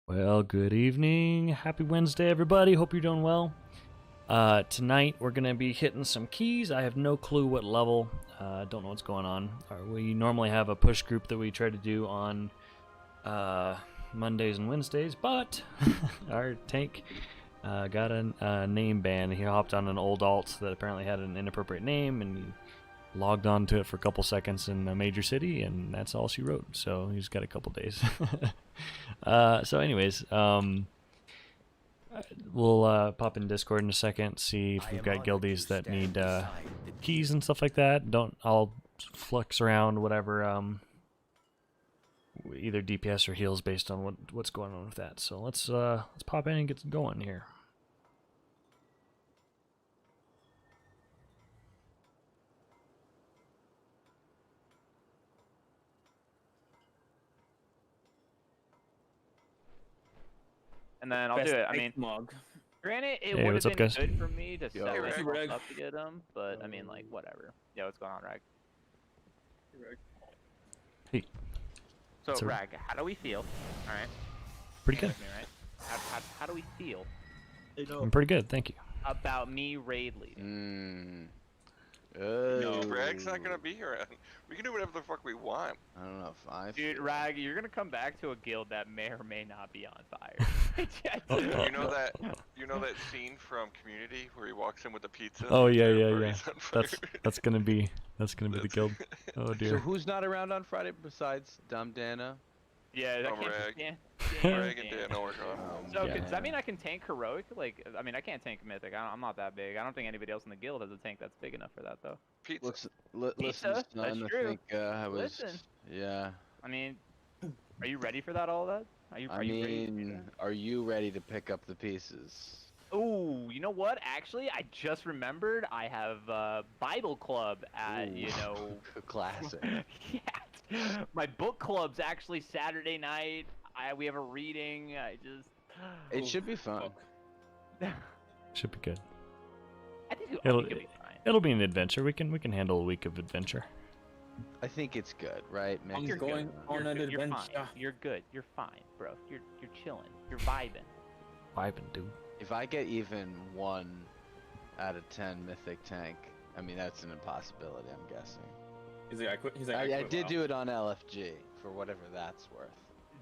Well, good evening. Happy Wednesday, everybody. Hope you're doing well. Tonight, we're going to be hitting some keys. I have no clue what level. Don't know what's going on. We normally have a push group that we try to do on Mondays and Wednesdays, but our tank got a name ban. He hopped on an old alt that apparently had an inappropriate name, and he logged on to it for a couple seconds in a major city, and that's all she wrote. So he's got a couple days. So anyways, we'll pop in Discord in a second, see if we've got guildies that need keys and stuff like that. I'll flex around whatever, either DPS or heals based on what's going on with that. So let's pop in and get going here. And then I'll do it. I mean, granted, it would have been guys? good for me to set Hey, myself Reg. up to get them, but I mean, like, whatever. Yeah, what's going on, Rag? Hey. So, So- Rag, how do we feel? All right. Pretty Hang good. with me, right? How do we feel I'm pretty good, thank you. about me raid leading? No, Oh. Rag's not gonna be here. We can do whatever the fuck we want. I don't know if I. Dude, Rag, you're gonna come back to a guild that may or may not be on fire. You know that scene from Community where he walks in with the pizza? Oh, and yeah, the yeah, party's on fire? That's gonna be the guild. Oh So dear. who's not around on Friday besides Dumb Dana? Yeah, I Oh, can't Rag. Dan. Rag and Dan are gone. So, Yeah. does that mean I can tank heroic? Like, I mean, I can't tank mythic. I'm not that big. I don't think anybody else in the guild has a tank that's big enough for that, though. Pizza. Listen, Pizza? son, That's I true. think I was. Listen. Yeah. I mean, are you ready for that? All that? Are you ready? To do that? Are you ready to pick up the pieces? Ooh, you know what? Actually, I just remembered I have Bible club at Ooh. Classic. yeah. My book club's actually Saturday night. We have a reading. It should be fun. Should be good. I think It'll it'll be fine. it'll be an adventure. We can handle a week of adventure. I think it's good, right? Man? You're going good. on You're an good. You're fine. adventure. You're good. You're fine, bro. You're chilling. You're vibing. Vibing, dude. If I get even 1 out of 10 mythic tank, I mean that's an impossibility. I'm guessing. He's like, I quit. He's like, I quit, did wow. do it on LFG for whatever that's worth.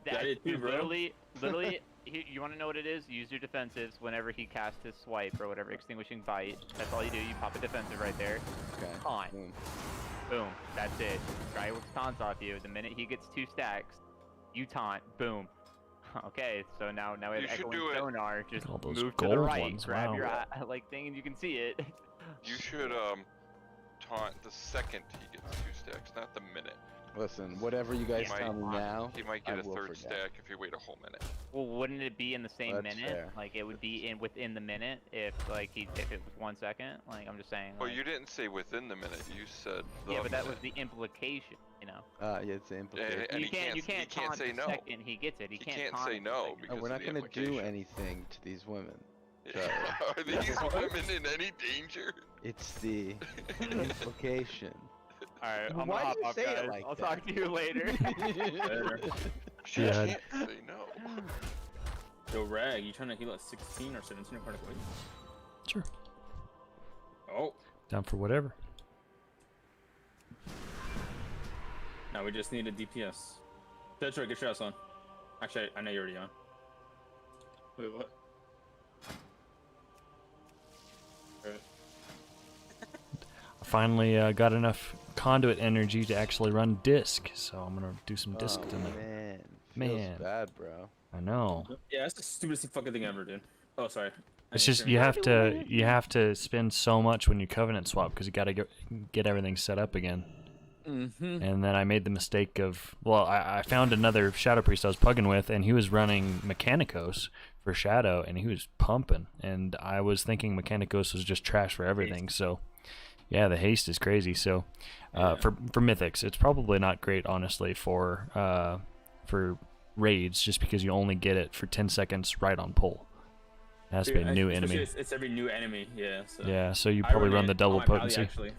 That did too, bro. literally, you want to know what it is? Use your defensives whenever he casts his swipe or whatever, extinguishing bite. That's all you do. You pop a defensive right there. Okay. Taunt. Boom. Boom. That's it. Try with taunts off you. The minute he gets 2 stacks, you taunt. Boom. Okay, so now we have You should Echoing do it. Sonar. Just All those move to the gold right. ones, Grab wow. your like thing, and you can see it. You should taunt the second he gets 2 stacks, not the minute. Listen, whatever you guys He tell might- me now, He might I get a will 3rd forget. stack if you wait a whole minute. Well, wouldn't it be in the same That's minute? fair. Like it would be within the minute if if it was 1 second. Like I'm just saying. Well, like- you didn't say within the minute. You said the Yeah, but that was minute. the implication. You know. Yeah, it's the implication. And You can't he can't taunt say the no. second he gets it. He He can't can't taunt say it the no second. because we're of not the gonna do implication. anything to these women. So, Are these women in any danger? it's the implication. All right, Well, I'm why gonna hop do you off, say it guys. like I'll that? talk to you later. She Yeah. can't say no. Yo, Rag, you trying to heal at 16 or 17 according to weight? Sure. Oh, Down for whatever. now we just need a DPS. Detroit, get your ass on. Actually, I know you're already on. Wait, what? Alright. I finally got enough conduit energy to actually run disc, so I'm gonna do some disc Oh, tonight. man, Man. feels bad, bro. I know. Yeah, that's the stupidest fucking thing ever, dude. Oh, sorry. It's just you have to spend so much when you covenant swap because you gotta get everything set up again. Mm-hmm. And then I made the mistake of, well, I found another Shadow Priest I was pugging with, and he was running Mechanicos for Shadow, and he was pumping. And I was thinking Mechanicos was just trash for everything. So, yeah, the haste is crazy. So, for Mythics, it's probably not great, honestly, for raids, just because you only get it for 10 seconds right on pull. It has to be a new enemy. It's every new enemy, yeah. So. Yeah, so you I probably run it the double on my Pally, potency. actually.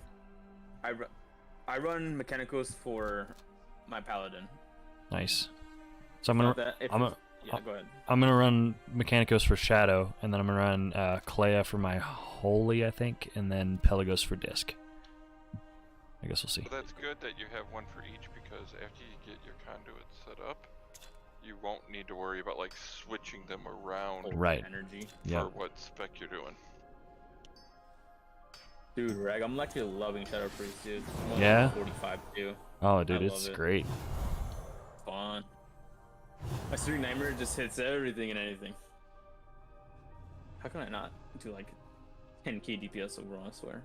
I run Mechanicals for my Paladin. Nice. So I'm gonna, That- if- I'm Yeah, go ahead. I'm gonna run Mechanicos for Shadow, and then I'm gonna run Clea for my Holy, I think, and then Pelagos for Disc. I guess we'll see. But that's good that you have one for each, because after you get your conduit set up, you won't need to worry about like switching them around Hold Right. Energy. Yeah. for what spec you're doing. Dude, Rag, I'm actually loving Shadow Priest, dude. I'm on Yeah? 45 too. Oh, dude, I it's love it. great. Fun. My Street Nightmare just hits everything and anything. How can I not do like 10k DPS overall, I swear.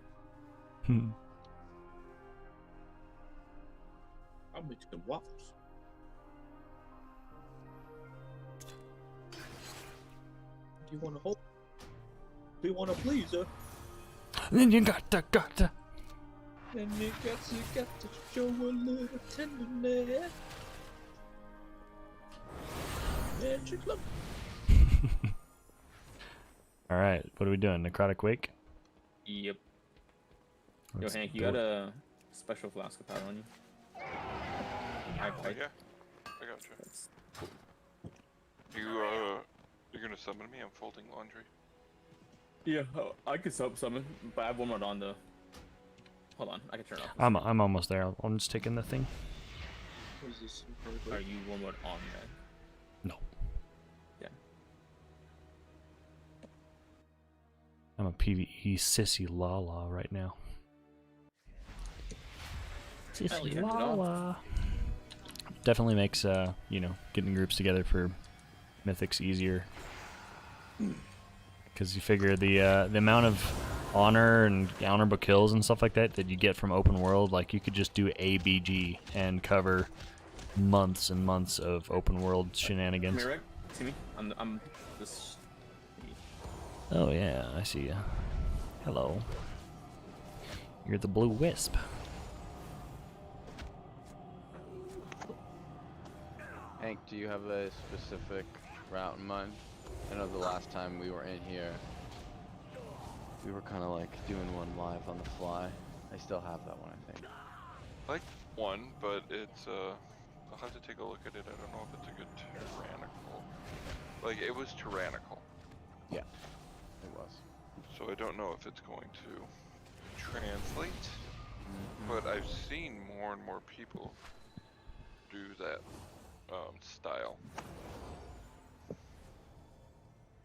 I'll make some waffles. Do you want to hope? Do you want to please her? Then you gotta. Then you got to show a little tenderness. Magic love. All right, what are we doing? Necrotic Wake? Yep. Let's Yo, Hank, you do got it. a special flask of powder on you? I Oh, yeah, I got you. You're gonna summon me? I'm folding laundry. Yeah, I could summon, but I have one more on though. Hold on, I can turn it off. I'm almost there. I'm just taking the thing. What is this? Are you one more on that? No. Yeah. I'm a PvE sissy lala right now. Hell Sissy yeah. lala. Definitely makes getting groups together for mythics easier. Because you figure the amount of honor and honorable kills and stuff like that you get from open world, like you could just do ABG and cover months and months of open world Come shenanigans. here, Reg. See me? I'm this. Oh yeah, I see ya. Hello. You're the blue wisp. Hank, do you have a specific route in mind? I know the last time we were in here, we were kind of like doing one live on the fly. I still have that one, I think. I like one, but it's I'll have to take a look at it. I don't know if it's a good tyrannical. Like it was tyrannical, Yeah, it was. so I don't know if it's going to translate. But I've seen more and more people do that style.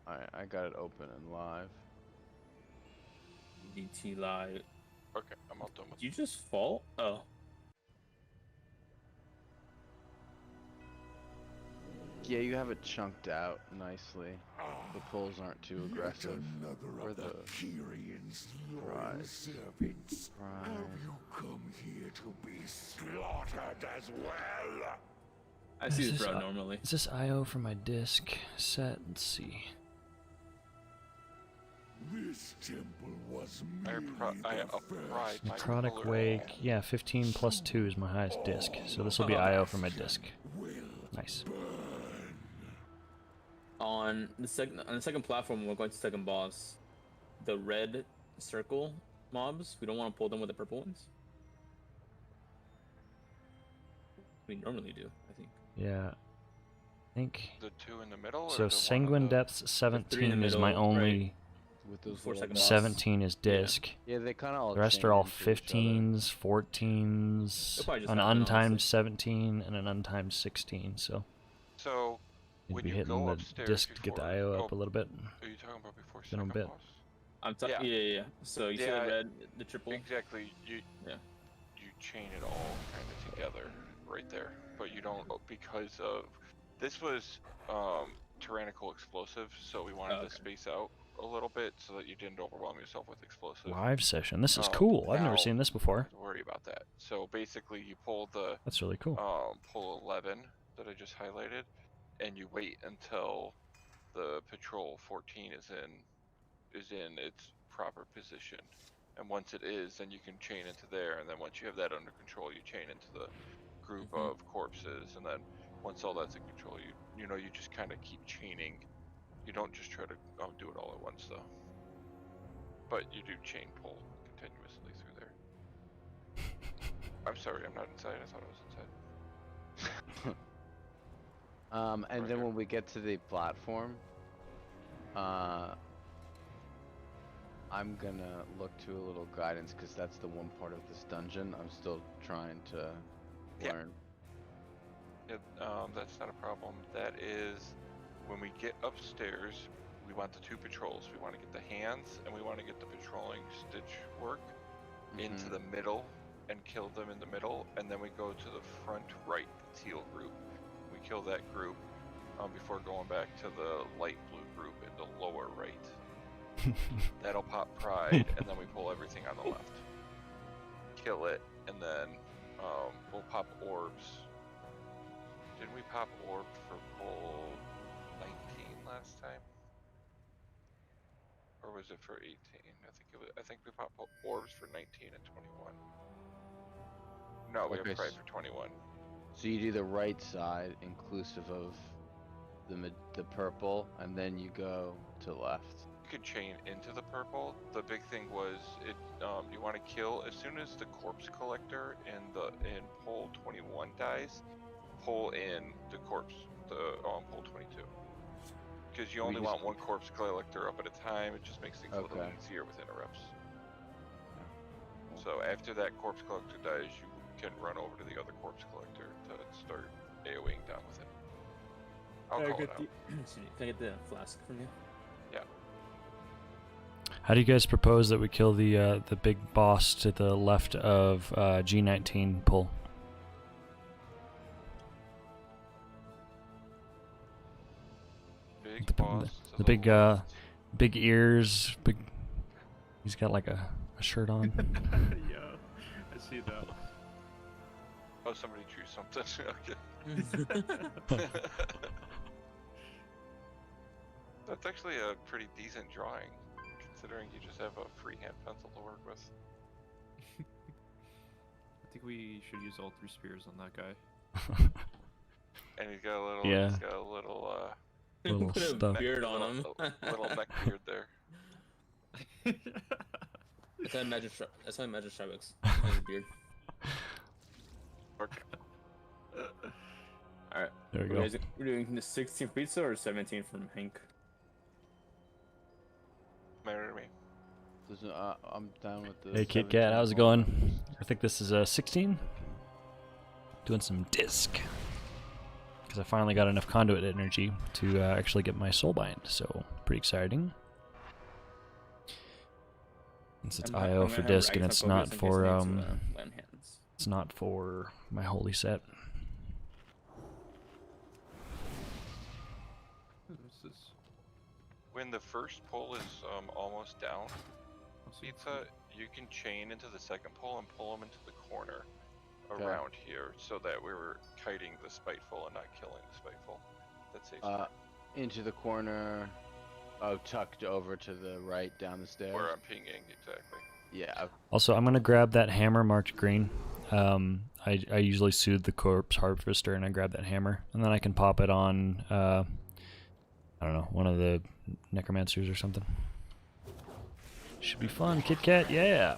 Alright, I got it open and live. DT live. Okay, I'm all done with Did you just fall? Oh. Yeah, you have it chunked out nicely. The pulls aren't too aggressive. Or the Kyrion's loyal Right. servants. Right. Have you come here to be slaughtered as well? I see Is this this route a- normally. Is this IO for my disc set? Let's see. This temple was I merely the applied first. my Necrotic color. Wake. Yeah, 15 plus 2 is my highest disc. So this will be IO for my disc. Nice. On the second platform, we're going to second boss. The red circle mobs, we don't want to pull them with the purple ones. We normally do, I think. Yeah. I think. The two in the middle. Or So the one Sanguine on the... Depths three 17 in the is my middle, only. With those Before little second dots. boss. 17 is disc. Yeah, they kind of all The rest chain are all into each other. 15s, 14s, They'll probably just an happen, untimed honestly. 17, and an untimed 16. So So you'd when be you hitting go the upstairs disc to get the before- IO up a oh, little bit. Are you talking about before Then I'm second bit. boss? I'm talking. Yeah. Yeah. So you see Yeah, the red, the triple. Exactly. You Yeah. you chain it all kind of together right there, but you don't because of this was tyrannical explosive, so we wanted Okay. to space out a little bit so that you didn't overwhelm yourself with explosive. Live session. This is Um, cool. I've now- never seen this before. Don't worry about that. So basically, you pull the That's really cool. pull 11 that I just highlighted, and you wait until the patrol 14 is in its proper position. And once it is, then you can chain into there, and then once you have that under control, you chain into the group of corpses, and then once all that's in control, you just kind of keep chaining. You don't just try to do it all at once though. But you do chain pull continuously through there. I'm sorry, I'm not inside. I thought I was inside. And then when we get to the platform, I'm gonna look to a little guidance because that's the one part of this dungeon I'm still trying to Yeah. learn. Yeah, that's not a problem. That is, when we get upstairs, we want the 2 patrols. We want to get the hands, and we want to get the patrolling stitch work into Mhm. the middle and kill them in the middle, and then we go to the front right, the teal group. We kill that group before going back to the light blue group in the lower right. That'll pop pride, and then we pull everything on the left. Kill it, and then we'll pop orbs. Didn't we pop orbs for pull 19 last time? Or was it for 18? I think we popped orbs for 19 and 21. No, we Okay, have pride for 21. So you do the right side inclusive of the purple, and then you go to the left. You could chain into the purple. The big thing was you want to kill as soon as the corpse collector in pull 21 dies. Pull in the corpse, pull 22. Because you We only just- want one corpse collector up at a time. It just makes things a little Okay. easier with interrupts. So after that corpse collector dies, you can run over to the other corpse collector to start AoEing down with it. I'll call it out. Can I get the flask from you? How do you guys propose that we kill the big boss to the left of G19 pull? Big The- boss. to the big, left. Big ears, big. He's got like a shirt on. Yeah, I see that. Oh, somebody drew something. Okay. That's actually a pretty decent drawing, considering you just have a freehand pencil to work with. I think we should use all 3 spears on that guy. And he's got a little, Yeah. he's got a little, Little Put a stuff. beard on him. little neck beard there. That's how Magic Starbucks has a beard. Okay. Alright. There we go. We're doing the 16 pizza or 17 from Hank? Matter to me. I'm down with the. Hey Kit Kat, how's it going? I think this is 16. Doing some disc. Because I finally got enough conduit energy to actually get my soulbind, so pretty exciting. Since it's IO for disc and it's not for it's not for my holy set. What's this? When the first pull is almost down, What's this? Pizza, you can chain into the second pull and pull them into the corner Okay. around here, so that we were kiting the spiteful and not killing the spiteful. That's safe. Into the corner. Oh, tucked over to the right down the stairs. Where I'm pinging, exactly. Yeah. Also, I'm gonna grab that hammer marked green. I usually soothe the corpse harvester, and I grab that hammer, and then I can pop it on I don't know, one of the necromancers or something. Should be fun, Kit Kat, yeah.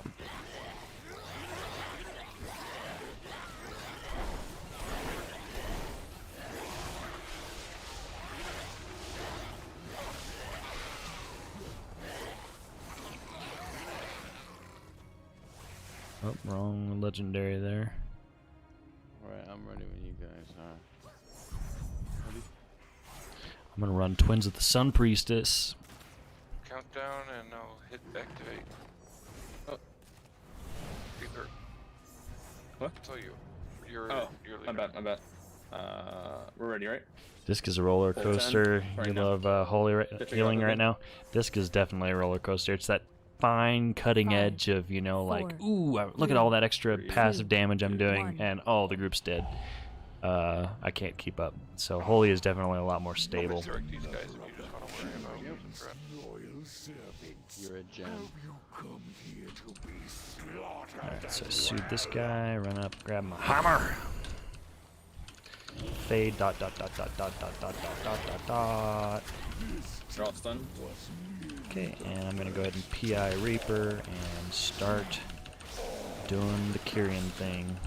Oh, wrong legendary there. Alright, I'm ready when you guys are. I'm gonna run Twins of the Sun Priestess. Countdown and I'll hit activate. Oh. Peter. What? I'll tell you. You're Oh, leader. my bad. We're ready, right? Disc is a roller Full 10 coaster. right You now. love holy Fifty healing out, right okay. now. Disc is definitely a roller coaster. It's that fine cutting 5, edge of, you know, like, 4, ooh, look at all that extra 3, passive damage I'm doing, 1. and oh, the group's dead. I can't keep up. So holy is definitely a lot more I'll stable. resurrect these guys if you just want to worry about using threat. Loyal servants. You're a gem. Have you come here to be slaughtered? Alright, so as soothe this well? guy, run up, grab my hammer. Fade, dot, dot, dot, dot, dot, dot, dot, dot, dot, dot, dot. They're all stunned. Okay, and I'm gonna go ahead and PI Reaper and start doing the Kyrian thing.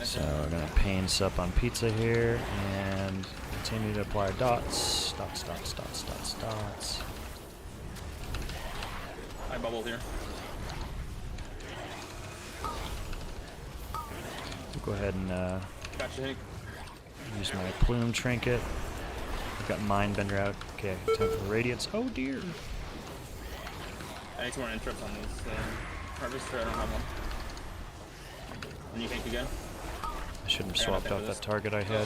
So we're gonna pain sup on pizza here and continue to apply dots. Dots, dots, dots, dots, dots. I bubbled here. Go ahead and Gotcha, Hank. use my plume trinket. I've got Mindbender out. Okay, time for the radiance. Oh dear. I need some more interrupts on these. Harvester, I don't have one. And you Hank again? I shouldn't have Yeah, swapped nothing out for that this. target I had.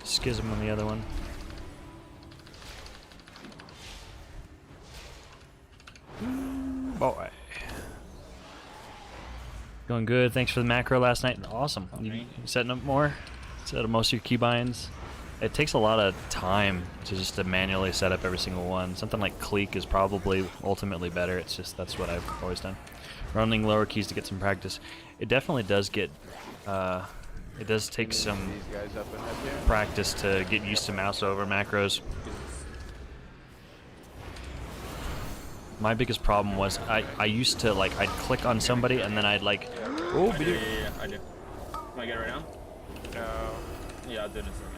Schism on the other one. Boy. Going good. Thanks for the macro last night. Awesome. You Okay. setting up more? Set up most of your keybinds? It takes a lot of time to manually set up every single one. Something like Cleek is probably ultimately better. It's just that's what I've always done. Running lower keys to get some practice. It definitely does get. It does take some These guys up ahead here. practice to get used to mouse over macros. My biggest problem was I used to like I'd click on somebody and then I'd like oh I do, yeah, I do. Can I get it right now? No. Yeah, I'll do it in a second.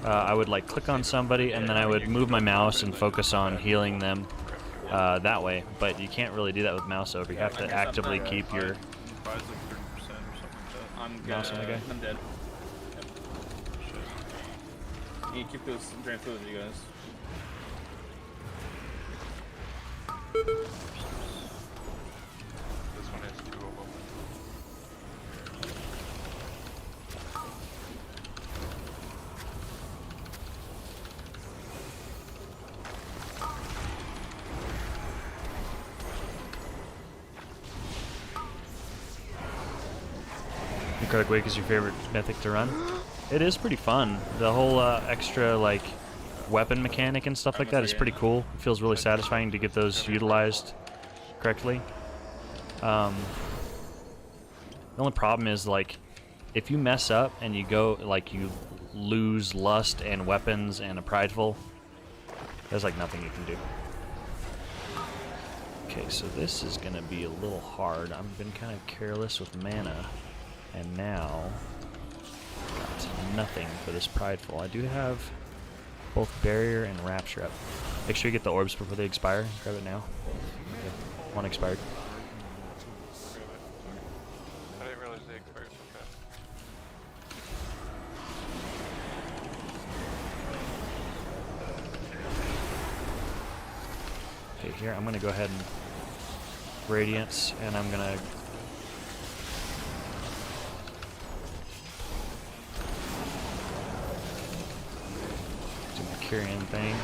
I would like click on somebody and then I would move my mouse and focus on healing them that way. But you can't really do that with mouse over. You have to actively keep your. Buys like 30% or something like that. I'm Mouse on the guy? I'm dead. Yep. You keep those drain fluids, you guys. This one has 2 of them. Necrotic Wake is your favorite mythic to run? It is pretty fun. The whole extra like weapon mechanic and stuff like that is pretty cool. It feels really satisfying to get those utilized correctly. The only problem is like if you mess up and you go like you lose lust and weapons and a prideful, there's like nothing you can do. Okay, so this is gonna be a little hard. I've been kind of careless with mana, and now got nothing for this prideful. I do have both barrier and rapture up. Make sure you get the orbs before they expire. Grab it now. Okay. One expired. I didn't realize they expired so fast. Okay, here I'm gonna go ahead and radiance, and I'm gonna do my Kyrian thing.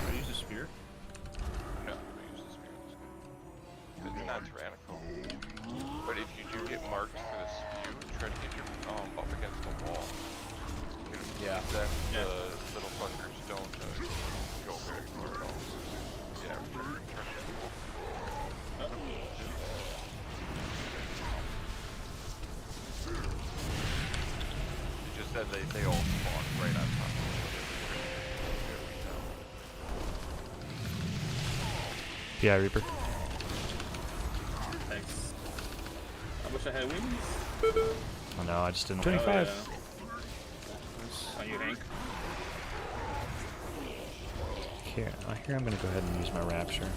I use a spear. No, we use the spear. It's not tyrannical. But if you do get marked for the spew, try to get your up against the wall. Yeah. Then the little fuckers don't go very far at all. Yeah, return. It just said they all spawn right on top of each other. PI Reaper. Thanks. I wish I had wings. Oh no, I just didn't. Oh, yeah. Oh, you Hank? Here I'm gonna go ahead and use my rapture.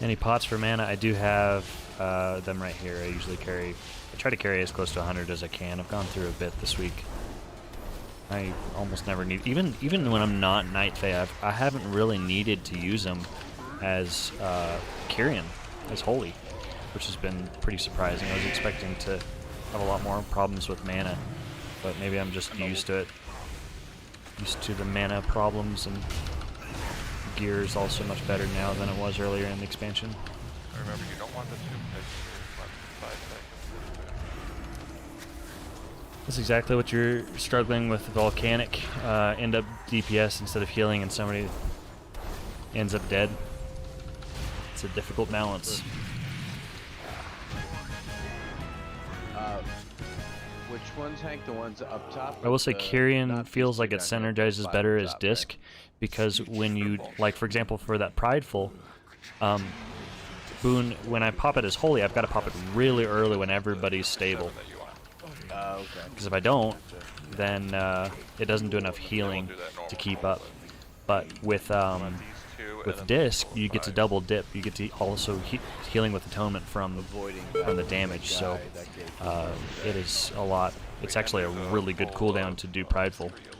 Any pots for mana? I do have them right here. I usually carry. I try to carry as close to 100 as I can. I've gone through a bit this week. I almost never need, even when I'm not Night Fae, I haven't really needed to use them as Kyrian, as Holy, which has been pretty surprising. I was expecting to have a lot more problems with mana, but maybe I'm just used to it. Used to the mana problems, and gear is also much better now than it was earlier in the expansion. Remember, you don't want the 2 hits less than 5 seconds. That's exactly what you're struggling with Volcanic. End up DPS instead of healing, and somebody ends up dead. It's a difficult balance. Which ones, Hank? The ones up top? I will say The- Kyrian not feels these like two it down here, but synergizes five better up as top, disc, right? because when you, like for example for that Prideful, Boone, when I pop it as Holy, I've got to pop it really early when everybody's stable. That you want. Okay. Because if I don't, then it doesn't do enough healing do that to normal, keep up. But with Want these two, and with then disc, those you get to five. double dip. You get to also healing with atonement from Avoiding the that damage. So guy that gave it is a lot. It's actually a really good cooldown to do Prideful. Three elites.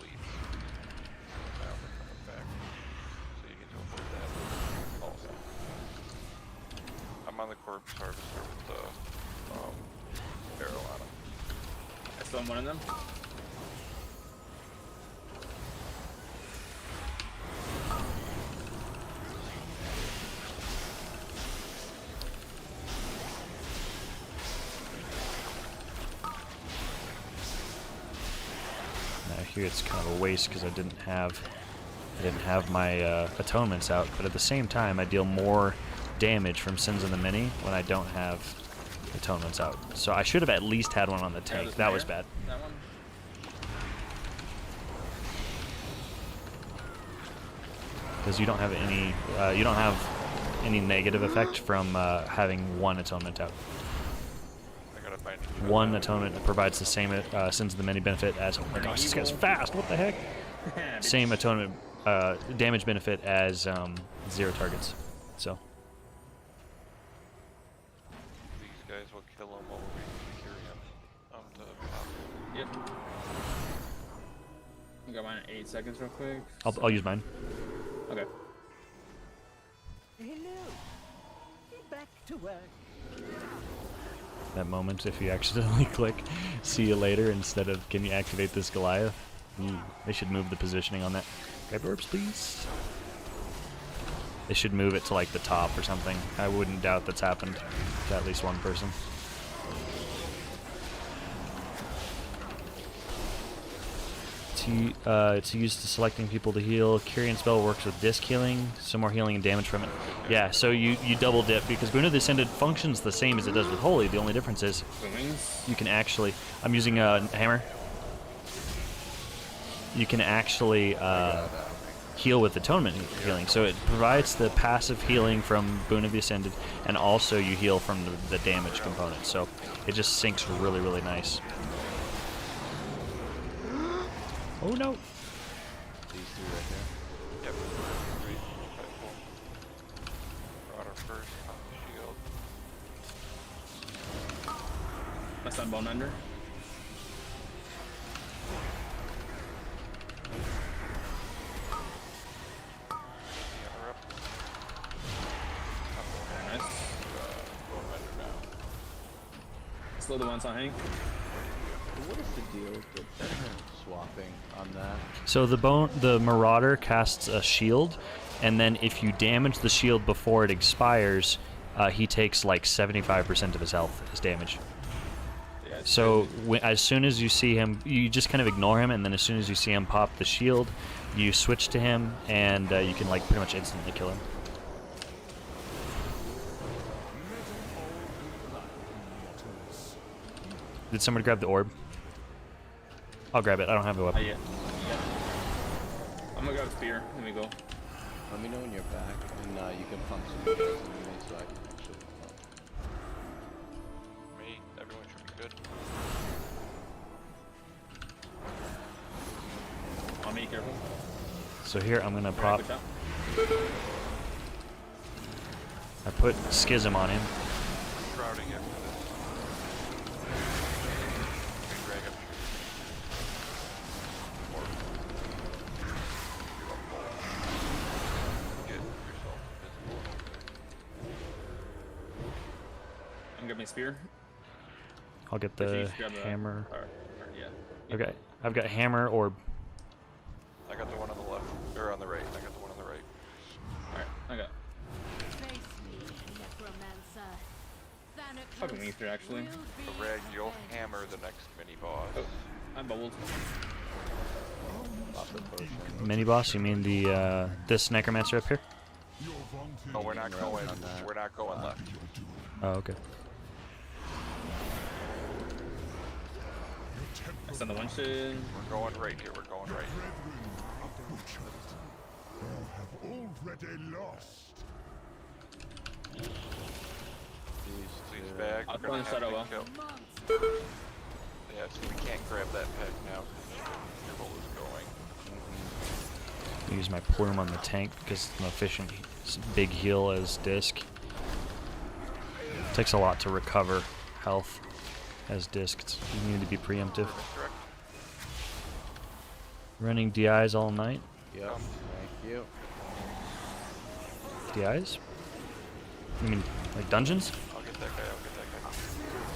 Now we're coming back. So you get to avoid that also. I'm on the corpse harvester with the arrow on him. I still am one of them. Now here it's kind of a waste because I didn't have my atonements out. But at the same time, I deal more damage from Sins in the Mini when I don't have atonements out. So I should have at least had one on the tank. this That was mayor? bad. That one. Because you don't have any negative effect from having one atonement out. I gotta find One atonement provides the same Sins of the Many benefit as, oh my gosh, this guy's fast, what the heck? Same atonement damage benefit as 0 targets. So these guys will kill him while we Kyrian on the top. Yep. I got mine in 8 seconds, real quick. I'll use mine. Okay. Hello. Back to work. That moment if you accidentally click see you later instead of can you activate this Goliath. Ooh, they should move the positioning on that. Grab orbs, please. They should move it to like the top or something. I wouldn't doubt that's happened to at least one person. It's used to selecting people to heal. Kyrian spell works with disc healing, some more healing and damage from it. Yeah, so you double dip because Boon of the Ascended functions the same as it does with Holy. The only difference is Wings. you can actually. I'm using a hammer. You can actually heal with atonement healing. So it provides the passive healing from Boon of the Ascended, and also you heal from the damage component. So it just syncs really, really nice. Oh no! These two right there. Yep. Great. Prideful. Marauder first, pop the shield. My son bone under. Hammer up. Very nice. Bone bender now. Slow the ones on Hank. What is the deal with the swapping on that? So the Marauder casts a shield, and then if you damage the shield before it expires, he takes like 75% of his health as damage. Yeah, it's So as soon as you see him, you just kind of ignore him, and then as soon as you see him pop the shield, you switch to him, and you can like pretty much instantly kill him. Did somebody grab the orb? I'll grab it. I don't have a weapon. yeah. I'm gonna grab spear. Let me go. Let me know when you're back, and you can pump some heals in me so I can actually pump. Me, everyone should be good. On me, careful. So here I'm gonna Alright, pop. good shot. I put Schism on him. Shrouding after this. Drag up or do a pull. Get yourself visible. I'm grabbing spear. I'll get Actually, you the should grab the- hammer. or, yeah. Okay, I've got hammer, orb. I got the one on the left, or on the right. I got the one on the right. Alright, I got. Face me, necromancer. Thanatos Fucking me through, actually. will be The Rag, you'll avenged. hammer the next mini boss. Oh, I'm bubbled. Pop the potion. Mini boss, you mean the this necromancer up here? Your No, we're not Right going. on that. We're not going left. Oh, okay. I send the one shit. We're going right here. We're going right here. Already lost. Please back. I'll We're gonna throw in have Shadow to kill. Yeah, so we can't grab that peg now because the fuel is going. Use my plume on the tank because it's an efficient big heal as disc. Takes a lot to recover health as disc. You need to be preemptive. Correct. Running DIs all night. Yep. Thank you. DIs? You mean like dungeons? I'll get that guy. I'll get that guy.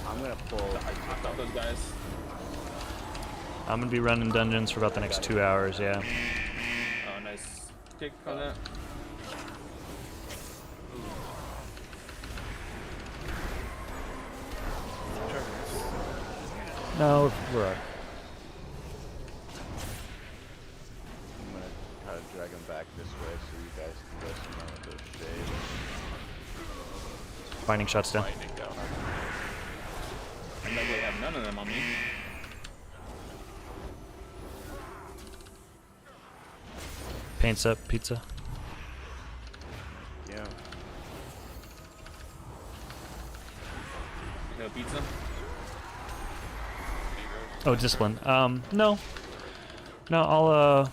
I'm gonna pull. I stopped those guys. I'm gonna be running dungeons for about the next 2 hours, yeah. Oh, nice kick on that. No, we're alright. I'm gonna try to drag him back this way so you guys can go somewhere with those shades. Binding shots down. Binding down. I luckily have none of them on me. Paints up, pizza. Yeah. No pizza. Oh, discipline. No. No,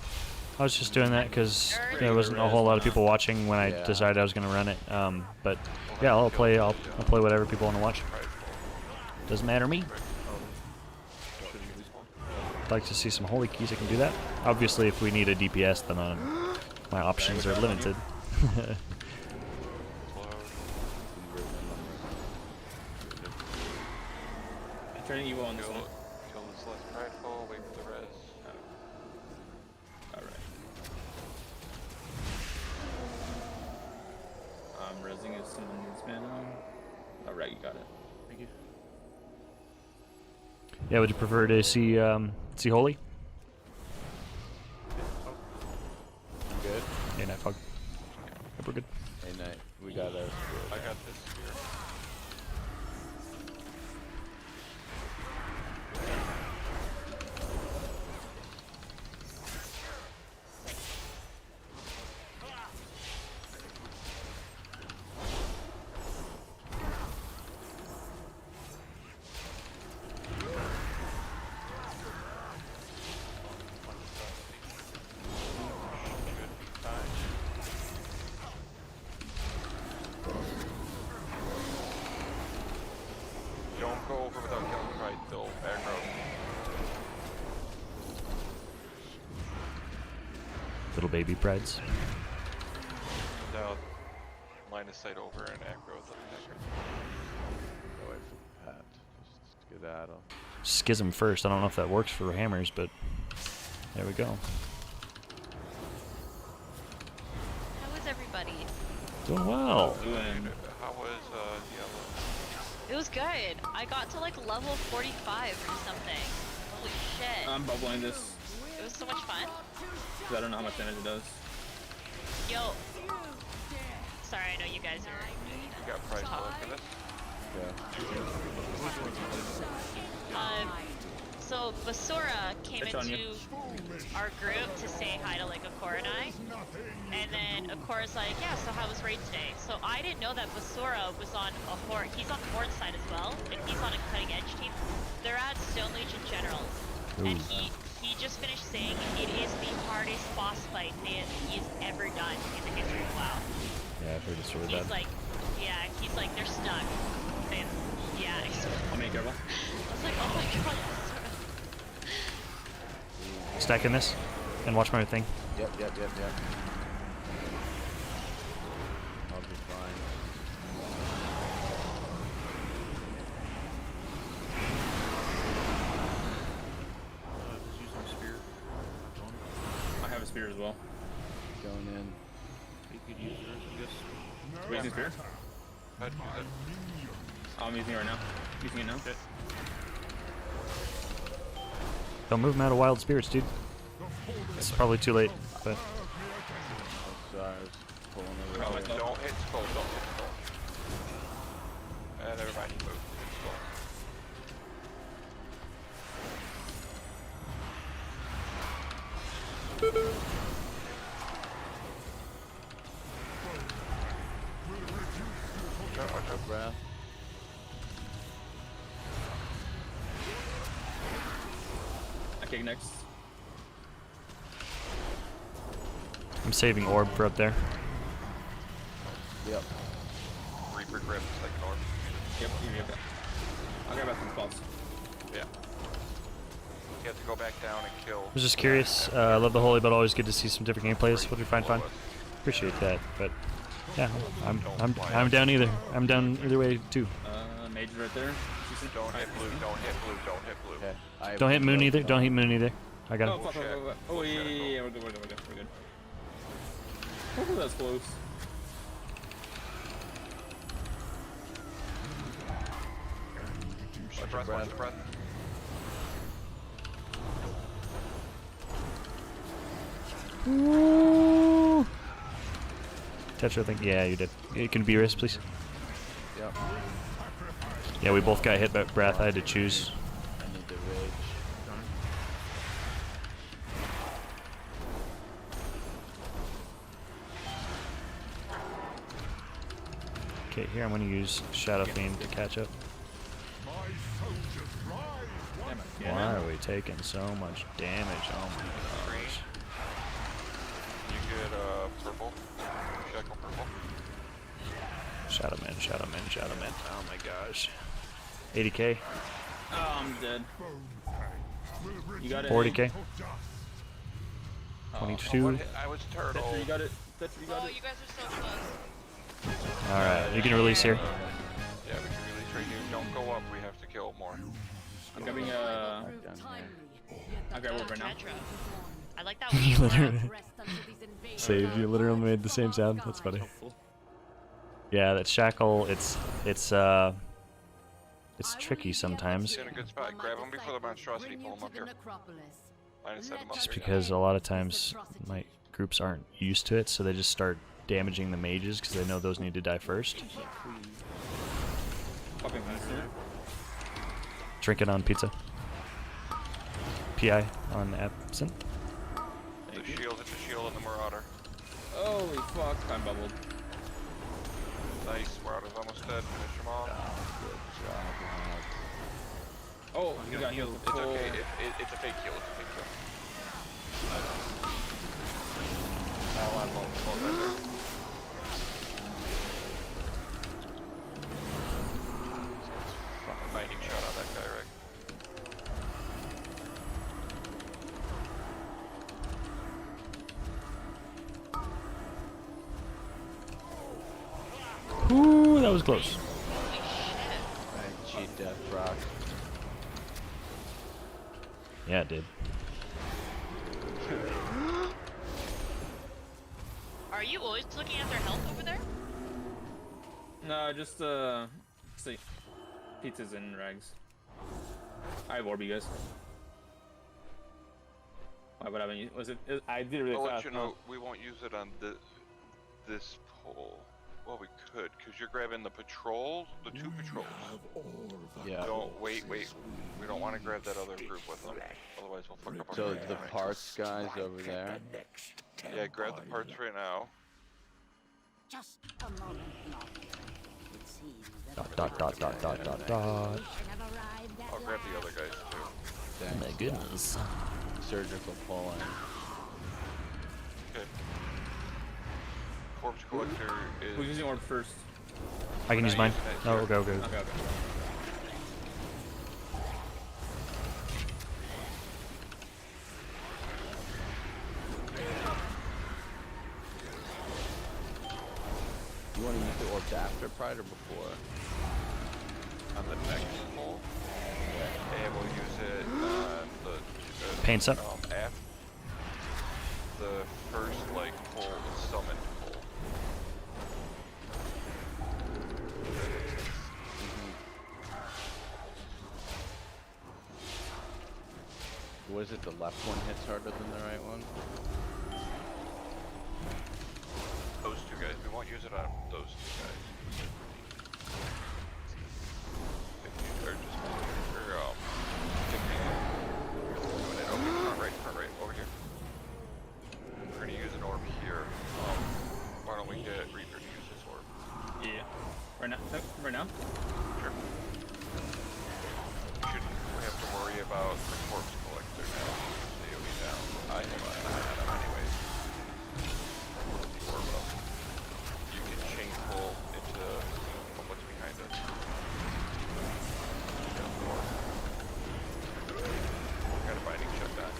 I was just doing that because there wasn't a whole lot of people watching when I Yeah. decided I was gonna run it. But yeah, I'll play whatever people want to watch. Doesn't matter to me. I'd like to see some holy keys. I can do that. Obviously, if we need a DPS, then my options are limited. I'm turning evil on this one. Kill this less prideful. Wait for the res. Alright. Resing if someone needs mana. Alright, you got it. Thank you. Yeah, would you prefer to see holy? Good. Yeah, no, fog. Yep, we're good. Hey, Knight. We got us. I got this spear. Don't go over without killing pride. They'll aggro. Little baby prides. Now, line of sight over and aggro the aggro. Go away from Pat. Just skedaddle. Schism first. I don't know if that works for hammers, but there we go. How is everybody? Doing well. Doing. How was Diablo? It was good. I got to like level 45 or something. Holy shit. I'm bubbling this. It was so much fun. 'Cause I don't know how much damage it does. Yo. Sorry, I know you guys are. You got pride for this? So Basura came It's on into our group to say hi to like Akora and I. And then Akora's like, yeah, so how was raid today? So I didn't know that Basura was on a horde. He's on the horde side as well, and he's on a cutting edge team. They're at Stone Legion Generals. And he just finished saying it is the hardest boss fight he's ever done in the history of WoW. Yeah, I've heard it's really He's bad. like, yeah, he's like, they're stuck. And yeah, I'll make careful. I was like, oh my god, Basura. Stacking this and watch my thing. Yep. I'll be fine. I have a spear as well. Going in. Raising spear? I'd use it. I'm using it right now. Using it now. Don't move him out of wild spirits, dude. It's probably too late, but Stars. pulling Oh, over. my God. Don't hit skull, don't hit skull. Never mind, you move. Hit skull. Watch out, Brad. I kick next. I'm saving orb for up there. Yep. Reaper grip, second orb. Yep, you get that. I'll grab back some spots. Yeah. You have to go back down and kill. I was just curious. I love the holy, but always good to see some different gameplays. What do you find fun? Appreciate that, but yeah, I'm down either. I'm down either way too. Mage right there. Don't hit blue, don't hit blue, don't hit blue. Okay. I have Don't hit moon blue. either. Don't hit moon either. I got Oh, it. fuck, fuck, fuck, fuck. Oh, yeah, yeah, yeah, we're good, we're good, we're good, we're good. Oh, that's close. Watch breath, watch breath. Tetra, I think. Yeah, you did. Can be wrist, please. Yep. Yeah, we both got hit by breath. I had to choose. I need the rage. Okay, here I'm going to use Shadow Fiend to catch up. Why are we taking so much damage? Oh my gosh. You get purple. Shackle purple. Shadow Man, Shadow Man, Shadow Man. Oh my gosh. 80k, Oh, I'm dead. You got it. 40k, Oh, 22. I was turtle. Tetra, you got it. Tetra, you got Oh, it. you guys are so close. Alright, you can release here. Yeah, we can release right here. Don't go up, we have to kill more. I'm grabbing Down here. I'll grab Oh, over now. Tetra. I like that You one. literally saved. You literally made the same sound. That's funny. Helpful. Yeah, that shackle. It's tricky sometimes. He's in a good spot. Grab him before the monstrosity pull him up here. Line of set him up Just here. because a lot of times my groups aren't used to it, so they just start damaging the mages because they know those need to die first. Fucking monster. Trinket on pizza. PI on absent. The shield, hit the shield on the Marauder. Holy fuck, I'm bubbled. Nice, Marauder's almost dead. Finish him off. Good job, lads. Oh, you got healed. It's okay, it's a fake kill, it's a fake kill. Now I'm on right there. Fucking lightning shot on that guy, Rick. Ooh, that was close. I cheat death rock. Yeah, it did. Are you always looking at their health over there? No, just see, pizzas and rags. I have orb, you guys. Why would I haven't used? Was it? I did it really I'll let fast. you know, we won't use it on this pole. Well, we could, because you're grabbing the patrols, the two patrols. Yeah. Don't, wait. We don't want to grab that other group with them. Otherwise, we'll fuck up our So plan. the parts guys over there. Yeah, grab the parts right now. Just a moment longer. It seems that Dot dot dot dot dot dot dot. have arrived at I'll grab the other guys too. Oh my goodness. Surgical pulling. Okay. Corpse collector is. Who's using orb first? I can use mine. Oh, okay, okay. Okay, okay. You want to use the orbs after Pride or before? On the next pole. And we'll use it on the Paints up. after the first like pull, the summon pull. Was it the left one hits harder than the right one? Those two guys. don't use it on those two guys. If you are just doing it over front right, over here. We're gonna use an orb here. Why don't we get Reaper to use this orb? Yeah. Right now? Right now? Sure. We have to worry about the corpse collector now. AoE down. I have him anyways. The orb up. You can chain pull into what's behind us. Got a binding shutdown.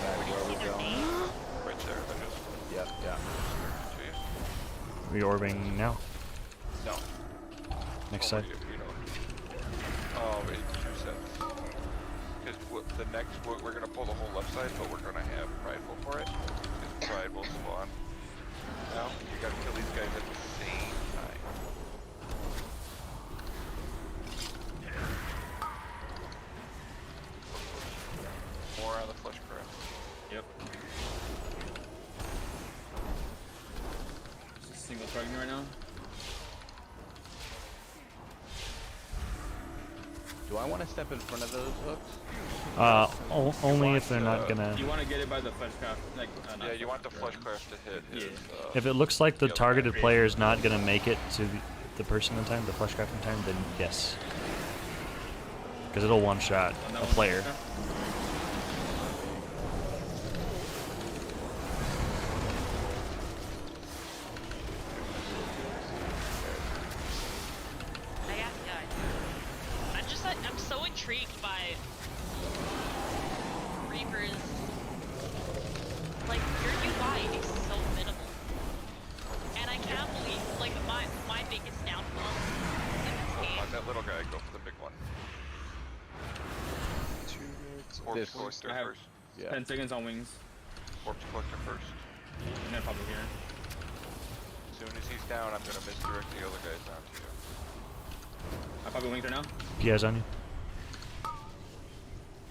Back where we going? Right there. I just Yep, yeah. to you. Reorbing now. No. Next Oh, side. you know. Oh, in 2 sets. Because the next, we're going to pull the whole left side, but we're going to have Prideful for it. Because Pride will spawn. Now, you got to kill these guys at the same time. More on the Fleshcraft. Yep. Just single targeting right now. Do I want to step in front of those hooks? Only if they're not gonna. You want to get it by the fleshcraft, like. Not Yeah, you want the fleshcraft, Fleshcraft to hit his, If it looks like the the other targeted guy. player is not gonna make it to the person in time, the fleshcraft in time, then yes. Because it'll one-shot On that a one, player. okay. I'm so intrigued by Reaper's, like, your UI is so minimal. And I can't believe, like, my biggest downfall in this game. on that little guy, go for the big one. Corpse This- collector I have- first. Yeah. 10 seconds on wings. Corpse collector first. And then probably here. As soon as he's down, I'm gonna misdirect the other guys down to you. I probably wings right now. PI's on you.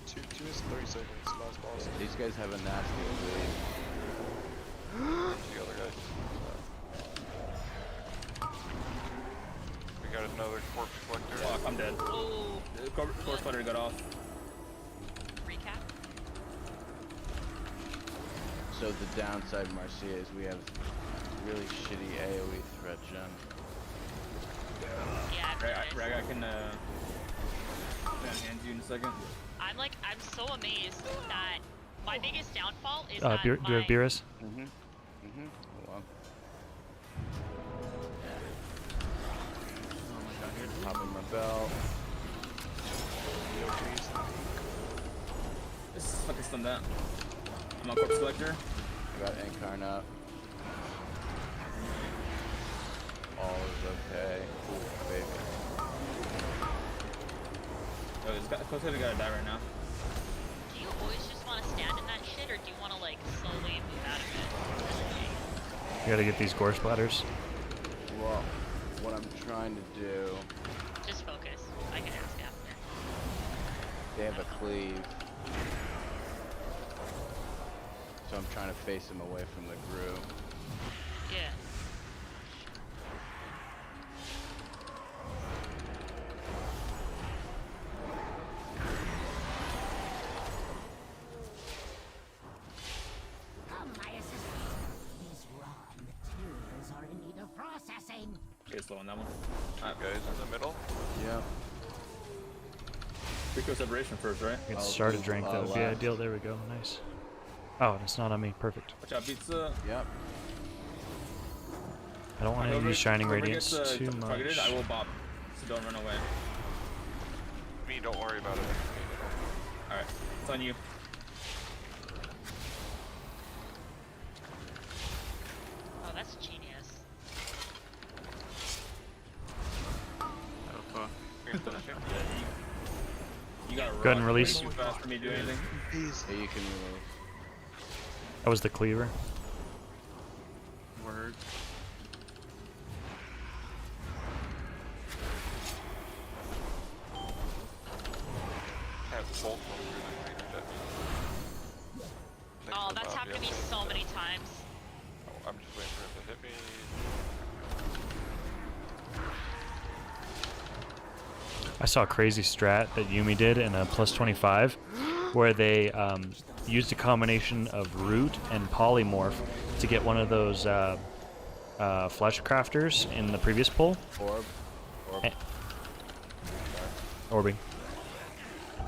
2 is 30 seconds. Last boss. These guys have a nasty lead. The other guys. We got another corpse collector. Fuck, I'm dead. Oh, The course flutter got off. recap. So the downside, Marcia, is we have really shitty AoE threat gen. Yeah, I've noticed. Rag, I can hand you in a second. I'm so amazed that my biggest downfall is Do that you have Beerus? Mm-hmm. Mm-hmm. Hold on. Oh my god, here. Popping my belt. This is fucking stun that. I'm on corpse collector. I got Incarnate. All is okay. Ooh, baby. Oh, this guy, corpse collector gotta die right now. Do you always just want to stand in that shit, or do you want to, like, slowly move out of it? You gotta get these gore splatters. Well, what I'm trying to do, Just focus. I can ask after. they have a cleave. So I'm trying to face them away from the group. Yeah. Come, my assistant. These raw materials are in need of processing. Okay, slow on that one. Two guys in the middle. Yeah. Rico separation first, right? Get I'll started do, drink, that would be last. ideal. There we go. Nice. Oh, it's not on me. Perfect. Watch out, pizza. Yep. I don't want to use Shining Whoever Radiance gets, too targeted, much. I will bop. So don't run away. Me, don't worry about it. Alright, it's on you. Oh, that's genius. You got Go ahead and run release. way too fast for me to do anything. Hey, you can release. That was the cleaver. Word. Have both of them through the finger depth. Oh, that's mob, happened to yeah. me so many times. Oh, I'm just waiting for him to hit me. I saw a crazy strat that Yumi did in a plus 25, where they used a combination of root and polymorph to get one of those flesh crafters in the previous pull. Orb. Eh. Orbing.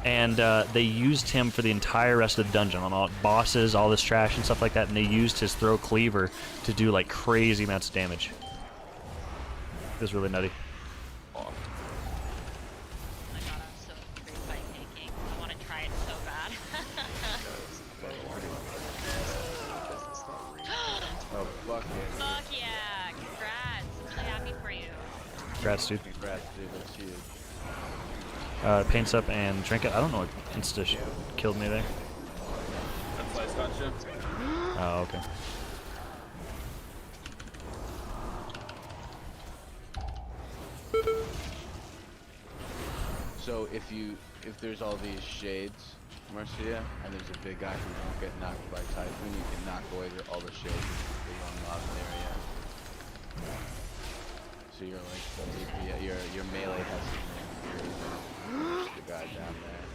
And they used him for the entire rest of the dungeon on all bosses, all this trash and stuff like that, and they used his throw cleaver to do like crazy amounts of damage. It was really nutty. Oh my god, I'm so intrigued by taking. I want to try it so bad. Oh, fuck it. Fuck yeah! Congrats! I'm so happy for you. Congrats, dude. Congrats, dude. That's huge. Paints up and trinket. I don't know what insta killed me there. That's why I got you. Oh, okay. So if there's all these shades, Marcia, and there's a big guy who won't get knocked by Typhoon, you can knock away all the shades with the one mob area. So you're like, your melee has to the guy down there.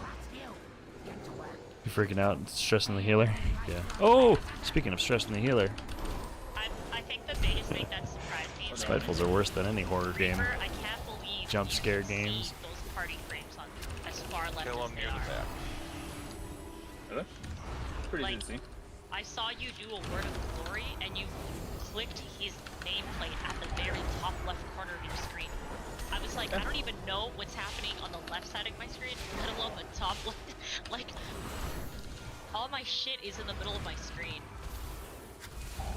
You freaking out and stressing the healer? Yeah. Oh! Speaking of stressing the healer, I think the biggest thing that surprised me is Spitefuls are worse than any horror game. Reaper, I can't believe Jump you scare can see games. those party frames on as far left Kill as him they near the are. back. Really? Pretty Like- easy to see. I saw you do a Word of Glory and you clicked his nameplate at the very top left corner of your screen. I was like, I don't even know what's happening on the left side of my screen, let alone the top left. Like, all my shit is in the middle of my screen.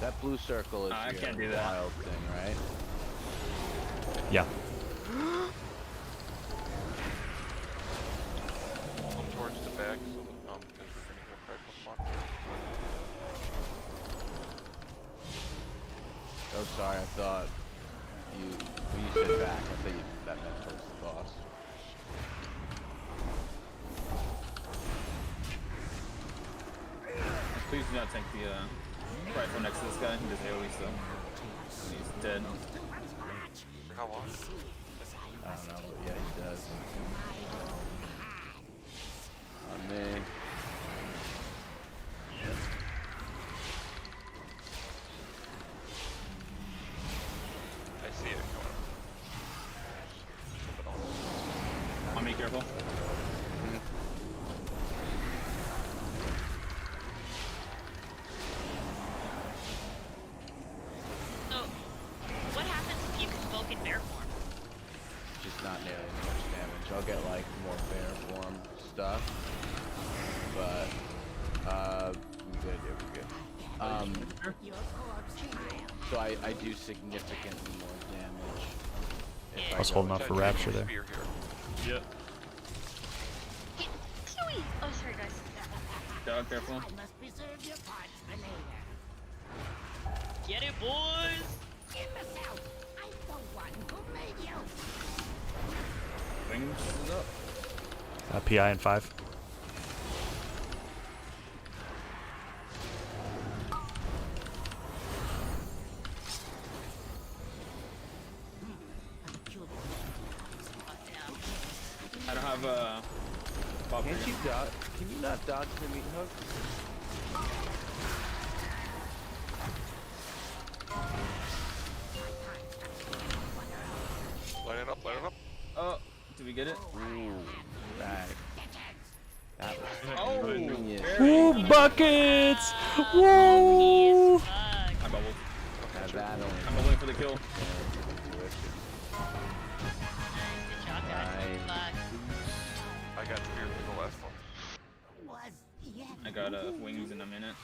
That blue circle is I your can't do that. wild thing, right? Yeah. Come towards the back, so because we're gonna go fight with Monk. Oh, sorry, I thought when you said back, I thought that meant towards the boss. Please do not take the rifle next to this guy. He does AoE still. He's dead. For how long? I don't know, but yeah, he does. On me. I see it going. But also, On me, careful. So, what happens if you convoke in bear form? Just not nearly as much damage. I'll get like more bear form stuff, but we're good. Yeah, we're good. So I do significantly more damage. if I was go holding into off for Got Rapture your there. spear here. Yep. Chewie! Oh, sorry guys. Dog, careful. I must preserve your parts for later. Get it, boys! Imbecile! I'm the one who made you. Wings is up. PI in 5. I don't have a. Can't you dodge? Can you not dodge the meat hook? Line it up, line it up. Oh, did we get it? Ooh, right. That was Oh, convenient. very Ooh, nice. buckets! Fuck. Whoa! I bubbled. Yeah, that only I'm bubbling for the kill. Good job, guys. Nice. Fuck. I got spear for the last one. Was yet I got wings in a minute.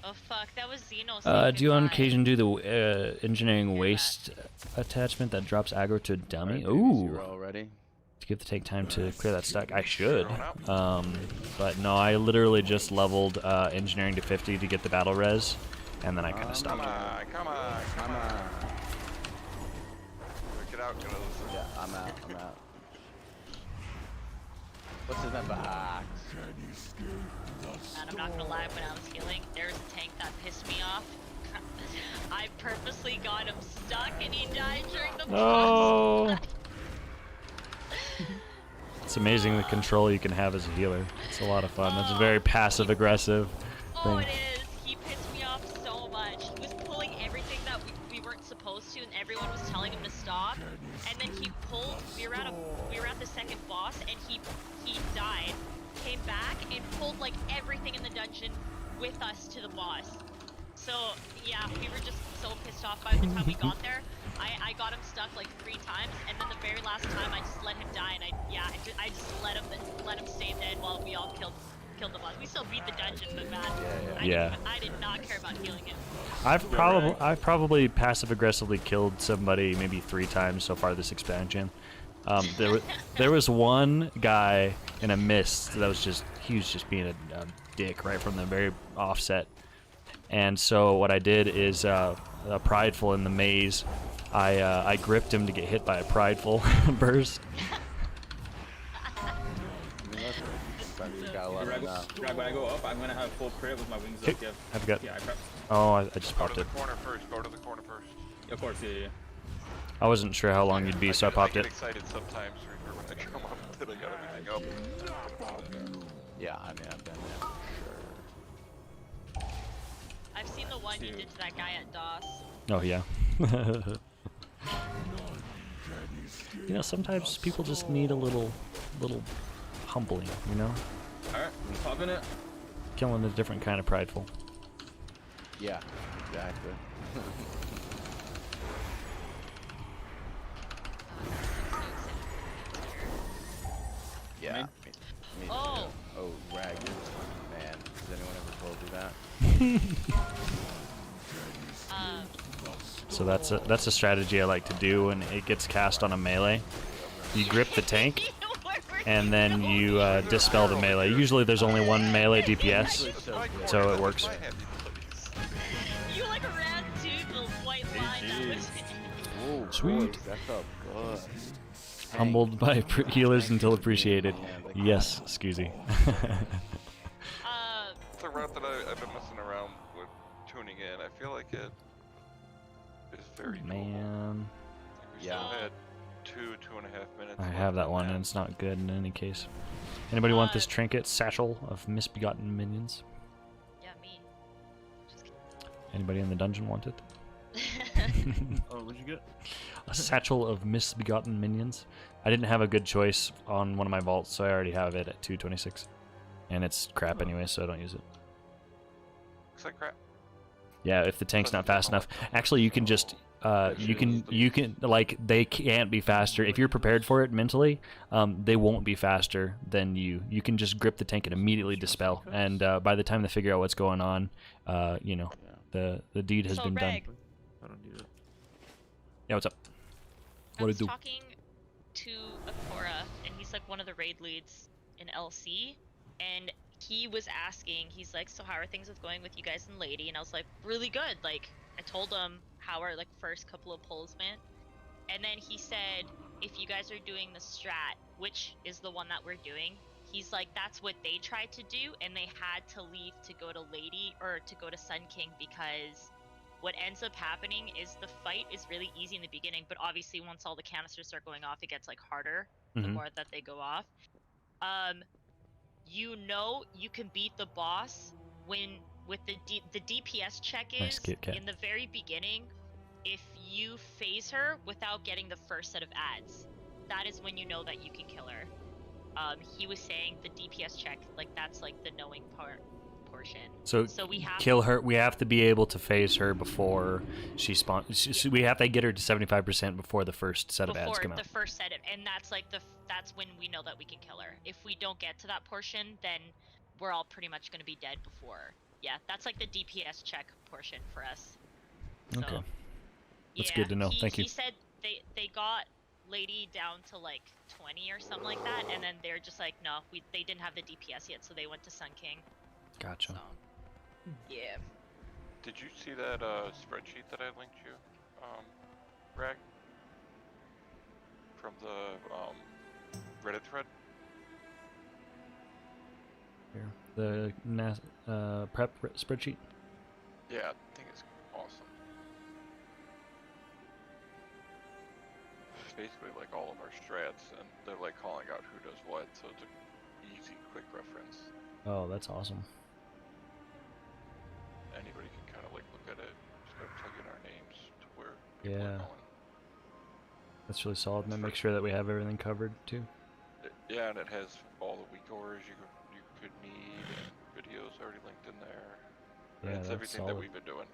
Oh fuck, that was Xeno. Do you on occasion do the engineering waste attachment that drops aggro to a dummy? You're Ooh. already. Do you have to take time to clear that stack? I should. But no, I literally just leveled engineering to 50 to get the battle res, and then I kind of Come stopped. on, come on, come I'm on. out. Get out, kiddos. Yeah, I'm out. I'm out. What's in that box? And I'm not gonna lie, when I was healing, there was a tank that pissed me off. I purposely got him stuck and he died during the Oh. boss. It's amazing the control you can have as a healer. It's a lot of fun. It's a very passive aggressive Oh, thing. it is. He pissed me off so much. He was pulling everything that we weren't supposed to, and everyone was telling him to stop. And then he pulled. We were at the second boss, and he died. Came back and pulled like everything in the dungeon with us to the boss. So yeah, we were just so pissed off by the time we got there. I got him stuck like 3 times, and then the very last time I just let him die, and I just let him stay dead while we all killed the boss. We still beat the dungeon, but man, Yeah. I did not care about healing him. I've probably passive aggressively killed somebody maybe 3 times so far this expansion. There was one guy in a mist that was just being a dick right from the very offset. And so what I did is a prideful in the maze. I gripped him to get hit by a prideful burst. Drag, when I go up, I'm gonna have full crit with my wings up. Yeah. I've got. Yeah, I prepped. Oh, I just Go popped to it. the corner first. Go to the corner first. Of course, yeah. I wasn't sure how long you'd be, so I popped I get it. excited sometimes when I come up until I got everything up. Yeah, I mean, I've been there for sure. I've seen the one you did to that guy at DOS. Oh yeah. You know, sometimes people just need a little humbling. You know, Alright, I'm popping it. killing a different kind of prideful. Yeah, exactly. Yeah. Me Oh. too. Oh, Rag. Man, has anyone ever told you that? So that's a strategy I like to do when it gets cast on a melee. You grip the tank, and then you dispel the melee. Usually there's only one melee DPS, so it works. You like ran to the white line that was. Whoa, Sweet. boys, that felt good. Humbled by healers until appreciated. Yes, Scoozy. It's a route that I've been messing around with tuning in. I feel like it is very doable. Man, We Yeah. still had 2.5 minutes. I left have that on one, and it's not good in any case. Anybody want this trinket, Satchel of Misbegotten Minions? Yeah, me. Just Anybody in the dungeon want it? kidding. Oh, what'd you get? A Satchel of Misbegotten Minions. I didn't have a good choice on one of my vaults, so I already have it at 226. And it's crap anyway, so I don't use it. Looks like crap. Yeah, if the tank's not fast enough. Actually, you can just you can like, they can't be faster if you're prepared for it mentally. They won't be faster than you. You can just grip the tank and immediately dispel, and by the time they figure out what's going on, you know, the deed has So, been done. Reg, I don't need it. Yeah, what's up? I What was do? talking to Akora, and he's like one of the raid leads in LC, and he was asking, he's like, so how are things going with you guys and Lady? And I was like, really good. Like, I told him how our like first couple of pulls went, and then he said, if you guys are doing the strat, which is the one that we're doing, he's like, that's what they tried to do, and they had to leave to go to Lady or to go to Sun King, because what ends up happening is the fight is really easy in the beginning, but obviously once all the canisters start going off, it gets like harder the Mhm. more that they go off. You know you can beat the boss when with the DPS check Nice is Kit Kat. in the very beginning. If you phase her without getting the first set of ads, that is when you know that you can kill her. He was saying the DPS check, like that's like the knowing portion. So we have kill her. We have to be able to phase her before she spawns. We have to get her to 75% before the first set of ads before come out. the first set of, and that's like that's when we know that we can kill her. If we don't get to that portion, then we're all pretty much going to be dead before. Yeah, that's like the DPS check portion for us. So, Okay. That's yeah, good to know. Thank you. He said they got Lady down to like 20 or something like that, and then they're just like, no, they didn't have the DPS yet, so they went to Sun King. Gotcha. So, yeah. Did you see that spreadsheet that I linked you, Rag? From the Reddit thread? Here, the prep spreadsheet. Yeah, I think it's awesome. It's basically like all of our strats, and they're like calling out who does what, so it's an easy, quick reference. Oh, that's awesome. Anybody can kind of like look at it, just gotta plug in our names to where people Yeah. are going. That's really solid. And then make sure that we have everything covered too. Yeah, and it has all the weak ores you could need, and videos already linked in there. And Yeah, it's that's everything that solid. we've been doing.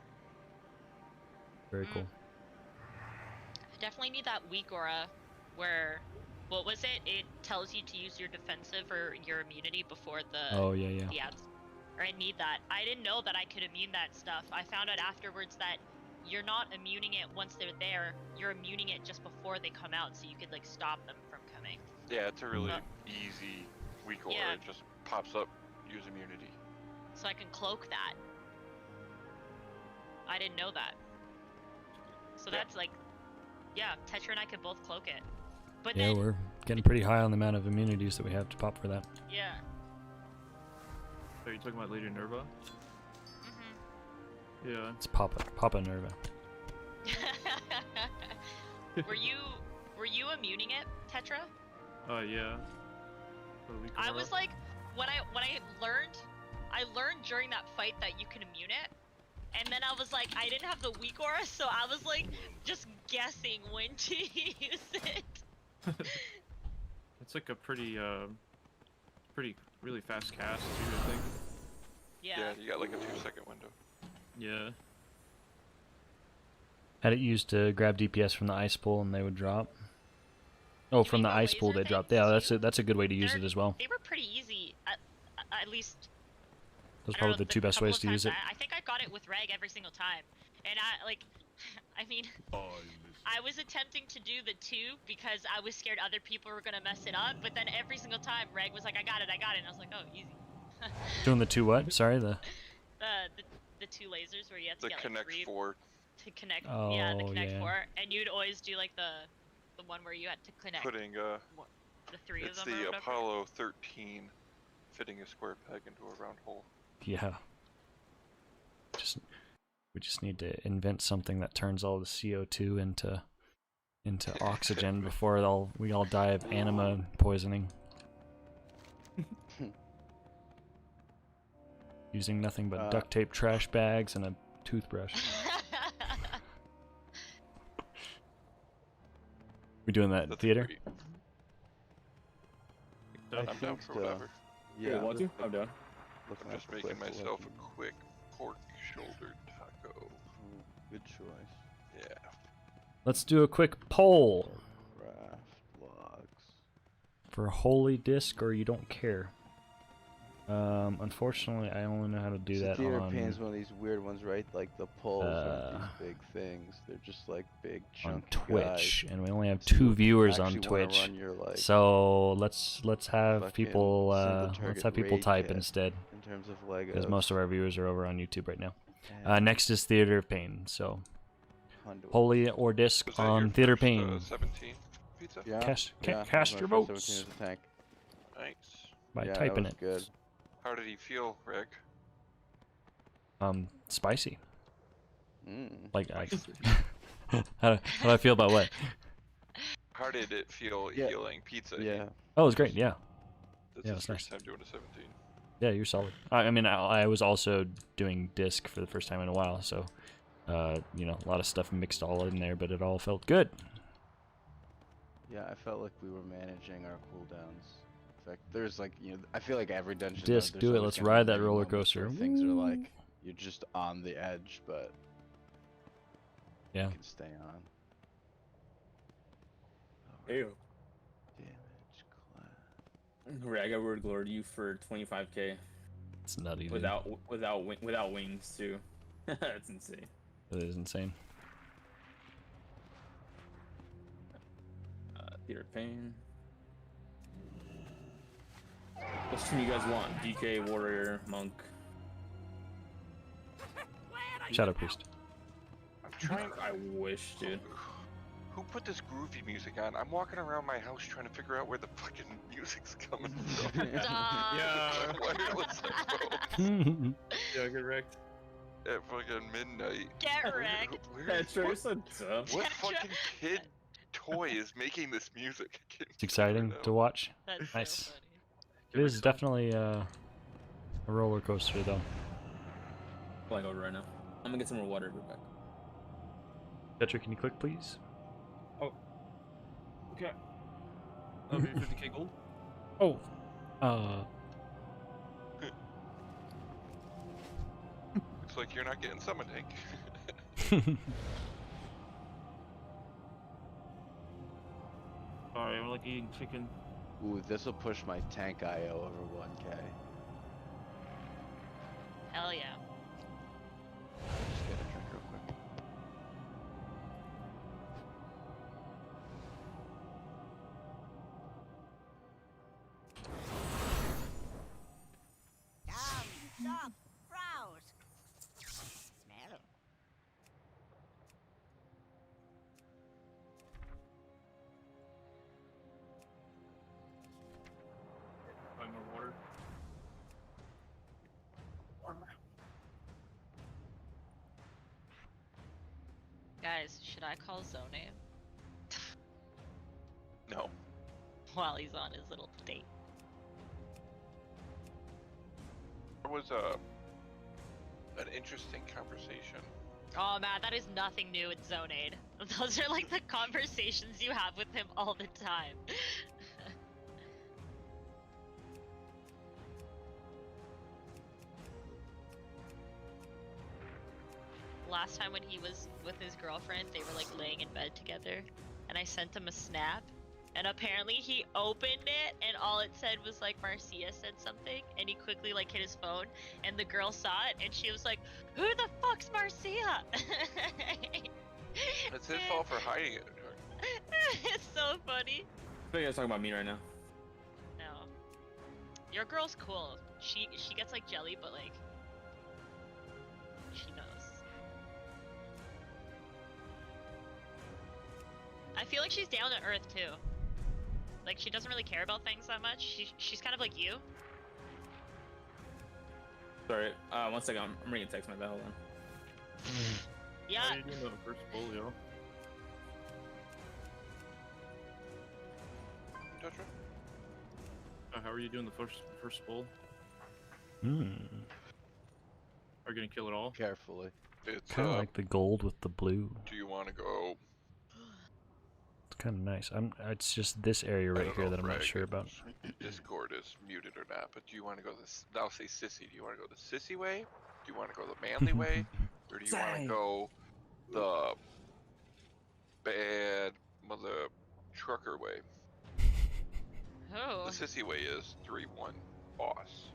Very cool. I definitely need that weak aura where, what was it? It tells you to use your defensive or your immunity before the Oh yeah. the ads. Or I need that. I didn't know that I could immune that stuff. I found out afterwards that you're not immuning it once they're there. You're immuning it just before they come out, so you could like stop them from coming. Yeah, it's a really Uh, easy weak ore. yeah. It just pops up, use immunity. So I can cloak that. I didn't know that. So Yeah. that's like, yeah, Tetra and I could both cloak it. But Yeah, then, we're getting pretty high on the amount of immunities that we have to pop for that. yeah. Are you talking about Lady Nerva? Yeah. It's Papa Nerva. were you immuning it, Tetra? Yeah. For the weak I aura? was like, when I learned during that fight that you can immune it, and then I was like, I didn't have the weak aura, so I was like, just guessing when to use it. It's like a pretty really fast cast too, I think. Yeah. You got like a 2-second window. Yeah. Had it used to grab DPS from the ice pool and they would drop. Oh, from mean the the ice pool laser they dropped. things Yeah, that's a good way to use They're- it as well. They were pretty easy, at least. Those I are don't know, probably the two best couple ways of to use it. times I think I got it with Reg every single time, and I mean, I was attempting to do the 2 because I was scared other people were gonna mess it up, but then every single time Reg was like, I got it, and I was like, oh, easy. Doing the two what? Sorry, the. The 2 lasers where you have to The get like Connect 3 4. to connect. Oh, yeah, the Connect yeah. 4, and you'd always do like the one where you had to connect Putting the 3 it's of them. or the whatever. Apollo 13 fitting a square peg into a round hole. Yeah. We just need to invent something that turns all the CO2 into oxygen before we all die of anima poisoning. Using nothing but duct tape trash bags and a toothbrush. We doing that in That's theater? pretty- I I'm down think for so. whatever. Yeah, want to? I'm down. looking I'm at just the making clip, myself looking- a quick pork shoulder taco. Ooh, good choice. Yeah. Let's do a quick poll Craft logs. for holy disc or you don't care. Unfortunately, I only know how to do that Theater on. Pain's one of these weird ones, right? Like the poles aren't Uh, these big things. They're just like big on chunky Twitch, and we only have So 2 you viewers on actually wanna Twitch. run your, like, So let's have fucking people single target raid type kit instead, in terms of Legos. because most of our viewers are over on YouTube right now. and Next is Theater of Pain. So Hondo. holy or disc Was that on your Theater first, Pain. 17 pizza? Yeah, Cast yeah, that cast was your my first votes 17 as a tank. Nice. by Yeah, that typing was it. Good. How did he feel, Rick? Spicy. Like I, Spicy. how do I feel about what? How did it feel Yeah. healing pizza? Yeah. Oh, it was great. Yeah, That's Yeah, his it's first nice. time doing a 17. yeah, you're solid. I mean, I was also doing disc for the first time in a while, so a lot of stuff mixed all in there, but it all felt good. Yeah, I felt like we were managing our cooldowns. In fact, there's like, I feel like every dungeon. Disc, there's do it, always let's gonna be ride that many roller moments where coaster. Things are Woo. like, you're just on the edge, but Yeah. you can stay on. Ew. Damage class. Rag, I word glory to you for 25k It's nutty, dude. without wings too. That's insane. It is insane. Theater Pain. Which one do you guys want? DK, Warrior, Monk? Shadow Priest. I'm trying. I wish, dude. Who put this groovy music on? I'm walking around my house trying to figure out where the fucking music's coming from. Yeah. My wireless headphones Yeah, get wrecked. at fucking midnight. Get Where- wrecked. where is- Petra, you're what, so dumb. what Tetra. fucking kid toy is making this music? I can't It's exciting figure it to out. watch. That's Nice. so funny. It is definitely a roller coaster, though. Flying over right now. I'm gonna get some more water. Be back. Petra, can you click, please? Okay. I'll be 50k gold. Oh. Looks like you're not getting summoned, Hank. Sorry, I'm like eating chicken. Ooh, this will push my tank IO over 1k. Hell yeah. Just get a drink real quick. Come, stop, browse. Smell. Buy more water. Guys, should I call Zone No. while he's on his little date? There was an interesting conversation. Oh man, that is nothing new in Zonade. Those are like the conversations you have with him all the time. Last time when he was with his girlfriend, they were like laying in bed together, and I sent him a snap, and apparently he opened it, and all it said was like Marcia said something, and he quickly like hit his phone, and the girl saw it, and she was like, "Who the fuck's Marcia?" It's his fault for hiding it. It's so funny. I think you guys talking about me right now. No, your girl's cool. She gets like jelly, but like she knows. I feel like she's down to earth too. Like she doesn't really care about things that much. She's kind of like you. Sorry. 1 second. I'm reading a text. My bad. Hold on. Yeah. How are you doing the first bowl, yo? Tetra? How are you doing the first bowl? Hmm. Are you gonna kill it all? Carefully. It's Kind of like the gold with the blue. do you want to go? It's kind of nice. It's just this area I right don't here know that if I'm not Rag sure about. Discord is muted or not, but do you want to go this? I'll say sissy. Do you want to go the sissy way? Do you want to go the manly way, or do you want to Say. go the bad mother trucker way? Oh. The sissy way is 3-1 boss.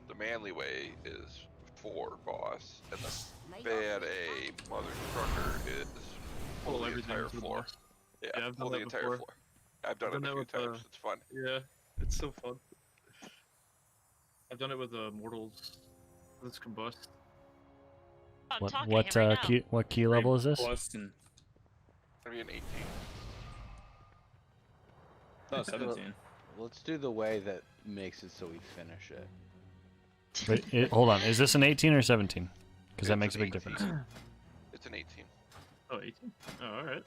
The manly way is 4 boss, and the bad A mother trucker is Pull pull the everything entire to the floor. boss. Yeah, Yeah, I've pull done the that entire before. floor. I've done I've it done a that few with, times. It's fun. Yeah, it's so fun. I've done it with Mortals. Let's combust. I'm What talking what to him right now. key what key level is this? Boston. Gonna be an 18. Oh, 17. Let's do the way that makes it so we finish it. Wait, hold on. Is this an 18 or 17? Because that It's makes a an big 18. difference. It's an 18. Oh, 18? Oh, alright.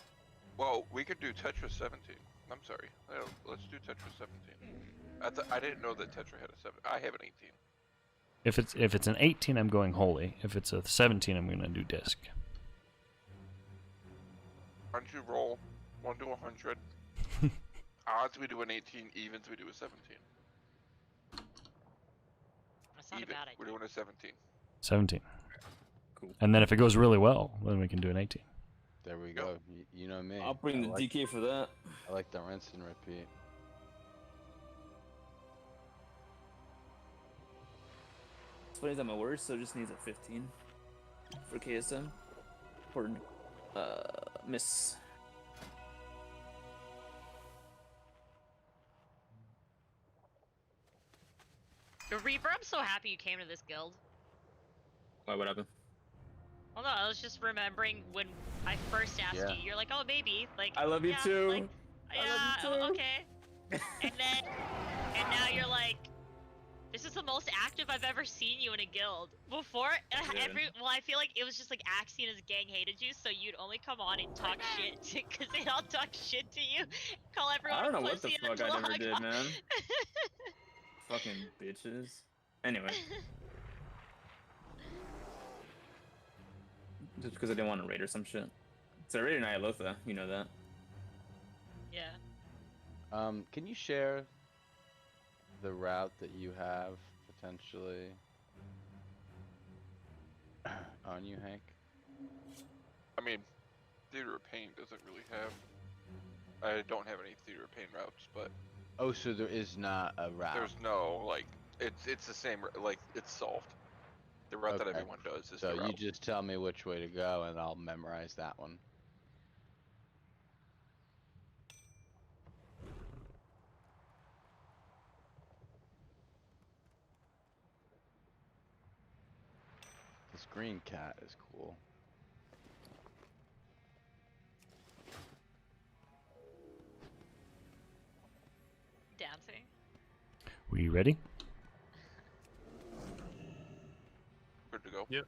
Well, we could do Tetris 17. I'm sorry. Let's do Tetris 17. I didn't know that Tetra had a 7. I have an 18. If it's an 18, I'm going holy. If it's a 17, I'm gonna do disc. Why don't you roll 1 to 100? Odds we do an 18, evens we do a 17. That's not Even, a bad we're idea. doing a 17. 17. Cool. And then if it goes really well, then we can do an 18. There we Yep. go. You know me. I'll bring I the like, DK for that. I like the rinse and repeat. It's funny that my worst, so it just needs a 15 for KSM. Or miss. Reaper, I'm so happy you came to this guild. Why? What happened? Well, no, I was just remembering when I first asked Yeah. you. You're like, oh, baby. Like, I love you yeah, too. Like, I yeah, love you too. okay. And now you're like, this is the most active I've ever seen you in a guild. Before, Yeah. I feel like it was just like Axie and his gang hated you, so you'd only come on and talk shit, because they all talk shit to you, call everyone I don't know a what the pussy fuck and I a never dog. did, man. Fucking bitches. Anyway. Just because I didn't want to raid or some shit. So I raided Nyalotha, you know that. Yeah. Can you share the route that you have potentially on you, Hank? I mean, Theater of Pain doesn't really have. I don't have any Theater of Pain routes, but Oh, so there is not a route. there's no like. It's the same. Like it's solved. The route that Okay. everyone does is So the route. you just tell me which way to go, and I'll memorize that one. This green cat is cool. Dancing. We ready? Good to go. Yep.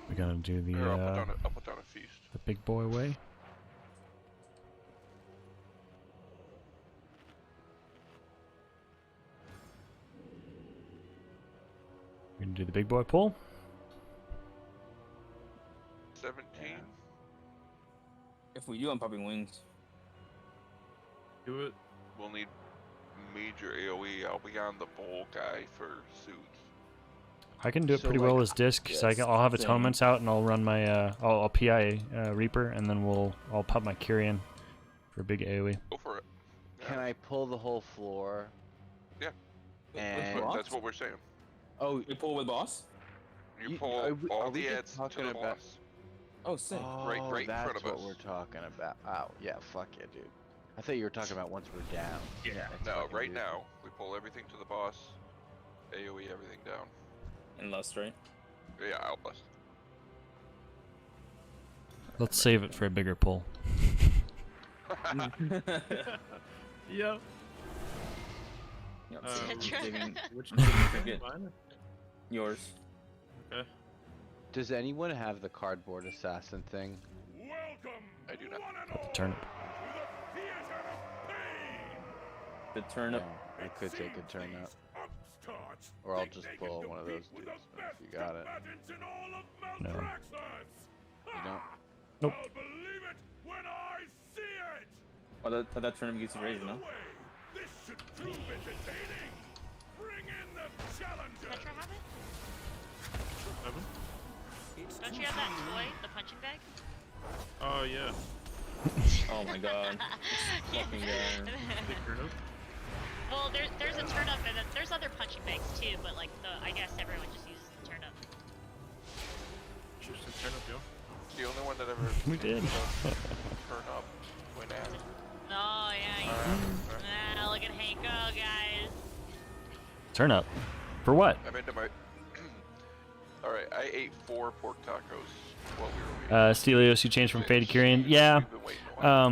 We gotta do the Here, I'll put down a feast. the big boy way. We're gonna do the big boy pull. 17. If we do, I'm popping wings. Do it. We'll need major AoE. I'll be on the bowl guy for suits. I can do it So, pretty well like, as disc, so yes, I'll have same. atonements out, and I'll run my I'll PI Reaper, and then I'll pop my Kyrian for a big AoE. Go for it. Can I pull the whole floor? Yeah. And That's what we're saying. oh, We pull with boss? You pull are all we the just ads to talking the about? boss. Oh, sick. Right in front that's of what us. we're talking about. Oh, yeah, fuck yeah, dude. I thought you were talking about once we're down. Yeah. that's No, fucking right beautiful. now we pull everything to the boss. AoE everything down. And Lust, right? Yeah, Outlast. Let's save it for a bigger pull. Yep. Yep, Um, so Tetra. taking- Which I'm taking Fine. yours. Okay. Does anyone have the cardboard assassin thing? Welcome, I do not. one and all, Turn it. to the theater of pain. The turnip. No, I could take a turn up. Upstarts Or I'll think just they can pull one of those compete with dudes, the man, if you best got it. combatants in all of No. Maldraxxus. You don't? Nope. I'll believe it when I see it. Oh, that turnip gets you raised, By the no? way, this should prove entertaining. Bring in the challenger. Petra have it? Seven? Don't you have that toy, the punching bag? Oh yeah. Oh my god. This fucking guy. Big turnip. Well, there's a turnip and then there's other punching bags too, but like I guess everyone just uses the turnip. Just a turnip, yo. The only one that ever We did. turn up when asked. Oh yeah, Alright. look at Hank go, guys. Turn up. For what? I'm into my. Alright, I ate 4 pork tacos while we were waiting. Stelios, you changed from Fade to Kyrian. Yeah. We've been waiting a while.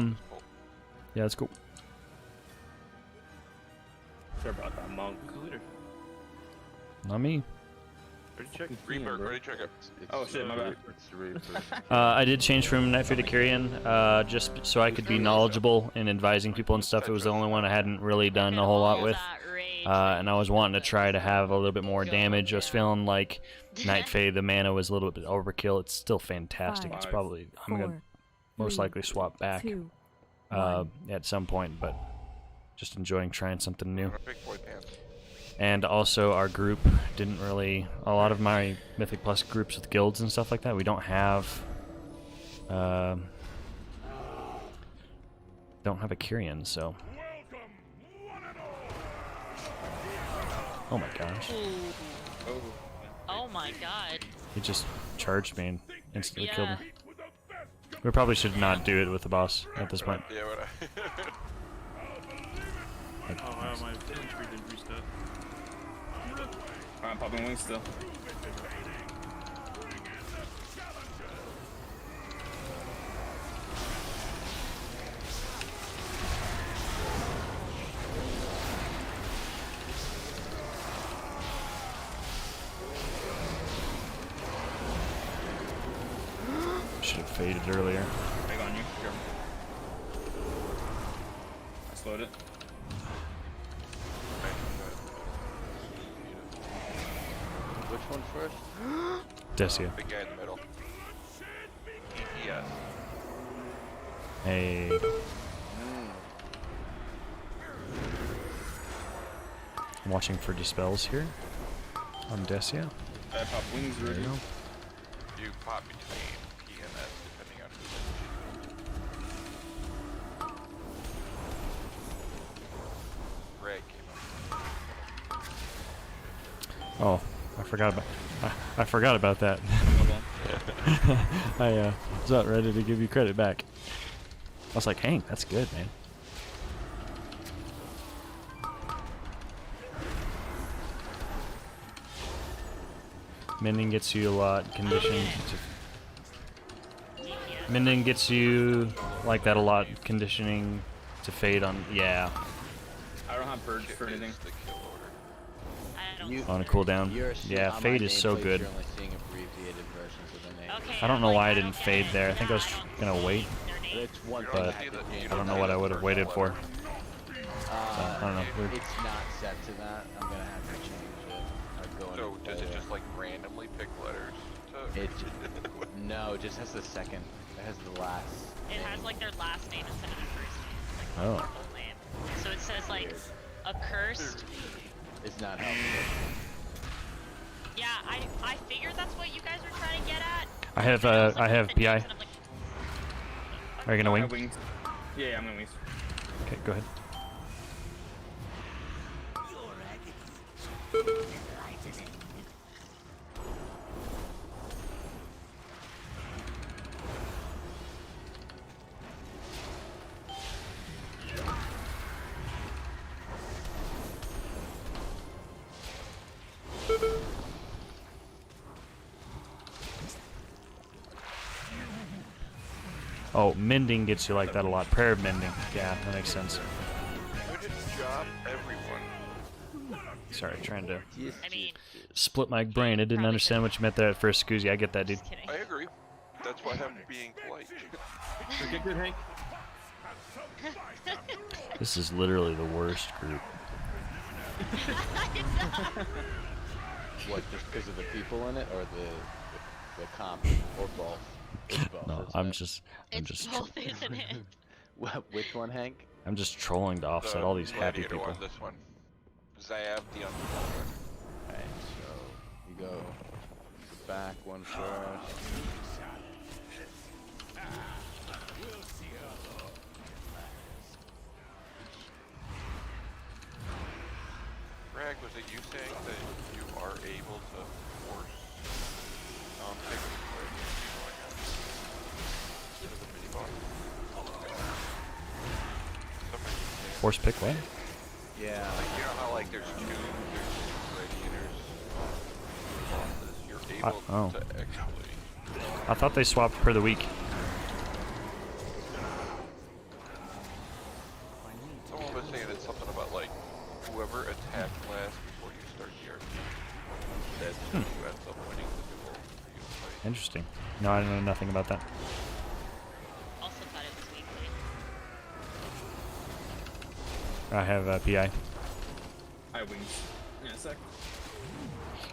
Yeah, that's cool. Sure about that monk. Who's the leader? Not me. Ready to check? Reaper, bro. ready to check it. Oh, shit, my bad. It's the Reaper. I did change from Nightfade to Kyrian, just so I could be knowledgeable in advising people and stuff. It was the only one I hadn't really done a whole lot with. And I was wanting to try to have a little bit more damage. I was feeling like Nightfade, the mana was a little bit overkill. It's still fantastic. It's probably, I'm going to most likely swap back at some point, but just enjoying trying something new. Big boy pants. And also our group didn't really, a lot of my Mythic Plus groups with guilds and stuff like that, we don't have a Kyrian, so. Welcome, one and all. Oh my gosh. Oh my god. He just charged me and instantly killed me. Yeah. With the best We probably should not do it with the boss at this point. Yeah, but Oh wow, my infantry didn't reach that. I'm popping wings still. Should have faded earlier. Big on you. Here. I slowed it. Which one first? Decia. Big guy in the middle. Yes. Hey. I'm watching for dispels here on Decia. I pop wings There ready. you go. You pop between P and S depending on who's Ray came up. Oh, I forgot about that. I was not ready to give you credit back. I was like, Hank, that's good, man. Mending gets you a lot. Conditioned. Mending gets you like that a lot. Conditioning to fade on. Yeah. I don't have purge for anything. Is the kill order. I don't. You- On a cooldown. You're seeing- Yeah, on fade my is so nameplates, good. You're only seeing abbreviated versions of the name. Okay, I don't I'm know like, why I I didn't don't fade get there. I it. think I was Yeah, don't gonna see wait. their name. But it's one You thing don't I see have the- to change. you I don't know see what I the would have first waited letter. for. I don't know. We're- It's not set to that. I'm gonna have to change it. I'd go So into does it folder. just like randomly pick letters? To It no, it just has the second. It has the last. It has like their last name instead of their first name. Like Oh. their full name. So it says like Weird. accursed. It's not helpful. Yeah, I figured that's what you guys were trying to get at. I have And was I looking have at the PI. names and I'm like, Are you gonna I wing? have wings. Yeah, I'm gonna wings. Okay, go ahead. Oh, mending gets you like that a lot. Prayer of mending. Yeah, that makes sense. Good job, everyone. Sorry, trying to I mean, split my brain. I didn't understand what you meant there at first, Scoozy. I get that, dude. just kidding. I agree. That's why I'm being polite. Okay, good, Hank. This is literally the worst group. What? Just because of the people in it, or the comp, or both? It's both. No, isn't I'm it? just It's both, isn't it? Which one, Hank? I'm just trolling to offset The all these happy gladiator people. on this one. Zav the Unfamiliar. Alright, so you go the back one first. Greg, was it you saying that you are able to force pick instead of the mini boss? Somebody was saying Force pick what? Yeah. like, you know how like there's gladiators bosses, you're able oh. to actually I thought they swapped per the week. someone was saying it's something about like whoever attacked last before you start the RP, that's who ends up winning the duel for you to fight. Interesting. No, I know nothing about that. Also thought it was weekly. I have PI. I have wings. Yeah, a sec.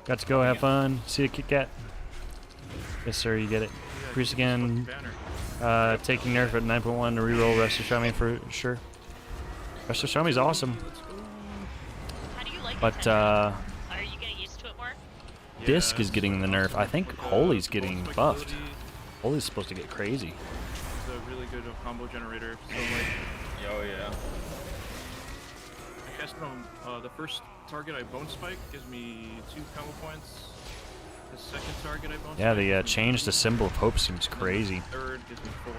Got to go have fun. See you, Kit Kat. Yes, sir, you get it. Priest again. Taking nerf at 9.1 to reroll Rest of Shami for sure. Rest of Shami's awesome, How do you like but it? Are you getting used to it more? Disc is getting the nerf. I think Holy's getting buffed. Holy's supposed to get crazy. It's a really good combo generator. So like, Yo, yeah. I guess from the first target I bone spike gives me 2 combo points. The second target I bone Yeah, spike the gives me change to Symbol of Hope seems crazy. The third gives me 4.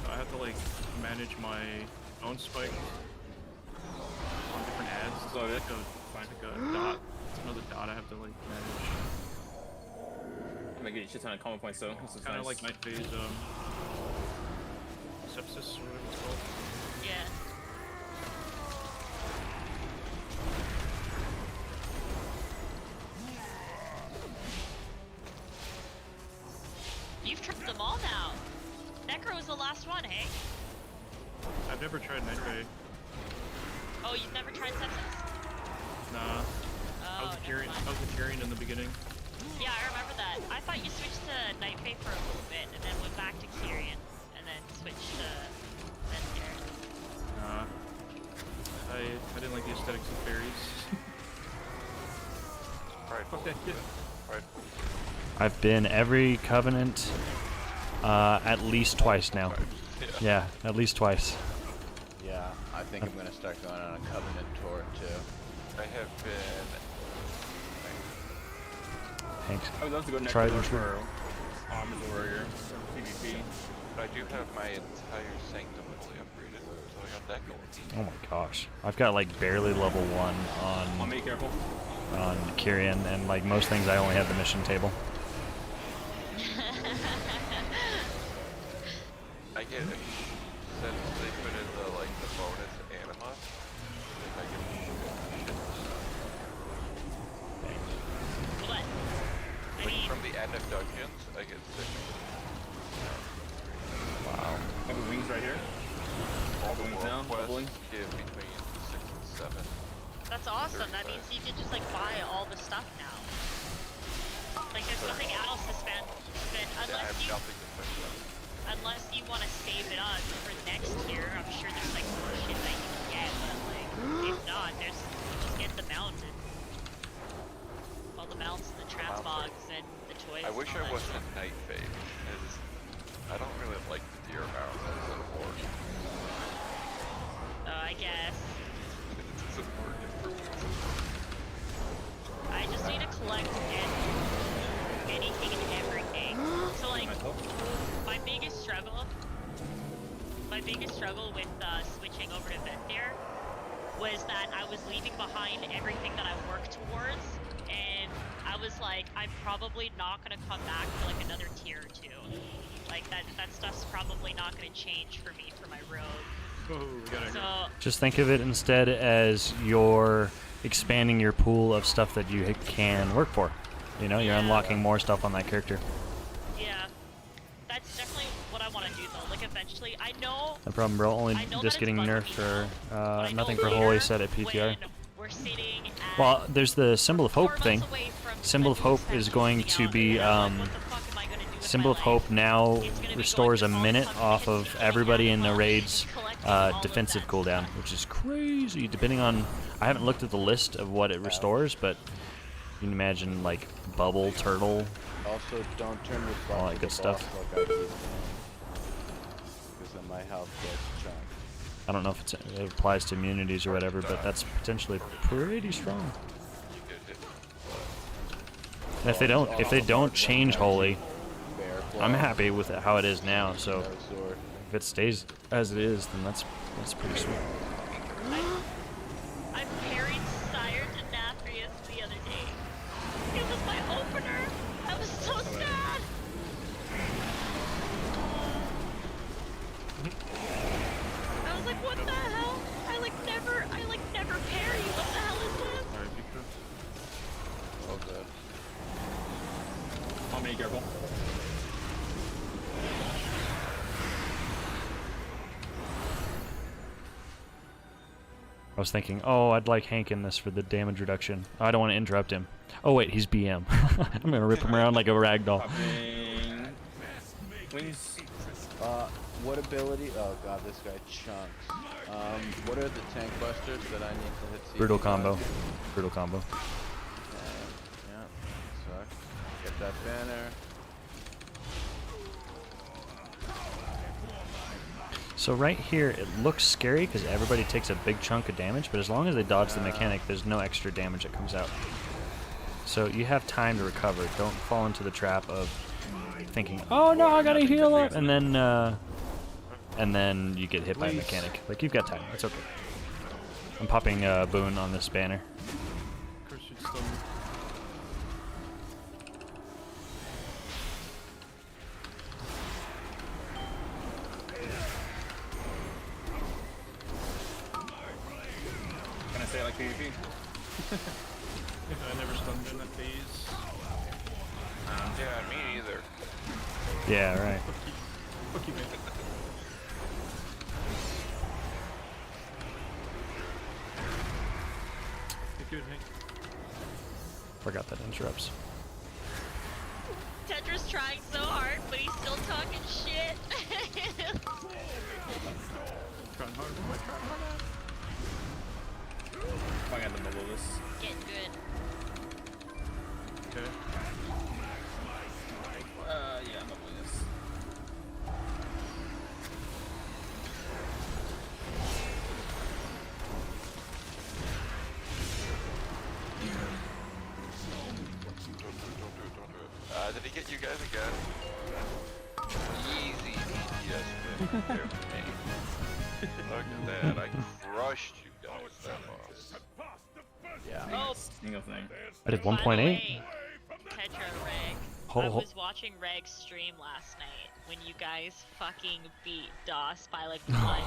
So I have to like manage my bone spike on different ads. So Like it- a, find like a dot It's another dot I have to like manage. I'm gonna get a shit ton of combo points though. This is Kind of nice. like Night Phase, sepsis or whatever it's called. Yeah. You've tripped them all now. Necro was the last one, hey? I've never tried Night Phase. Oh, you've never tried sepsis? Nah. I Oh, was a never Kyrian. mind. I was a Kyrian in the beginning. Yeah, I remember that. I thought you switched to Night Fae for a little bit, and then went back to Kyrian, and then switched to Venthyr. Nah. I didn't like the aesthetics of fairies. Prideful. Okay, yeah. Prideful. I've been every Covenant at least twice now. Yeah, at least twice. Yeah, I think I'm gonna start going on a Covenant tour too. I have been. Thanks. I would love to go next Tried door and true. for Arms Warrior PvP. But I do have my entire sanctum fully upgraded, so I got that going. Oh my gosh. I've got like barely level 1 I'll be careful. on Kyrian, and like most things I only have the mission table. I get it. Since they put in the like the bonus anima, I get shit. What? I Like mean, from the end of dungeons, I get 6. Wow. I have wings right here. All the Wings world now, quests bubbling. give between 6 and 7. that's awesome. That 35. means you can just like buy all the stuff now. Like there's nothing else to spend Yeah, I unless have you nothing to fix up. want to save it up for next year. I'm sure there's like more shit that you can get, but like if not, there's just get the mountain. All the mounts, the transmogs, and the toys. I wish and I all that wasn't shit. Night Phase, because I don't really like the deer mount as a horde. I guess. It doesn't work for me. I just need to collect anything and everything. So like, my biggest struggle with switching over to Venthyr was that I was leaving behind everything that I worked towards, and I was like, I'm probably not gonna come back for like another tier or two. Like that stuff's probably not gonna change for me for my rogue. Oh, we gotta So go. Just think of it instead as you're expanding your pool of stuff that you can work for. You know, you're Yeah. unlocking more stuff on that character. yeah, that's definitely what I want to do though. Like eventually, I know. No problem, bro. Only I know just that getting it's bugging nerfed me for now, but I nothing know for later holy set at PTR. when we're sitting at Well, there's the Symbol of 4 Hope months thing. away from Symbol of the Hope news is that's going coming to out, be and I'm like, what the fuck am I gonna do with Symbol my of Hope life? now It's gonna be restores a going to minute all off companies, of killing everybody in the animals, raid's collecting all of defensive that cooldown, stuff. which is crazy. Depending on, I haven't looked at the list of what it restores, but you can imagine like bubble, turtle. Also, don't turn your butt All to that the good stuff. boss like I keep saying. Because then my health gets chunked. I don't know if it applies to immunities or whatever, but that's potentially pretty strong. And if they don't change holy, Bear I'm claw, happy with how it is now. So no sword. if it stays as it is, then that's pretty sweet. I parried Sire to Nathrius the other day. It was my opener. I was so sad. I was like, what the hell? I never parry. What the hell is this? Alright, be cool. Oh, good. I'll be careful. I was thinking, oh, I'd like Hank in this for the damage reduction. I don't want to interrupt him. Oh wait, he's BM. I'm gonna rip him around like a ragdoll. Popping wings. What ability? Oh god, this guy chunks. What are the tank busters that I need to hit? Brutal CP5? combo. Brutal combo. Yeah, sucks. Get that banner. So right here, it looks scary because everybody takes a big chunk of damage, but as long as they dodge the mechanic, there's no extra damage that comes out. So you have time to recover. Don't fall into the trap of thinking, oh no, I gotta heal up, and then you get hit by a mechanic. Like, you've got time. It's okay. I'm popping Boone on this banner. Of course, you'd still PvP. I never stunned in that phase. Yeah, me either. Yeah, right. Fuck you, man. You're good, Hank. Forgot that interrupts. Tedra's trying so hard, but he's still talking shit. Trying hard. Am I trying hard? I got the bubble this. Getting good. Okay. Yeah, I'm bubbling this. Did he get you guys again? Easy DPS win there for me. Look at that, I crushed you guys that boss. Yeah. Oh, Single thing. I did by the 1.8. way, Tetra, Reg. Ho- I ho- was watching Reg's stream last night when you guys fucking beat DOS by like 1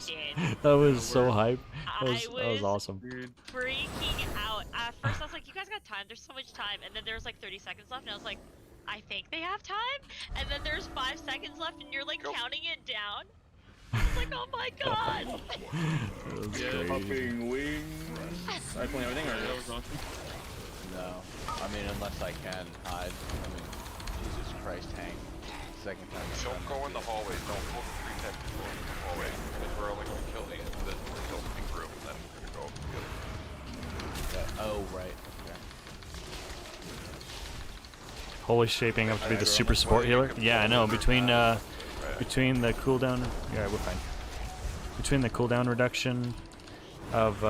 second. That was so hype. That I was was awesome. Dude. freaking out. At first, I was like, "You guys got time? There's so much time." And then there was like 30 seconds left, and I was like, "I think they have time." And then there's 5 seconds left, and you're like Go. counting it down. I was like, "Oh my god!" That was crazy. Hopping wings. Are you playing everything or That was awesome. No. I mean, unless I can hide. I mean, Jesus Christ, Hank. Second time. I've Don't done go this in the to you. hallway, don't pull the 3 times to go in the hallway, because we're only gonna kill these in the opening room, and then we're gonna go over the other. Okay. Oh, right. Okay. Holy shaping up to be the super support healer. Yeah, I know. Between the cooldown, yeah, we're fine. Between the cooldown reduction of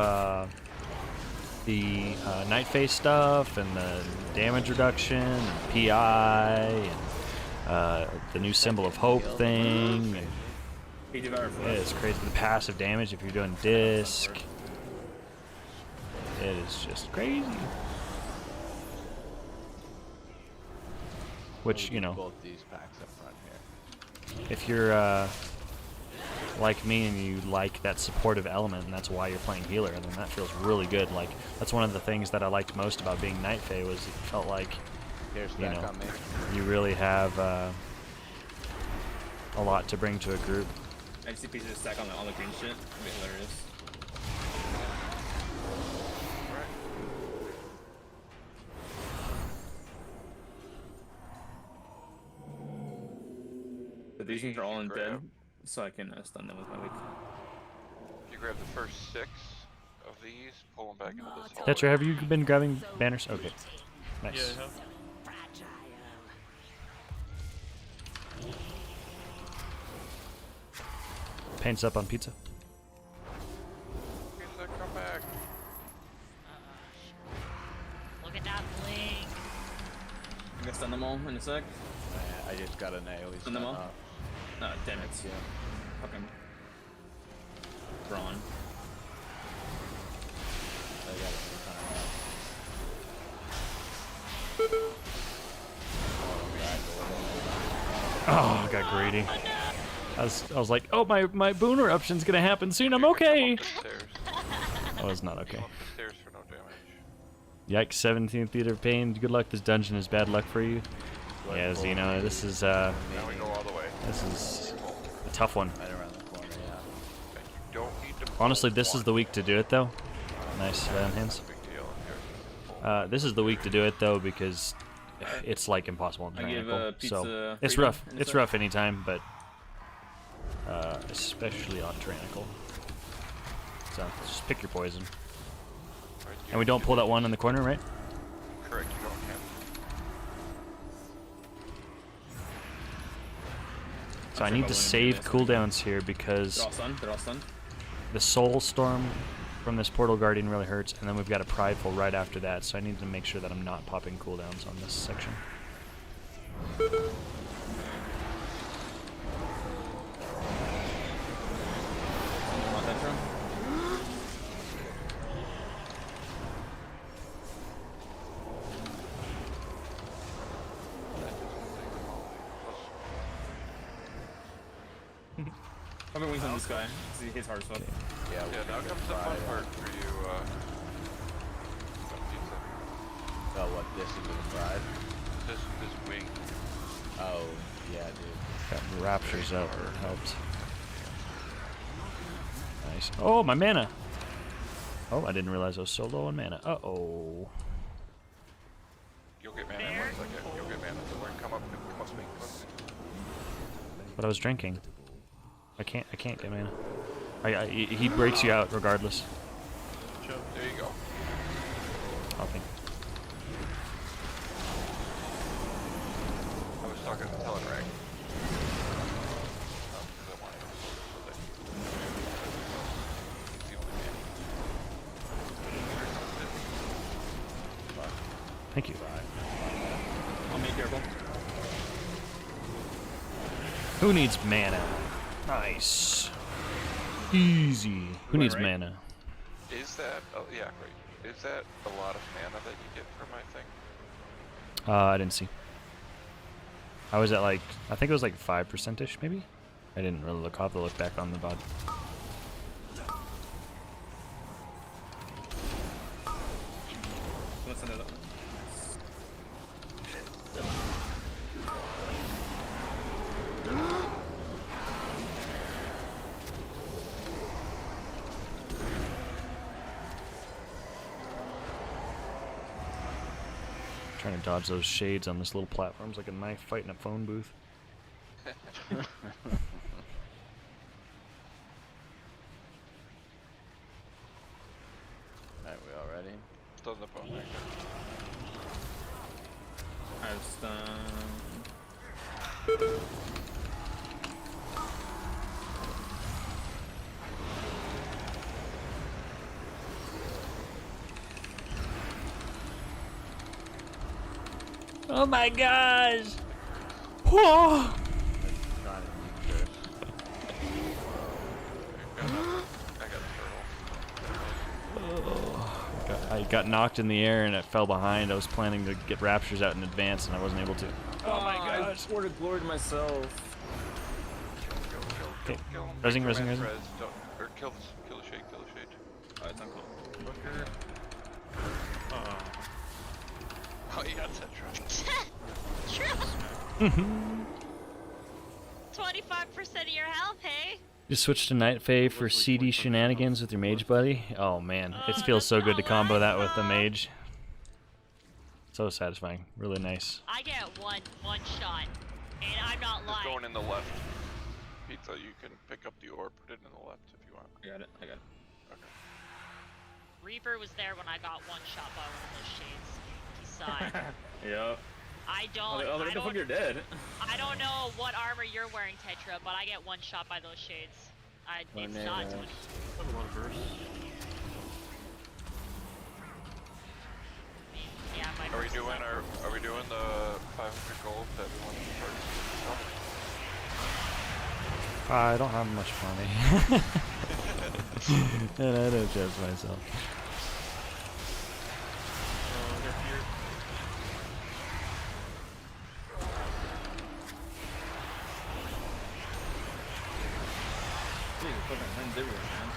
the night phase stuff and the damage reduction and PI and the new symbol of hope thing. And, He devoured yeah, it's crazy. The passive damage if you're doing disc. It is just crazy. Which, you know, Both these packs up front here. if you're like me and you like that supportive element and that's why you're playing healer, then that feels really good. Like, that's one of the things that I liked most about being Night Fae was it felt like, Here's you back know, on me. you really have a lot to bring to a group. I just see pieces of stack on the green shit. It'd be hilarious. But these things are all in bed, Grab. so I can stun them with my weak. If you grab the first 6 of these, pull them back into this hallway. Tetra, have you been grabbing banners? Okay, Yeah, nice. I have. Fragile. Paints up on pizza. Pizza, come back. Look at that bling. I'm gonna stun them all in a sec. I just got an AoE Stun them all? up. No, damn it. Yeah. Fucking. Brawn. I got it in time. Oh, I got greedy. I was like, oh, my boon eruption's gonna happen soon. I'm okay. Come up the stairs. I was not okay. Come up the stairs for no damage. Yikes! 17th Theater of Pain. Good luck. This dungeon is bad luck for you. Yeah, Xeno. This is Now we go all the way. this is a tough one. Right around the corner, yeah. And you don't need to pull Honestly, this is the one. week to do it though. Nice land hands. Big deal if you're This is the week to do it though because it's like impossible in I give, Tyrannical. pizza So it's freedom rough. in a It's sec. rough anytime, but especially on Tyrannical. So just pick your poison. Right, you And we don't pull that one in the corner, right? Correct, you don't have So I sure need if to I save wouldn't do this. cooldowns here because They're all stunned. They're all stunned. the Soul Storm from this Portal Guardian really hurts, and then we've got a Prideful right after that, so I need to make sure that I'm not popping cooldowns on this section. You want that, Tron? I've been wings on this guy. He hits hard as fuck. Yeah, Yeah, now comes the fun part for you, Oh, what? This into the pride? This wing. Oh, yeah, dude. Got raptures out. That helped. Nice. Oh, my mana. Oh, I didn't realize I was so low on mana. Uh-oh. You'll get mana in 1 second. You'll get mana. Don't worry. Come up to me. Come up to me. But I was drinking. I can't get mana. He breaks you out regardless. There you go. Okay. I was talking to Teledrag. Thank you. I'll make careful. Who needs mana? Nice. Easy. Who needs right? mana? Is that? Oh yeah, right. Is that a lot of mana that you get from my thing? I didn't see. I was at like, I think it was like 5%ish maybe? I didn't really look. I'll have to look back on the VOD. Let's send it up. Trying to dodge those shades on this little platform. It's like a knife fighting a phone booth. Alright, we all ready? Still in the phone back I have stun. Oh my gosh! Whoa! Trying to keep this. I got a turtle. I got knocked in the air and it fell behind. I was planning to get raptures out in advance and I wasn't able to. Oh my god! I sort of glory to myself. Kill Okay. him. Resing, Make resing, your resing. res, don't- Or kill the shade, kill the shade. It's uncalled. Booker. Oh. Oh, you got Tetra. 25% of your health, hey? Just switch to Night Fae for CD shenanigans with your mage buddy. Oh man, it feels so good to combo that with the mage. So satisfying. Really nice. I get one shot, and I'm not It's going lying. in the left. Pizza, you can pick up the orb, put it in the left if you want. I got it. I got it. Okay. Reaper was there when I got one shot by one of those shades. He saw it. Yep. I don't. Oh, I the fuck don't. you're dead. I don't know what armor you're wearing, Tetra, but I get one shot by those shades. It's not. Tornadoes. Have a lot of burst. Yeah, my Are we burst is doing up. Are we doing the 500 gold that we want to start? I don't have much money. And I don't trust myself. They're here. Jeez, fucking hands everywhere, man.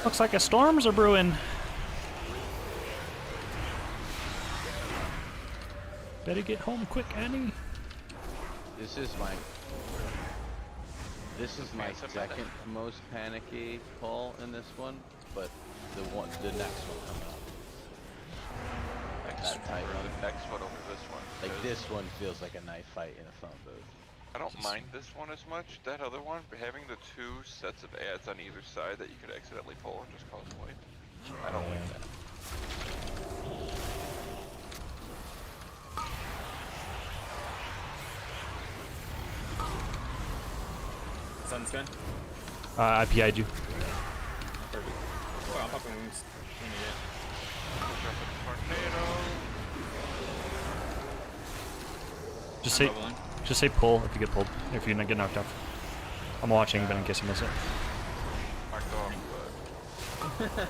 Looks like a storms are brewing. Better get home quick, Annie. This is my Okay, so second most panicky pull in this one, but the next one coming up. Next That tight one, one. the next one over this one. Like because this one feels like a knife fight in a phone booth. I don't mind this one as much. That other one, having the two sets of ads on either side that you could accidentally pull and just cause wipe. I don't like that. Sun scan. I PI'd you. Perfect. Oh, I'm popping wings. Jump in the tornado. Just say pull if you get pulled. If you get knocked off. I'm watching, but in case you miss it. Marked off, but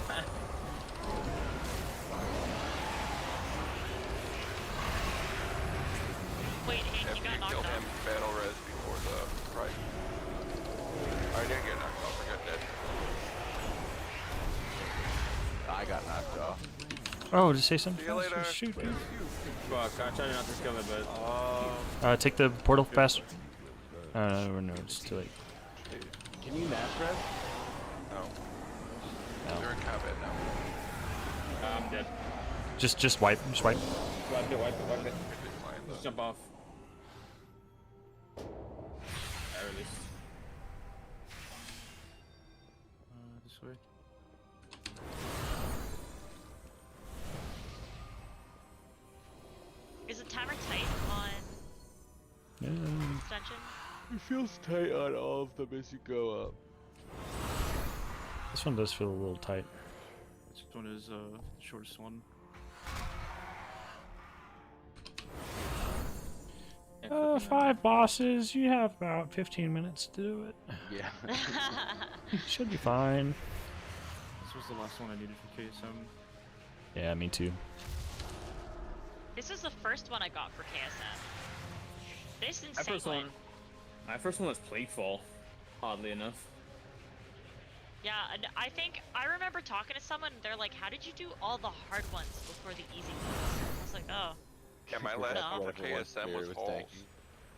Wait, Hank, after you got you knocked kill him, off. battle res before the right. I didn't get knocked off. I got dead. I got knocked off. Oh, just say something. See you later. Shoot. Dude. Fuck, I tried not to kill it, but Take the portal faster. No, it's too late. Can you nap rest? No. No. They're in combat now. I'm dead. Just wipe. Just wipe. Wipe it. Fine, though. Just jump off. At least. This way. Is the timer tight on extension? It feels tight on all of them as you go up. This one does feel a little tight. This one is the shortest one. Yeah, 5 bosses. You have about 15 minutes to do it. Yeah. Should be fine. This was the last one I needed for KSM. Yeah, me too. This is the first one I got for KSM. This My insane first one. My first one was Plaguefall. Oddly enough. Yeah, and I remember talking to someone. They're like, "How did you do all the hard ones before the easy ones?" I was like, "Oh, Yeah, my last No. one for KSM was Halls.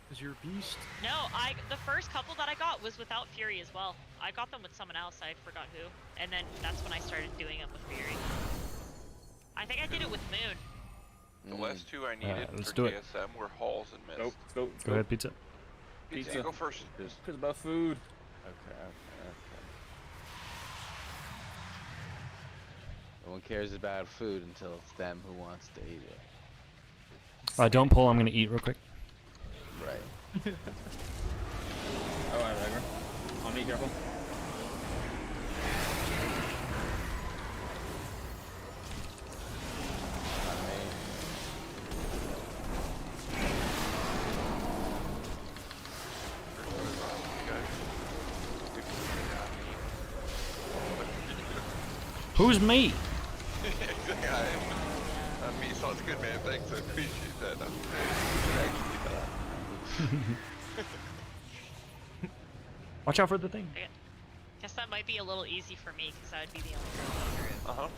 Cause you're a beast. no." The first couple that I got was without Fury as well. I got them with someone else. I forgot who. And then that's when I started doing them with Fury. I think I did it with Moon. The last two I needed let's for do it. KSM were Halls and Mist. Nope. Let's go. Go ahead, pizza. Pizza, Pizza. you go first. Just cause about food. Okay. No one cares about food until it's them who wants to eat it. Don't pull. I'm gonna eat real quick. Right. Oh, I remember. On me, careful. Not me. Who's me? Me, so it's good, man. Thanks, I appreciate that. Watch out for the thing. Guess that might be a little easy for me because I would be the only girl in the group. Uh-huh.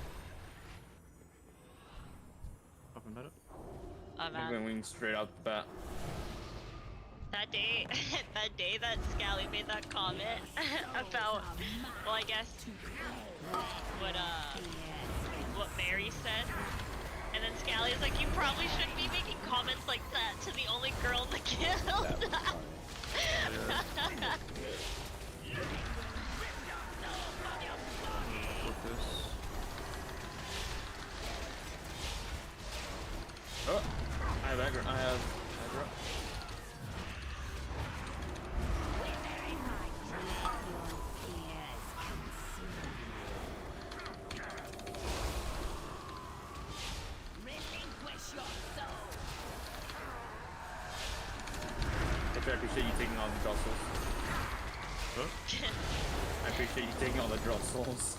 Up and meta. Oh I'm man, going wing straight out the bat. that day, that Scally made that comment about, well, I guess what Mary said, and then Scally is like, "You probably shouldn't be making comments like that to the only girl in the guild." Flip this. Oh, I have aggro. I have aggro. I appreciate you taking all the draw souls. I appreciate you taking all the draw souls.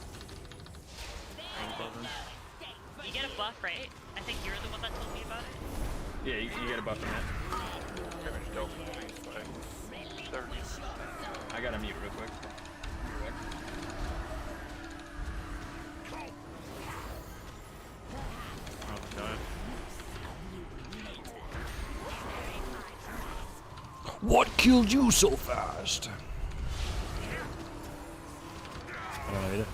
You get a buff, right? I think you're the one that told me about it. Yeah, you get a buff from that. Damage dealt by 30. I gotta mute real quick. Oh, God. What killed you so fast? I don't know either.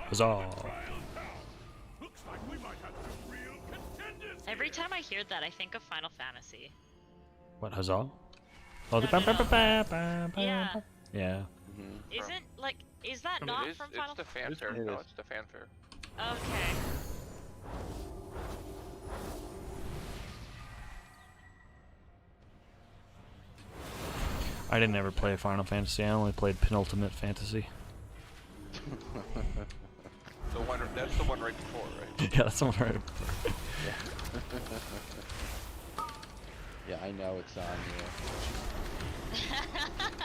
Huzzah. Every time I hear that, I think of Final Fantasy. What, huzzah? Oh, the No, no, no. ba-ba-ba-ba-ba-ba. Yeah. Yeah. Isn't, like, is that It not is, from it's Final the fanfare. It No, is. it's the fanfare. Okay. I didn't ever play Final Fantasy. I only played Penultimate Fantasy. The one, that's the one right before, right? Yeah, that's the one right. Yeah, I know it's on you.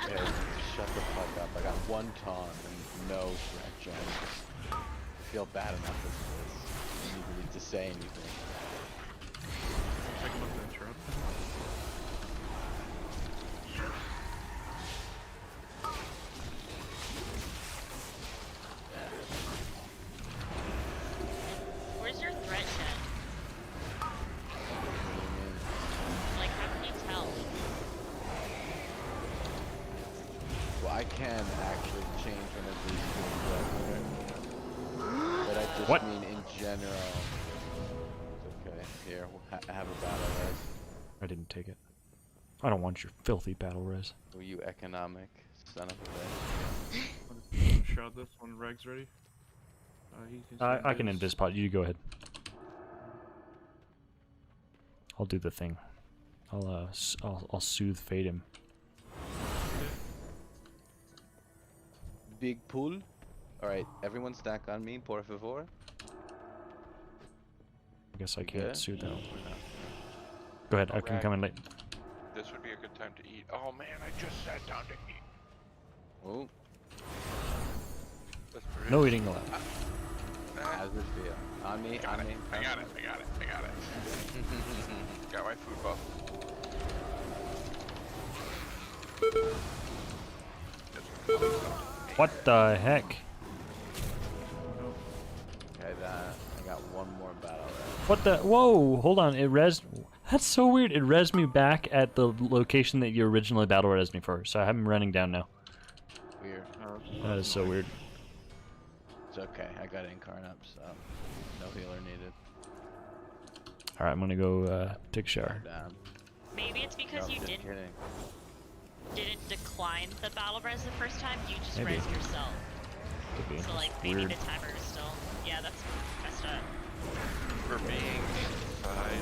Yeah, shut the fuck up. I got one taunt and no threat gen. I feel bad enough as it is. You need to say anything. Check him up that trap. Where's your threat gen? Like, how can you tell? Well, I can actually change one of these to but I just What? mean in general. It's okay. Here, we'll have a battle res. I didn't take it. I don't want your filthy battle res. Oh, you economic son of a bitch. One shot this when Reg's ready. He can I can end this pot. You go ahead. I'll do the thing. I'll soothe fade him. Big pull. Alright, everyone stack on me, por favor. I guess I can't good? soothe him. Go ahead. I can Alright. come in late. This would be a good time to eat. Oh man, I just sat down to eat. Oh, That's pretty. No eating allowed. how's it feel? On me, on me. I got it. Got my food buff. What the heck? Okay, I got one more battle res. What the? Whoa! Hold on. It res. That's so weird. It res me back at the location that you originally battle res me for. So I have him running down now. Weird. That is so weird. It's okay, I got incarn up, so no healer needed. All right, I'm gonna go take a shower. Down. Maybe it's because Nope, you just didn't kidding. decline the battle res the first time. You just Maybe. res yourself. Could be. So like maybe Weird. the timer is still. Yeah, that's messed up. For being inside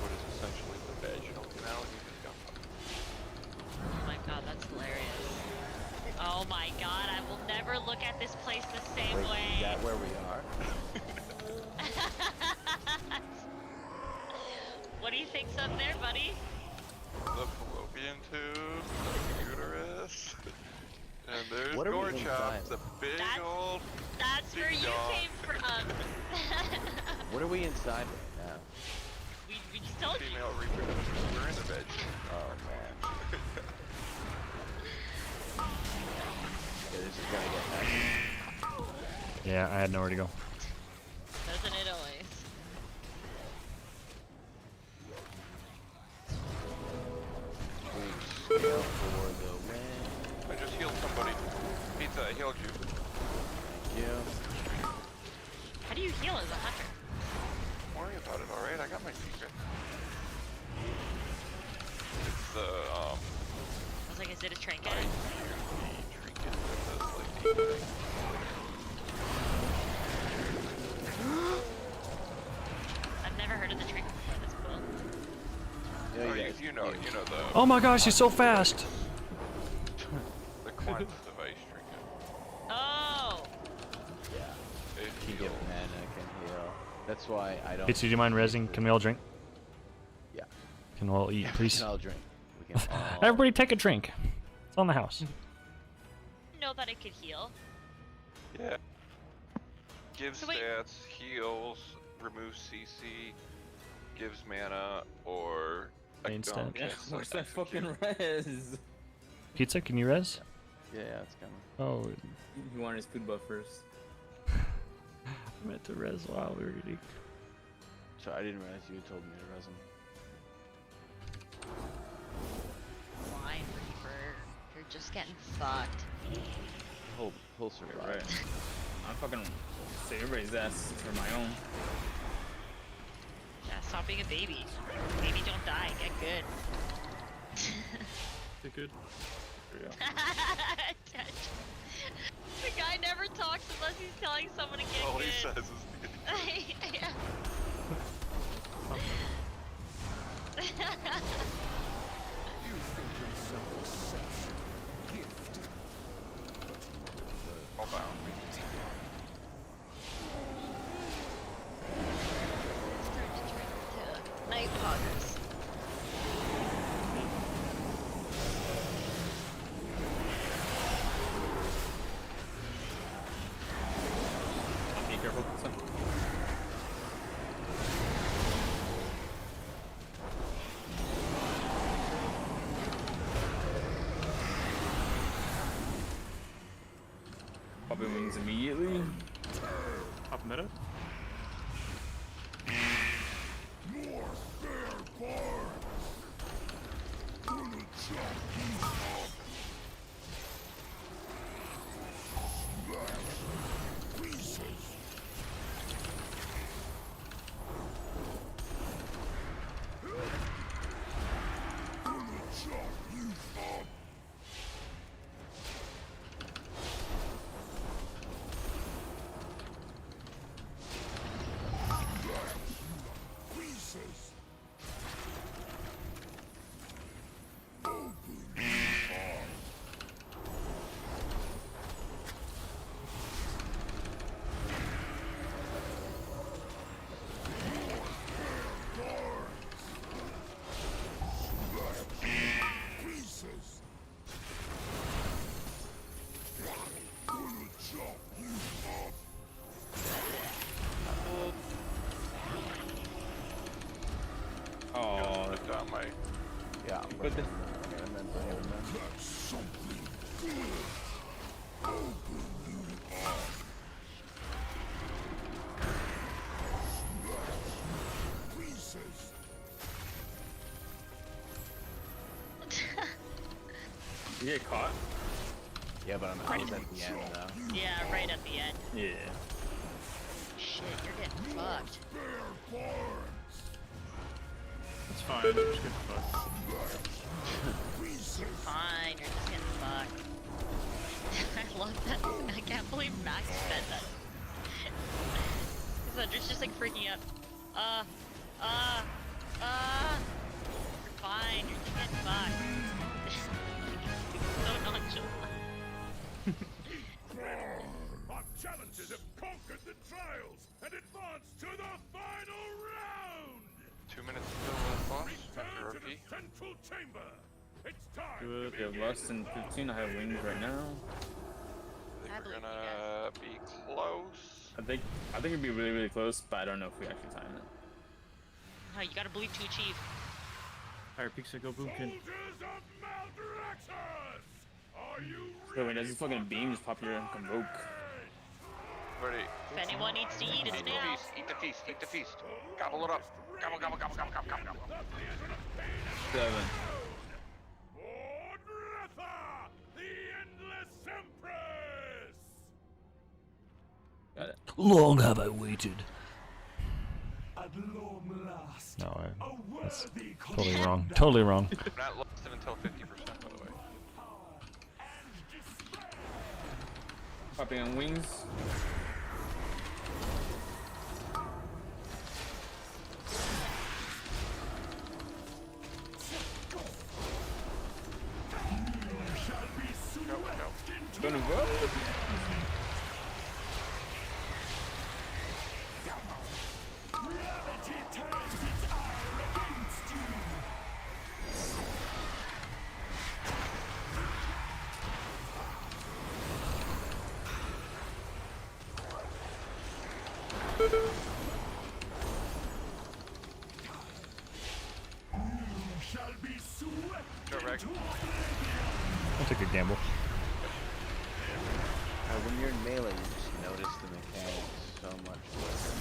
what is essentially the vaginal canal, you just got fucked. Oh my god, that's hilarious. Oh my god, I will never look at this place the same Wait, way. is that where we are? What do you think's up there, buddy? The fallopian tube, the uterus, and there's What are we Gorchop, inside? the big That's- old That's where you dog. came from. What are we inside right now? we just told you. female reproduction. We're in the veg. Oh man. Yeah, this is gonna get messy. Yeah, I had nowhere to go. Doesn't it always? Scale for the win. I just healed somebody. Pizza, I healed you. Thank you. How do you heal as a hunter? Don't worry about it, alright? I got my secret. It's the, I was like, is it a trinket? I use the trinket that does, like, the thing. I've never heard of the trinket before. That's cool. Yeah, Oh, you guys you know the... Oh my gosh, he's so fast! The quantum device trinket. Oh! Yeah. It Can get heals. mana, can heal. That's why I don't. Pizza, do you mind resing? Can we all drink? Yeah. Can we all eat, We please? can all drink. We can all. Everybody take a drink. It's on the house. Know that it could heal. Yeah. Gives So wait. stats, heals, removes CC, gives mana, or... Main stat. Yeah, cancels where's that execute. fucking res? Pizza, can you res? Yeah, it's coming. Oh, You want his food buff first. I meant to res while we were eating. So I didn't realize you told me to resin. Wine Reaper. You're just getting fucked. He'll survive. Right. I'm fucking save everybody's ass for my own. Yeah, stop being a baby. Baby, don't die. Get good. Get good. The guy never talks unless he's telling someone to get All good. he says is... Yeah. All bound. Night poggers. Careful. Son. Popping wings immediately. Up meta. More spare parts. Gonna chop you up. Smash pieces. Gonna chop you up. Pieces. Open heart. Pieces. Gonna chop you up. Oh, Put down my. Yeah, I'm But gonna the- bring him in, bring him in. That's something good. Open you up. Smash pieces. you get caught? Yeah, but I was at the end though. Yeah, right at the end. Yeah. Shit, you're getting fucked. Spare parts. That's fine. I'm just getting fucked. Pieces. Fine, you're just getting fucked. I love that. I can't believe Max said that. Thunder's just like freaking out. You're fine, you're just getting fucked. So nonchalant. Our challenges have conquered the trials and advanced to the final round. 2 minutes until boss. Return After to the RP. central chamber. It's time Good. to We have begin. less than 15. I have wings right now. I I think we're believe you gonna be close. I think it'd be really, really close, but I don't know if we actually time it. Oh, you gotta believe to achieve. Higher peaks, I go boomkin. Soldiers of Maldraxxus, are you So when ready does this fucking for beam just pop your convoke? Ready. If anyone needs to eat, it's Eat the now. feast. Eat the feast. Eat the feast. Gobble it up. Gobble, gobble, gobble, gobble, gobble, gobble, gobble. 7. For Dretha, the Endless Empress! Got it. Long have I waited. At long last, No, a that's worthy totally wrong. Totally wrong. Not listed until 50%, by the way. Popping on wings. Go, go. Gonna vote. Reality turns its ire against you! You shall be swept Go, Reg. into oblivion! I'll take a gamble. When you're in melee, you just notice the mechanics so much quicker.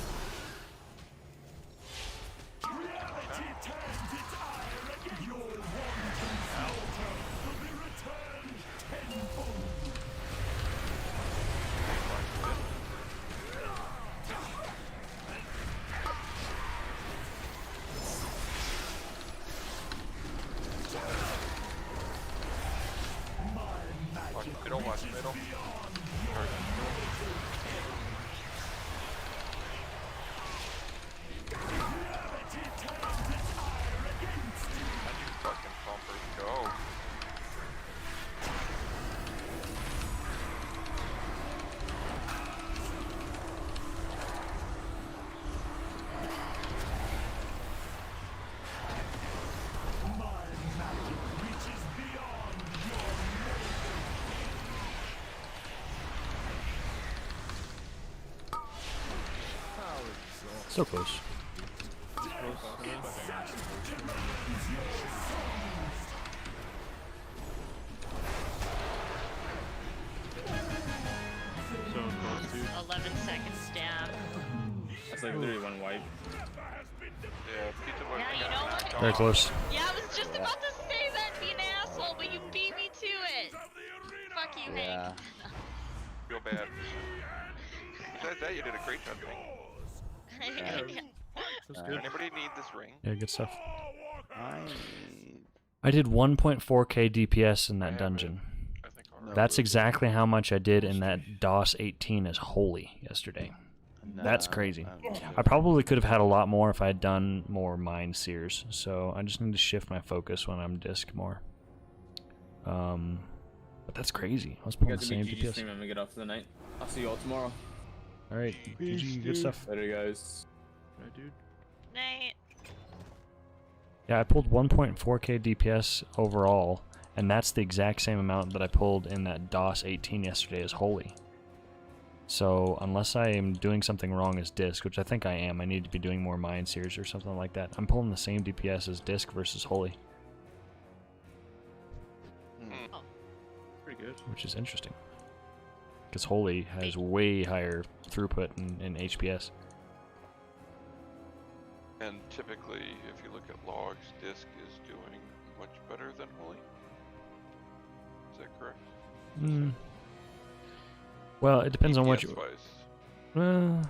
Reality turns its ire against your wanton slaughter will be returned tenfold! Watch middle, watch middle. Fucking bumpers go. So close. So close, dude. 11 seconds down. That's like literally one wipe. Yeah, Pizza Boy. Yeah, you know what? Very close. Yeah, I was just about to say that, being an asshole, but you beat me to it. Fuck you, Yeah. Hank. Feel bad. Besides that, you did a great job. Hank. That's good. Anybody need this ring? Yeah, good stuff. I I did 1.4k DPS in I that have dungeon. I think already. That's exactly how much I did in that DOS 18 as holy yesterday. That's crazy. I probably could have had a lot more if I had done more Mind Seers, so I just need to shift my focus when I'm disc more. But that's crazy. I was You pulling the guys same gonna be GG DPS. stream. I'm gonna get off for the night. I'll see you all tomorrow. Alright, GG, good stuff. Later, guys. Alright, dude. Night. Yeah, I pulled 1.4k DPS overall, and that's the exact same amount that I pulled in that DOS 18 yesterday as holy. So unless I am doing something wrong as disc, which I think I am, I need to be doing more Mind Seers or something like that. I'm pulling the same DPS as disc versus holy, Pretty good. which is interesting. Because holy has way higher throughput in HPS. And typically, if you look at logs, Disc is doing much better than Holy. Is that correct? Well, it depends on what you. DPS-wise.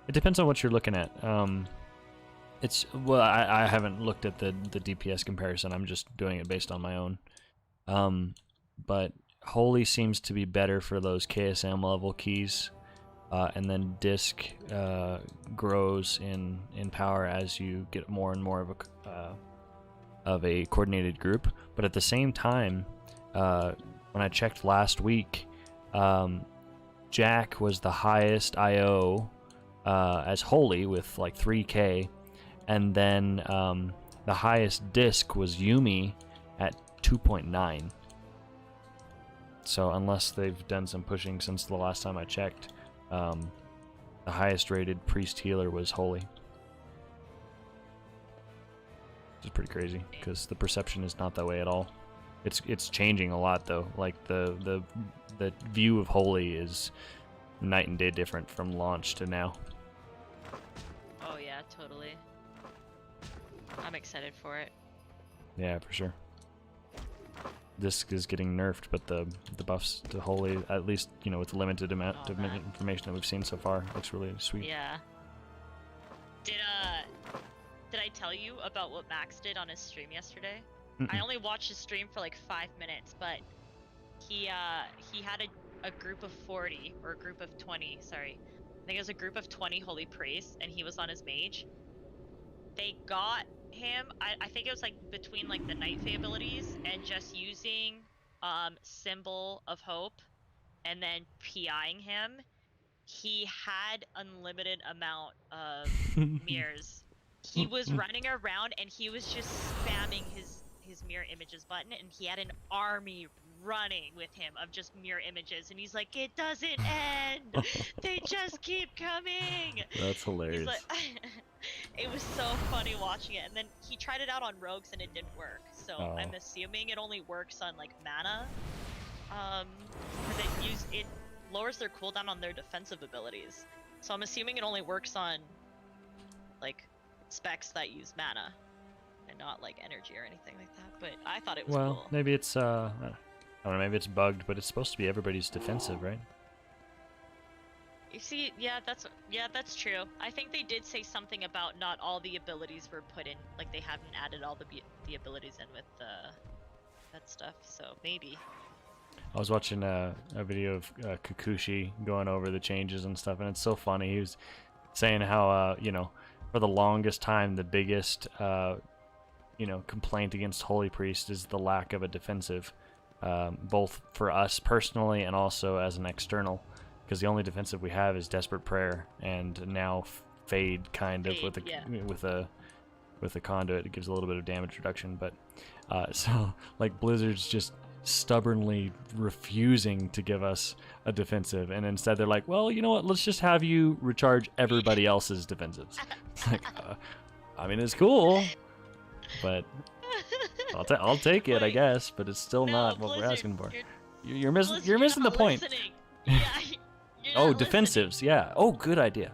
It depends on what you're looking at. It's well, I haven't looked at the DPS comparison. I'm just doing it based on my own. But holy seems to be better for those KSM level keys. And then disc grows in power as you get more and more of a coordinated group. But at the same time, when I checked last week, Jack was the highest IO as holy with like 3k, and then the highest disc was Yumi at 2.9. So unless they've done some pushing since the last time I checked, the highest rated priest healer was holy. Which is pretty crazy because the perception is not that way at all. It's changing a lot though. Like the view of holy is night and day different from launch to now. Oh yeah, totally. I'm excited for it. Yeah, for sure. Disc is getting nerfed, but the buffs to holy, at least with the limited amount of information that we've seen so far, looks really sweet. Yeah. Did I tell you about what Max did on his stream yesterday? I only watched his stream for like 5 minutes, but he had a group of 40 or a group of 20. Sorry, I think it was a group of 20 holy priests, and he was on his mage. They got him. I think it was like between like the Night Fae abilities and just using Symbol of Hope, and then PIing him. He had unlimited amount of mirrors. He was running around and he was just spamming his mirror images button, and he had an army running with him of just mirror images, and he's like, it doesn't end, they just keep coming. That's hilarious. He's like, it was so funny watching it. And then he tried it out on rogues and it didn't work, so I'm assuming it only works on like mana, because it lowers their cooldown on their defensive abilities, so I'm assuming it only works on like specs that use mana and not like energy or anything like that. But I thought it was cool. Maybe it's I don't know, maybe it's bugged, but it's supposed to be everybody's defensive, right? You see, yeah, that's true. I think they did say something about not all the abilities were put in, like they haven't added all the abilities in with that stuff. So maybe. I was watching a video of Kikuchi going over the changes and stuff, and it's so funny. He was saying how for the longest time the biggest complaint against Holy Priest is the lack of a defensive, both for us personally and also as an external, because the only defensive we have is Desperate Prayer, and now Fade kind of with a conduit. It gives a little bit of damage reduction, but so like Blizzard's just stubbornly refusing to give us a defensive, and instead they're like, well, you know what, let's just have you recharge everybody else's defensives. It's like, I mean, it's cool, but I'll take it, I Wait, guess, but it's still no, not what we're Blizzard, asking for. you're- You're missing Blizzard, you're missing the not point. listening. Yeah, you're Oh, not listening. defensives, yeah. Oh, good idea.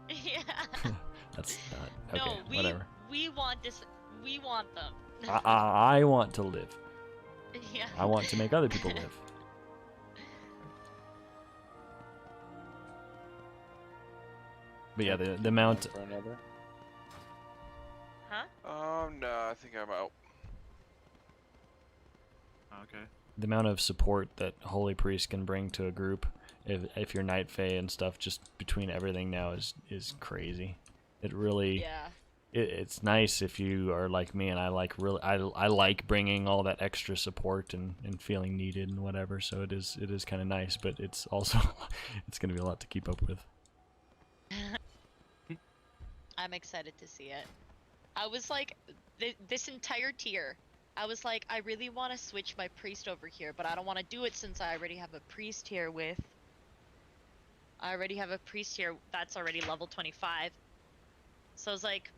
Yeah. That's not okay. No, Whatever. we want this. We want them. I want to live. Yeah. I want to make other people live. But yeah, the amount For another? Huh? No, I think I'm out. Okay. the amount of support that Holy Priest can bring to a group, if you're Night Fae and stuff, just between everything now is crazy. It really Yeah. it's nice if you are like me and I like bringing all that extra support and feeling needed and whatever. So it is kind of nice, but it's also it's gonna be a lot to keep up with. I'm excited to see it. I was like, this entire tier, I was like, I really want to switch my priest over here, but I don't want to do it since I already have a priest here that's already level 25. So I was like,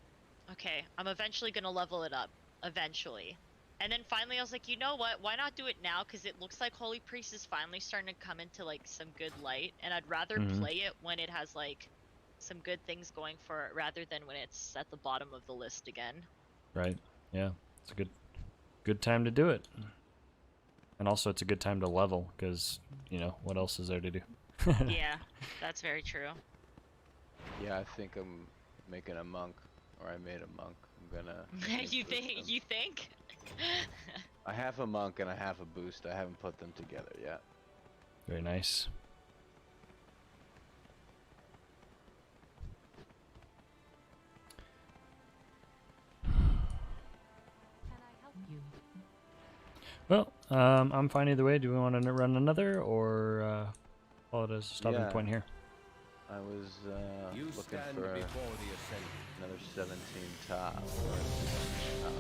okay, I'm eventually going to level it up. Eventually. And then finally I was like, you know what? Why not do it now? Because it looks like Holy Priest is finally starting to come into like some good light. And I'd rather play it when it has like some good things going for it rather than when it's at the bottom of the list again. Right. Yeah. It's a good time to do it. And also it's a good time to level because, you know, what else is there to do? Yeah, that's very true. Yeah, I think I'm making a monk, or I made a monk. I'm gonna. You boost think? them. You think? I have a monk and I have a boost. I haven't put them together yet. Very nice. Well, I'm fine either way. Do we want to run another or call it a stopping Yeah. point here? I was You looking stand for before the ascent. another 17 top. Or a 16 top.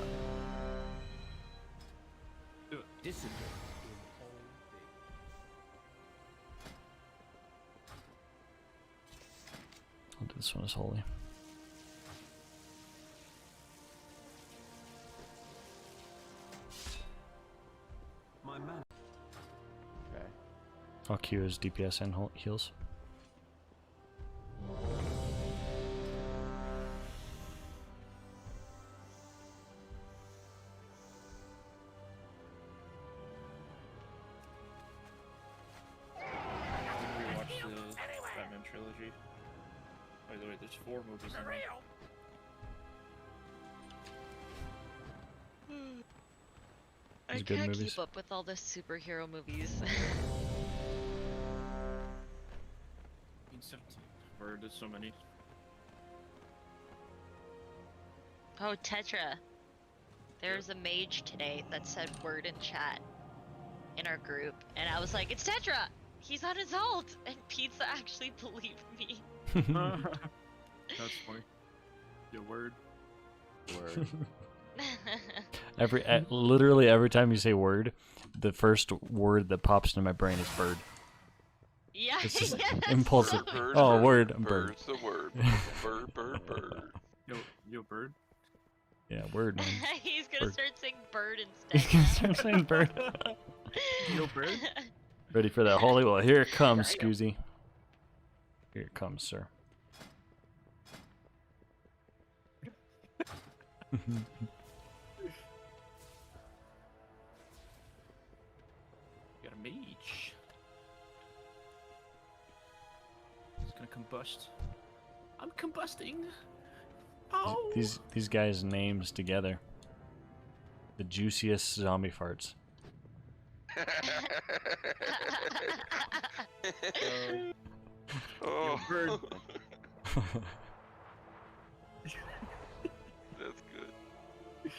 Discipline in all things. I'll do this one as holy. My man. Okay. I'll queue his DPS and heals. Rewatch the Batman trilogy. By the way, there's 4 movies in there. I These good can't movies. keep up with all the superhero movies. Or there's so many. Oh, Tetra. There's a mage today that said word in chat in our group, and I was like, it's Tetra! He's on his ult! And Pizza actually believed me. That's funny. Your word. Word. Literally every time you say word, the first word that pops into my brain is bird. Yeah, It's just yeah, that's impulsive. so- Bird, Oh, bird, word, I'm bird. Bird's the word. Bird, bird, bird. Yo, bird. Yeah, word, man. He's gonna Bird. start saying bird You instead. can start saying bird. Yo, bird. Ready for that holy? Well, here it comes, Scoozy. Here it comes, sir. Got a mage. It's gonna combust. I'm combusting. Oh. These guys' names together. The juiciest zombie farts. Oh, bird. that's good.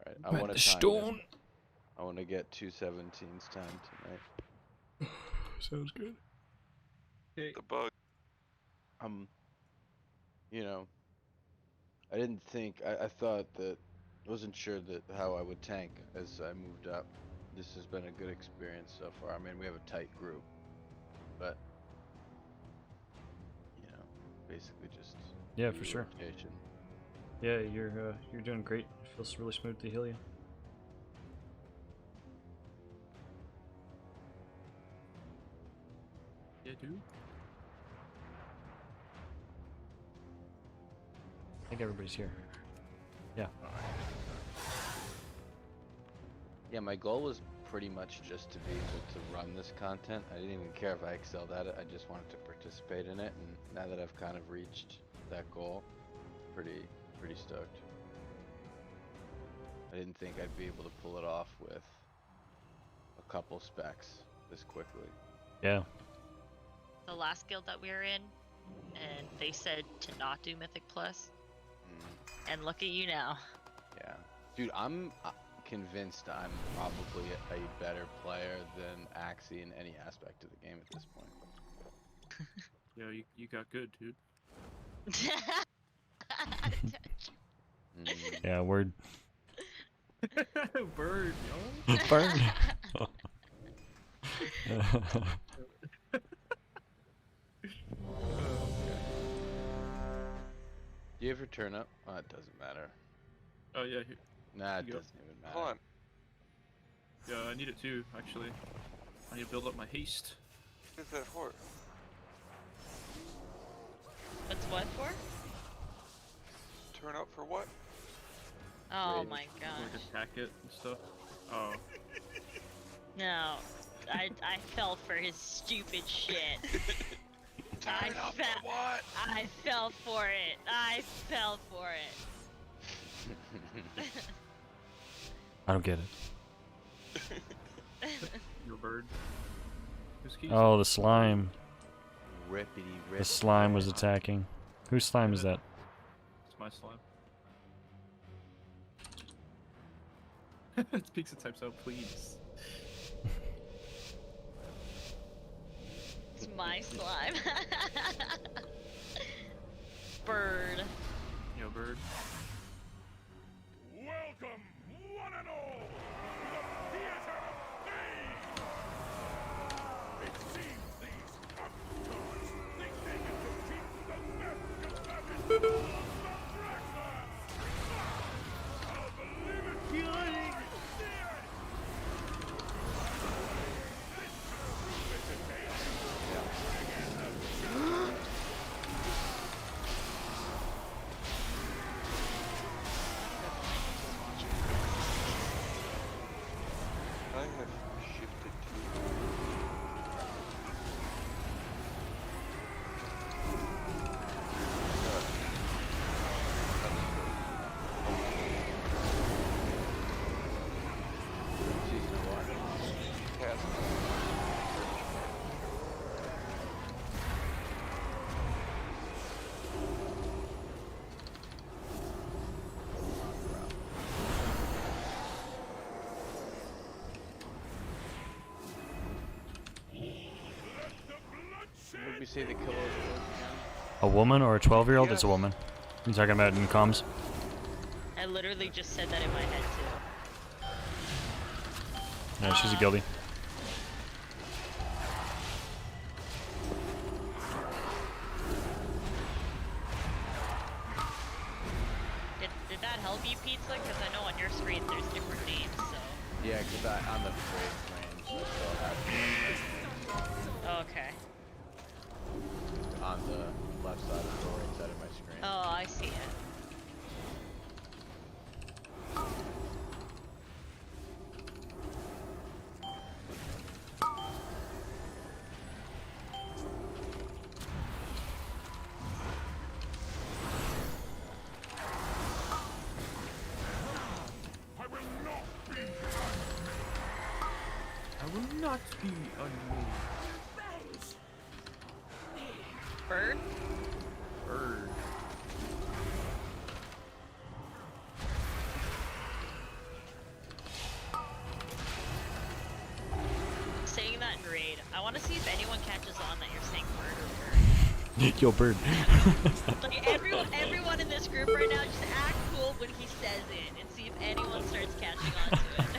Alright, I But want the to stone. I want to get 217's time tonight. Sounds good. Okay. The bug. You know, I didn't think, I thought that, wasn't sure that how I would tank as I moved up. This has been a good experience so far. I mean, we have a tight group, but, you know, basically just Yeah, for sure. rotation. Yeah, you're doing great. It feels really smooth to heal you. Yeah, dude. I think everybody's here. Yeah. Yeah, my goal was pretty much just to be able to run this content. I didn't even care if I excelled at it. I just wanted to participate in it, and now that I've kind of reached that goal, pretty stoked. I didn't think I'd be able to pull it off with a couple specs this quickly. Yeah. The last guild that we were in, and they said to not do Mythic Plus, and look at you now. Yeah, dude, I'm convinced I'm probably a better player than Axie in any aspect of the game at this point. Yo, you got good, dude. Yeah, word. Bird, yo. Burn. Do you ever turn up? Oh, it doesn't matter. Oh yeah, here. Nah, it You go. doesn't even matter. Hold on. Yeah, I need it too, actually. I need to build up my haste. What is that for? What's what for? Turn up for what? Oh Rage. my Like gosh. attack it and stuff. Oh. No. I fell for his stupid shit. I Turn up fell. for what? I fell for it. I fell for it. I don't get it. Your bird. Who's keys? Oh, the slime. Rippity rip. The slime was attacking. Whose slime is that? It's my slime. Pizza types out, please. It's my slime. Bird. Yo, bird. Welcome, one and all, to the Theater of Pain! It seems these upstarts think they can defeat the best combatants of the Drachma! I'll believe it when I see it! I have shifted to. Season of what? Cast. What did we say the killer was again? A woman or a 12-year-old? It's a woman. You talking about it in comms? I literally just said that in my head too. Yeah, she's a guildie. Did that help you, Pizza? Because I know on your screen there's different names, so. Yeah, because on the brave range, I still have Okay. on the left side of the right side of my screen. Oh, I see it. I will not be I will not be unmoved. Bird? Bird. Saying that in raid. I want to see if anyone catches on that you're saying bird or Yo, bird. Like everyone in this group right now, just act cool when he says it, and see if anyone starts catching on to it.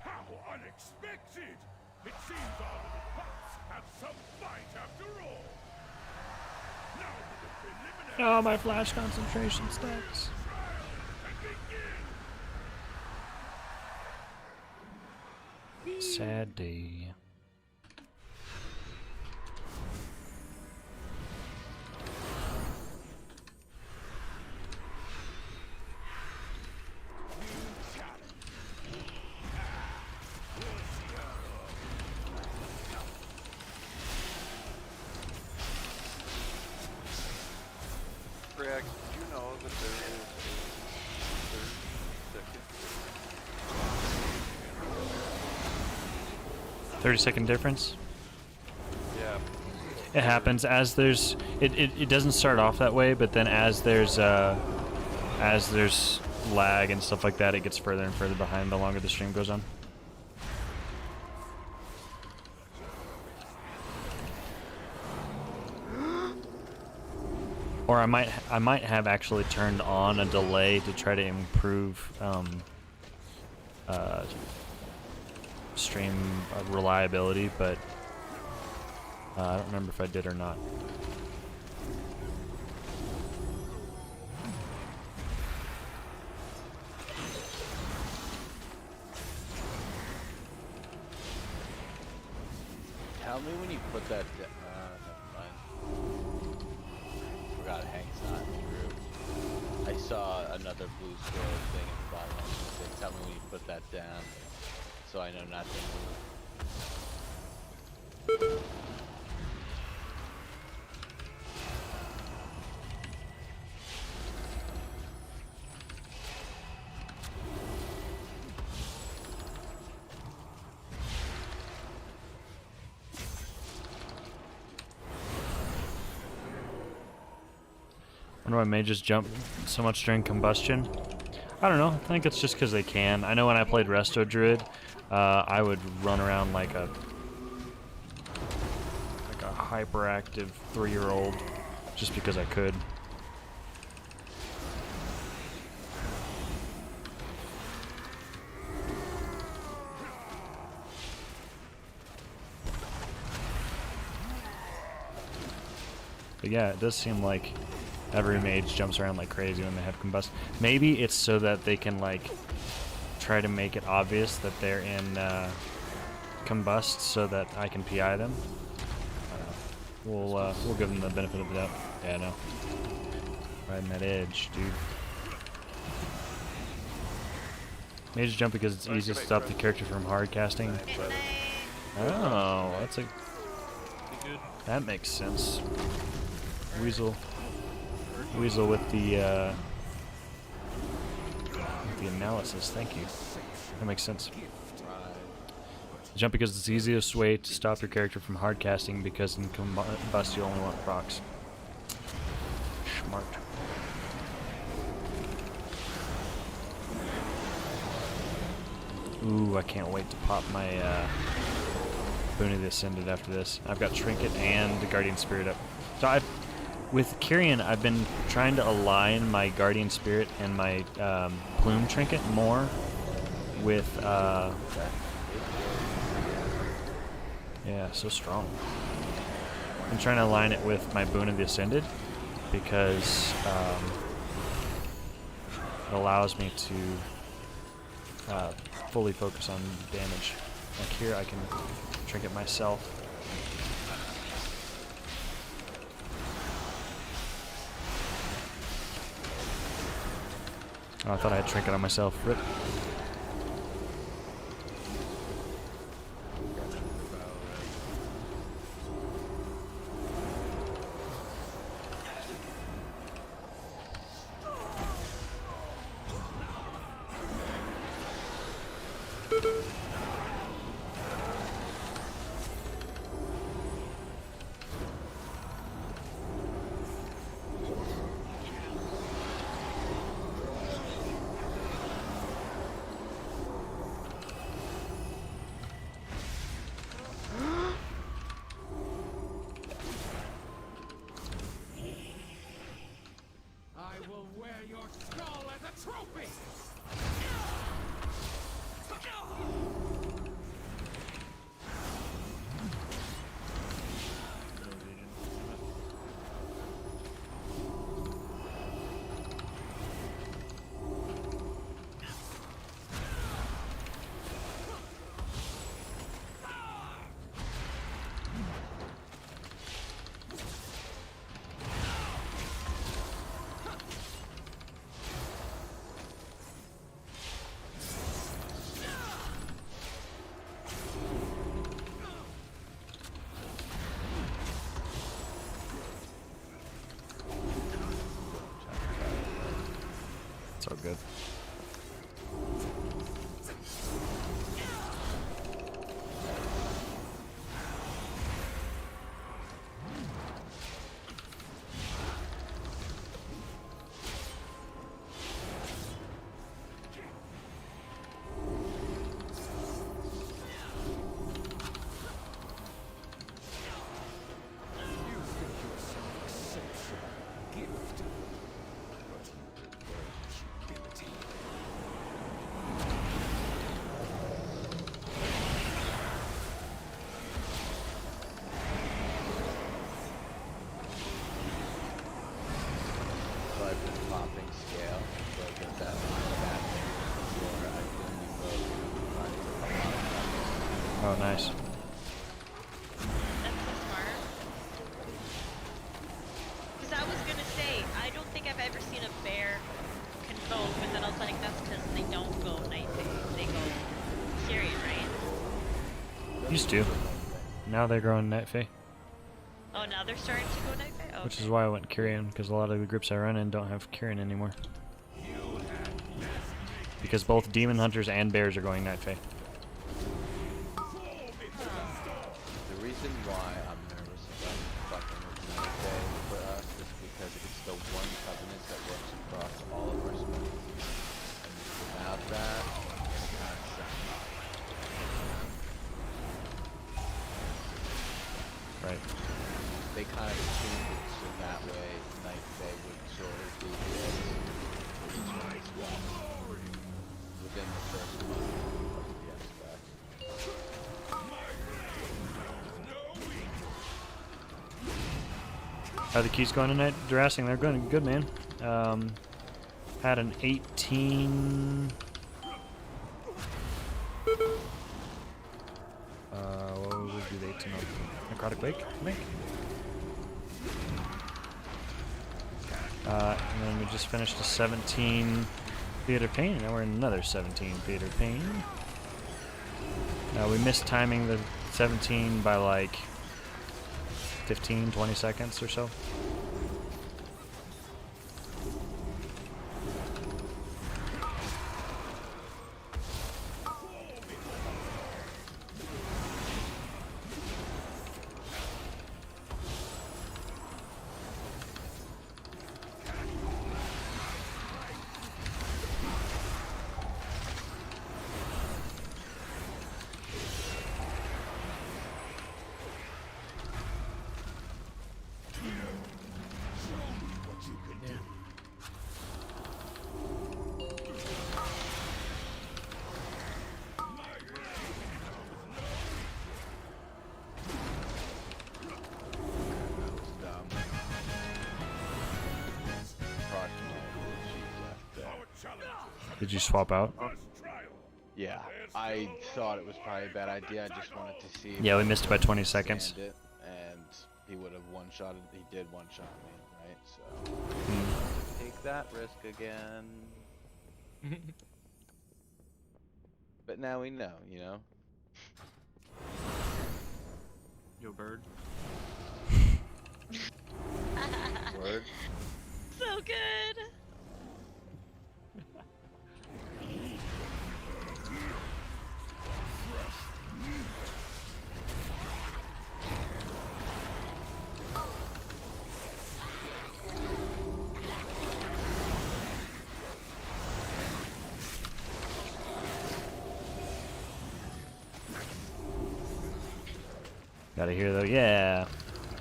How unexpected! It seems our little pups have some fight after all. Now for the preliminary Oh, my flash concentration stacks. and begin. Sad day. React, do you know that there is a 30-second difference. yeah, It happens as there's it doesn't start off that way, but then as there's lag and stuff like that, it gets further and further behind the longer the stream goes on. Or I might have actually turned on a delay to try to improve stream reliability, but I don't remember if I did or not. Tell me when you put that. Never mind. Forgot Hank's not in the group. I saw another blue scroll thing at the bottom. Tell me when you put that down, so I know not to move. I wonder why mages jump so much during combustion. I don't know. I think it's just because they can. I know when I played Resto Druid, I would run around like a hyperactive 3-year-old just because I could. But yeah, it does seem like every mage jumps around like crazy when they have combust. Maybe it's so that they can like try to make it obvious that they're in combust so that I can PI them. We'll give them the benefit of the doubt. Yeah, no. Riding that edge, dude. Mage jump because it's easy to stop the character from hard casting. Oh, that's a. That makes sense. Weasel with the analysis. Thank you. That makes sense. Jump because it's the easiest way to stop your character from hard casting, because in combust you only want procs. Smart. Ooh, I can't wait to pop my Boon of the Ascended after this. I've got Trinket and the Guardian Spirit up. So with Kyrian, I've been trying to align my Guardian Spirit and my Plume Trinket more with yeah, so strong. I'm trying to align it with my Boon of the Ascended because it allows me to fully focus on damage. Like here, I can Trinket myself. Oh, I thought I had trinket on myself. Rip. I will wear your skull as a trophy! It's all good. So I've been popping scale, so I get that bad thing before I can vote on a lot of stuff. Oh, nice. That's so smart. Because I was gonna say, I don't think I've ever seen a bear convoke, but then I was like, that's because they don't go night phase. They go Kyrian, right? Used to. Now they're growing Night Fae. Oh, now they're starting to go night phase? Okay. Which is why I went Kyrian, because a lot of the groups I run in don't have Kyrian anymore. Because both Demon Hunters and Bears are going Night Fae. The reason why I'm nervous about fucking with Night Fae for us is because it's the one covenant that works across all of our spells. And without that, it's kind of sucks. Right. They kind of tuned it so that way Night Fae would sort of be hit for each one as well within the first month of the expect. Are the keys going tonight? Harassing, they're going good, man. Had an 18. What would we do the 18 on? Necrotic Wake, I think. And then we just finished a 17 Theater Pain, and now we're in another 17 Theater Pain. We missed timing the 17 by like 15, 20 seconds or so. Did you swap out? Yeah, I thought it was probably a bad idea. I just wanted to see. Yeah, we missed by 20 if he seconds. stand it, and he would have one-shotted. He did one-shot me, right? So take that risk again. But now we know, you know? Yo, bird. Word. So good. Gotta hear though, yeah.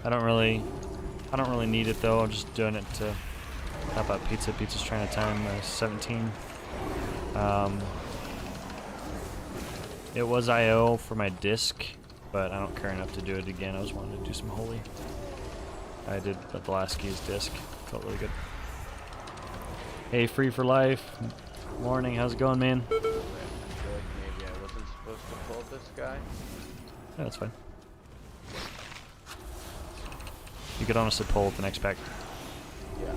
I don't really need it though. I'm just doing it to help out Pizza. Pizza's trying to time 17. It was IO for my disc, but I don't care enough to do it again. I was wanting to do some holy. I did at the last keys disc. Felt really good. Hey, Free for Life. Morning, how's it going, man? I feel like maybe I wasn't supposed to pull this guy. Yeah, that's fine. You could honestly pull with the next pack. Yeah,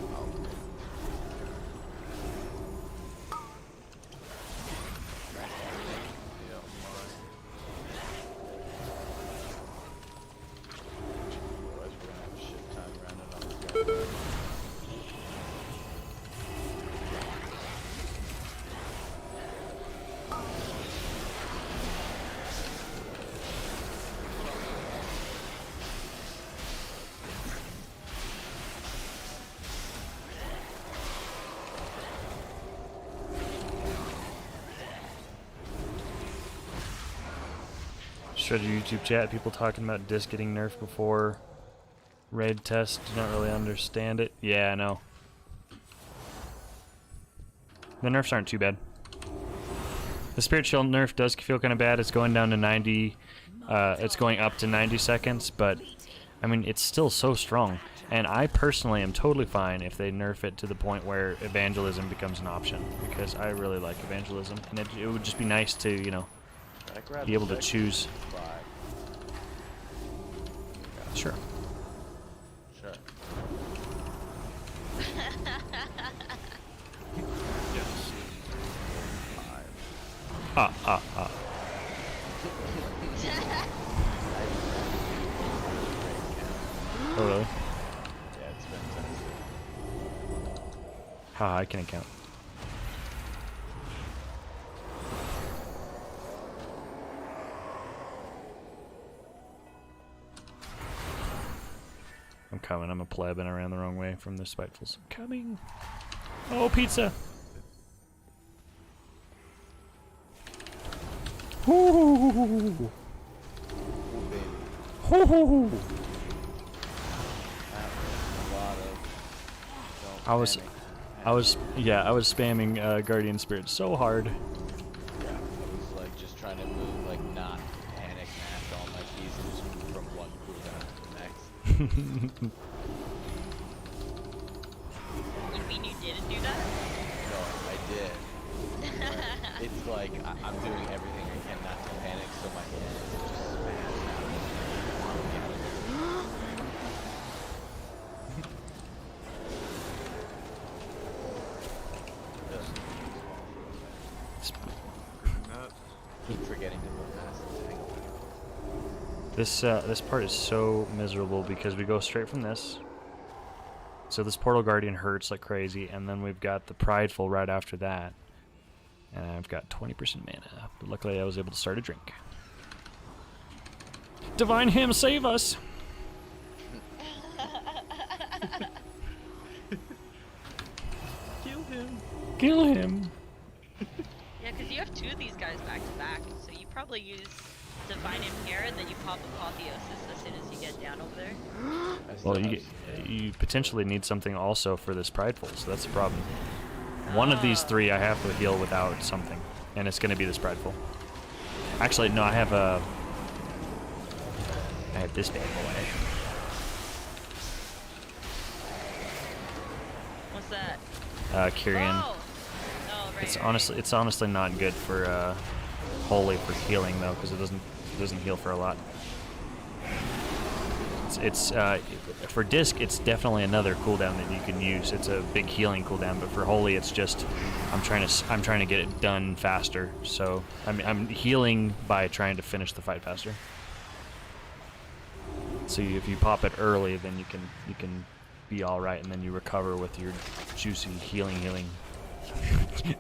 Shredded YouTube chat, people talking about disc getting nerfed before raid test. Do not really understand it. Yeah, I know. The nerfs aren't too bad. The Spirit Shield nerf does feel kind of bad. It's going down to 90. It's going up to 90 seconds, but I mean, it's still so strong. And I personally am totally fine if they nerf it to the point where evangelism becomes an option, because I really like evangelism, and it would just be nice to, you know, be able to choose. Sure. Sure. Yes. Ah. Oh, really? Yeah, it's fantastic. Haha, I can count. I'm coming. I'm a pleb and I ran the wrong way from the spitefuls. I'm coming. Oh, pizza. Ooh. Ooh. I was spamming Guardian Spirit so hard. Yeah, I was like just trying to move, like not panic mash all my keys and just move from one cooldown to the next. You mean you didn't do that? No, I did. But it's like I'm doing everything I can not to panic, so my head is just smashed out. Keep forgetting to put past the tangle. This part is so miserable because we go straight from this. So this Portal Guardian hurts like crazy, and then we've got the Prideful right after that. And I've got 20% mana, but luckily I was able to start a drink. Divine Hymn, save us! Kill him. Kill him! Yeah, because you have two of these guys back to back, so you probably use Divine Impair and then you pop Apotheosis as soon as you get down over there. Well, you potentially need something also for this Prideful, so that's the problem. One of these three I have to heal without something, and it's going to be this Prideful. Actually, no, I have this bad boy. What's that? Kyrian. Oh, right. It's honestly not good for Holy for healing though, because it doesn't heal for a lot. It's for disc, it's definitely another cooldown that you can use. It's a big healing cooldown, but for holy, it's just I'm trying to get it done faster. So I'm healing by trying to finish the fight faster. So if you pop it early, then you can be all right, and then you recover with your juicy healing,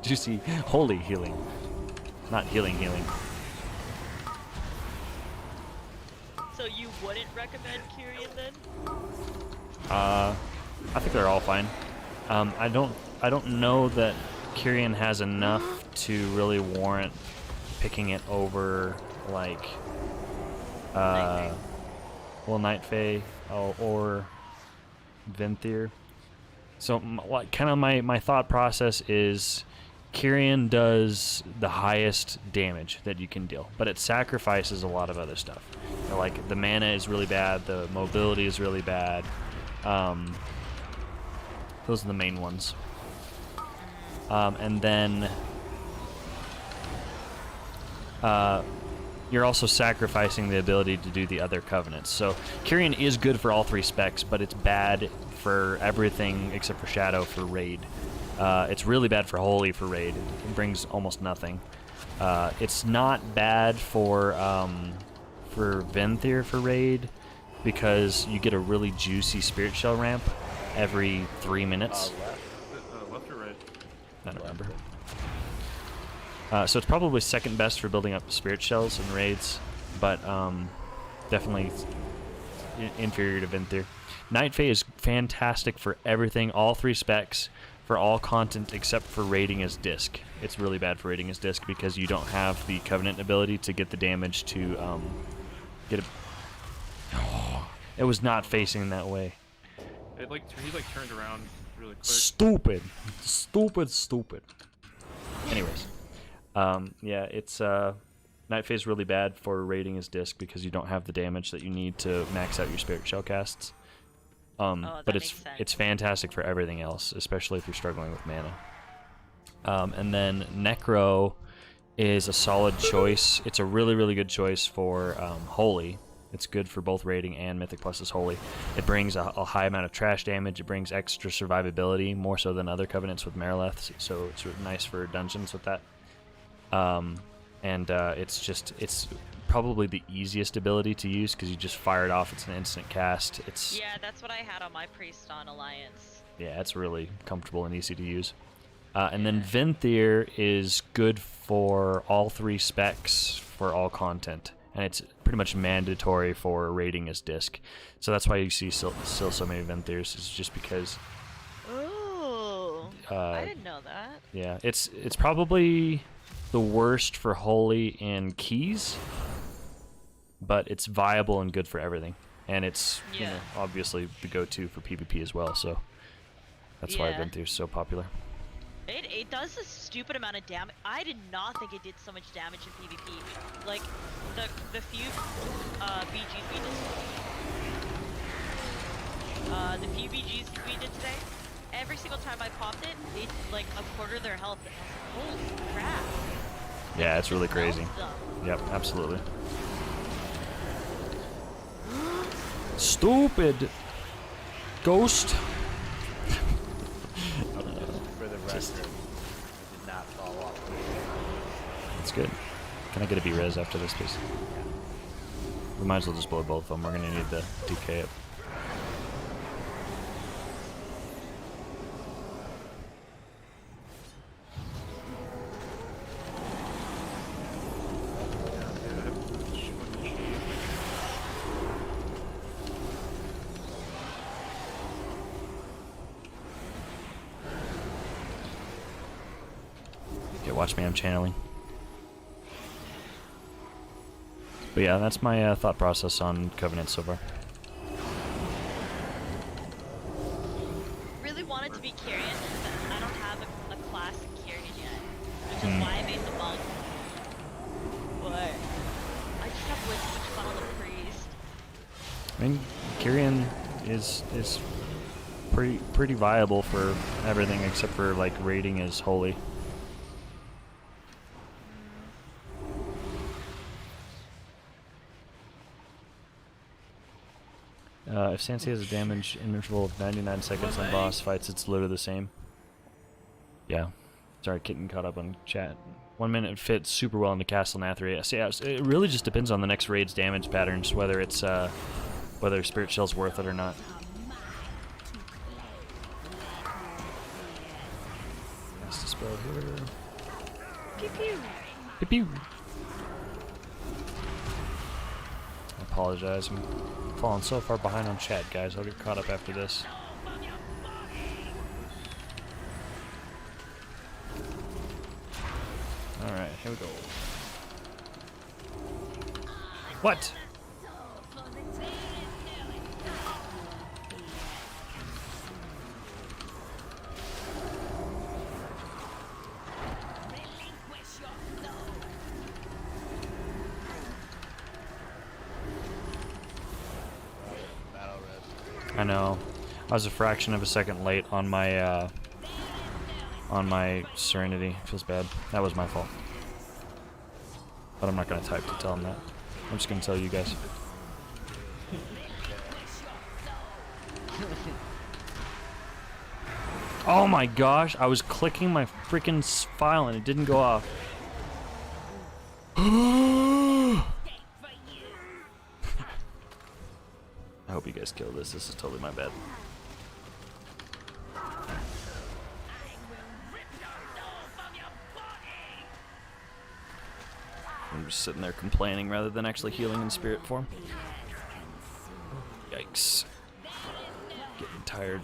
juicy holy healing, not healing. So you wouldn't recommend Kyrian then? I think they're all fine. I don't know that Kyrian has enough to really warrant picking it over like Night Fae or Venthyr. So kind of my thought process is Kyrian does the highest damage that you can deal, but it sacrifices a lot of other stuff. Like the mana is really bad, the mobility is really bad. Those are the main ones. And then you're also sacrificing the ability to do the other covenants. So Kyrian is good for all 3 specs, but it's bad for everything except for Shadow for raid. It's really bad for Holy for raid. It brings almost nothing. It's not bad for Venthyr for raid because you get a really juicy Spirit Shell ramp every 3 minutes. Left or right? I don't remember. So it's probably second best for building up Spirit Shells and raids, but definitely inferior to Venthyr. Night Fae is fantastic for everything, all 3 specs, for all content except for raiding as disc. It's really bad for raiding as disc because you don't have the Covenant ability to get the damage to get a... Oh, it was not facing that way. He turned around really quick. Stupid. Anyways. Yeah, it's Night Fae is really bad for raiding as disc because you don't have the damage that you need to max out your Spirit Shell casts. But it's fantastic for everything else, especially if you're struggling with mana. And then Necro is a solid choice. It's a really, really good choice for Holy. It's good for both raiding and Mythic Plus Holy. It brings a high amount of trash damage. It brings extra survivability, more so than other covenants with Marileth, so it's nice for dungeons with that. It's probably the easiest ability to use because you just fire it off. It's an instant cast. Yeah, that's what I had on my priest on Alliance. Yeah, it's really comfortable and easy to use. And then Venthyr is good for all 3 specs for all content, and it's pretty much mandatory for raiding as disc. So that's why you see still so many Venthyrs. It's just because. Oh, I didn't know that. Yeah, it's probably the worst for Holy in keys, but it's viable and good for everything, and it's you know, obviously the go-to for PvP as well. So that's why Venthyr is so popular. It does a stupid amount of damage. I did not think it did so much damage in PvP. Like the few BGs we did, we did today. Every single time I popped it, they like a quarter of their health. And I was like, holy crap! Yeah, it's really crazy. Yep, absolutely. Stupid ghost. For the record, I did not fall off. That's good. Can I get a B-res after this, please? We might as well just blow both of them. We're gonna need the DK up. Watch me, I'm channeling. But yeah, that's my thought process on Covenant so far. Really wanted to be Kyrian, but I don't have a classic Kyrian yet, which is why I made the monk. But I just have way too much fun on the priest. I mean, Kyrian is pretty viable for everything except for like raiding as holy. If Sansi has a damage interval of 99 seconds on boss fights, it's literally the same. Yeah. Sorry, getting caught up on chat. 1 minute fits super well into Castle Nathria. So yeah, it really just depends on the next raid's damage patterns, whether it's whether Spirit Shell's worth it or not. Cast a spell here. Pew pew. Pew pew. I apologize. I'm falling so far behind on chat, guys. I'll get caught up after this. Alright, here we go. What? I know. I was a fraction of a second late on my Serenity. Feels bad. That was my fault. But I'm not gonna type to tell him that. I'm just gonna tell you guys. Oh my gosh! I was clicking my freaking file and it didn't go off. I hope you guys kill this. This is totally my bad. I'm just sitting there complaining rather than actually healing in spirit form. Yikes. Getting tired.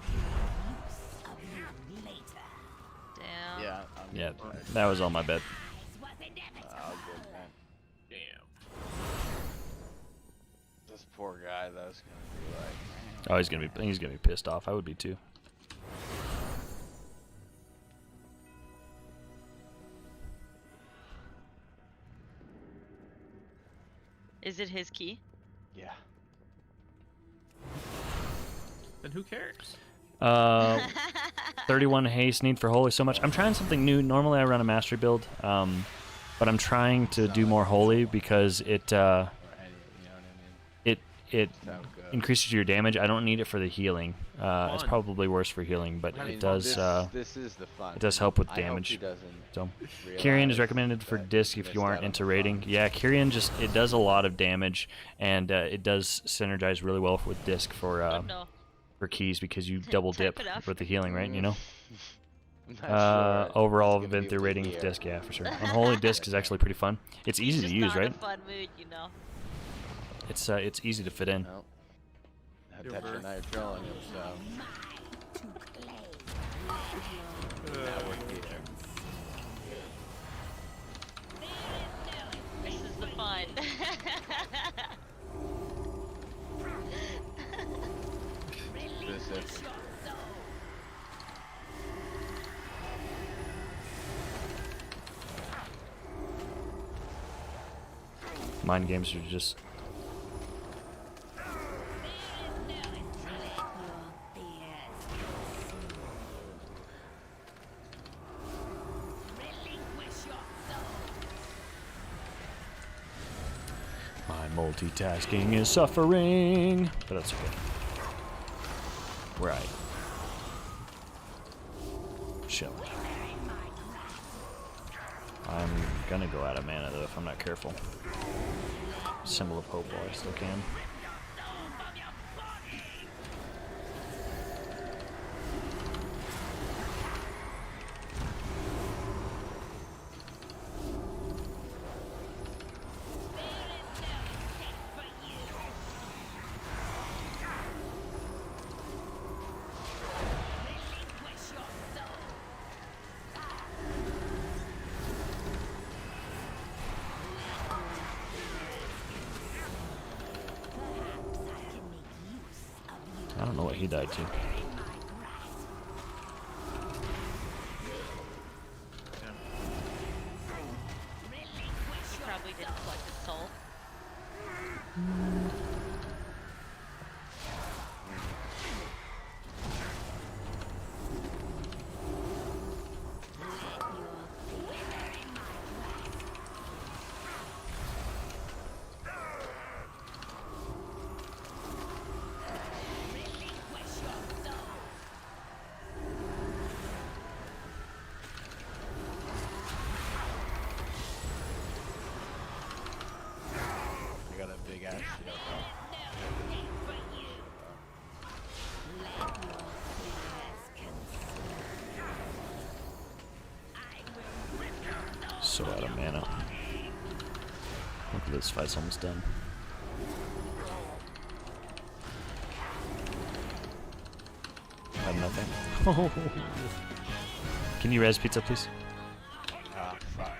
Damn. Yeah. Yeah, that was all my bad. All good, man. Damn. This poor guy, that's gonna be like. Oh, he's gonna be pissed off. I would be too. Is it his key? Yeah. Then who cares? 31 haste, need for holy so much. I'm trying something new. Normally I run a mastery build, but I'm trying to do more holy because it Or any, you know what I mean? it Sound good. increases your damage. I don't need it for the healing. It's Fun. probably worse for healing, but I mean, it does. This is the fun. it does help with I hope he damage. doesn't So, realize Kyrian is recommended for that disc he if you missed aren't out on into the raiding. fun. Yeah, Kyrian it does a lot of damage, and it does synergize really well with disc for Oh no. for keys because you double Type dip it up. with the healing, right? You know. I'm not sure Overall, he's gonna be Vinther able to rating of hear. disc, yeah, for sure. Unholy disc is actually pretty fun. It's easy to Just use, not right? in a fun mood, you know. It's easy to fit in. No. That Your Petra birth. now you're trolling him, so that worked either. This is the fun. This is Mind games are just my multitasking is suffering, but that's okay. Right. Chill. I'm gonna go out of mana though if I'm not careful. Symbol of hope while I still can. I don't know what he died to. He probably didn't collect his soul. so out of mana. Look at this fight's almost done. I have nothing. Can you res pizza, please?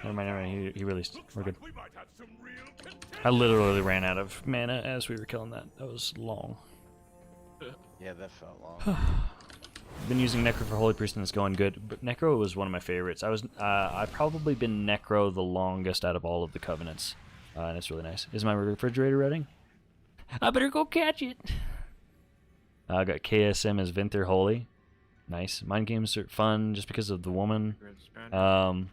Never mind. He released. We're good. We might have some real I literally ran out of mana as we were killing that. That was long. Yeah, that felt long. Been using Necro for Holy Priest and it's going good. But Necro was one of my favorites. I've probably been Necro the longest out of all of the Covenants. And it's really nice. Is my refrigerator ready? I better go catch it. I got KSM as Vinther Holy. Nice. Mind games are fun just because of the woman. The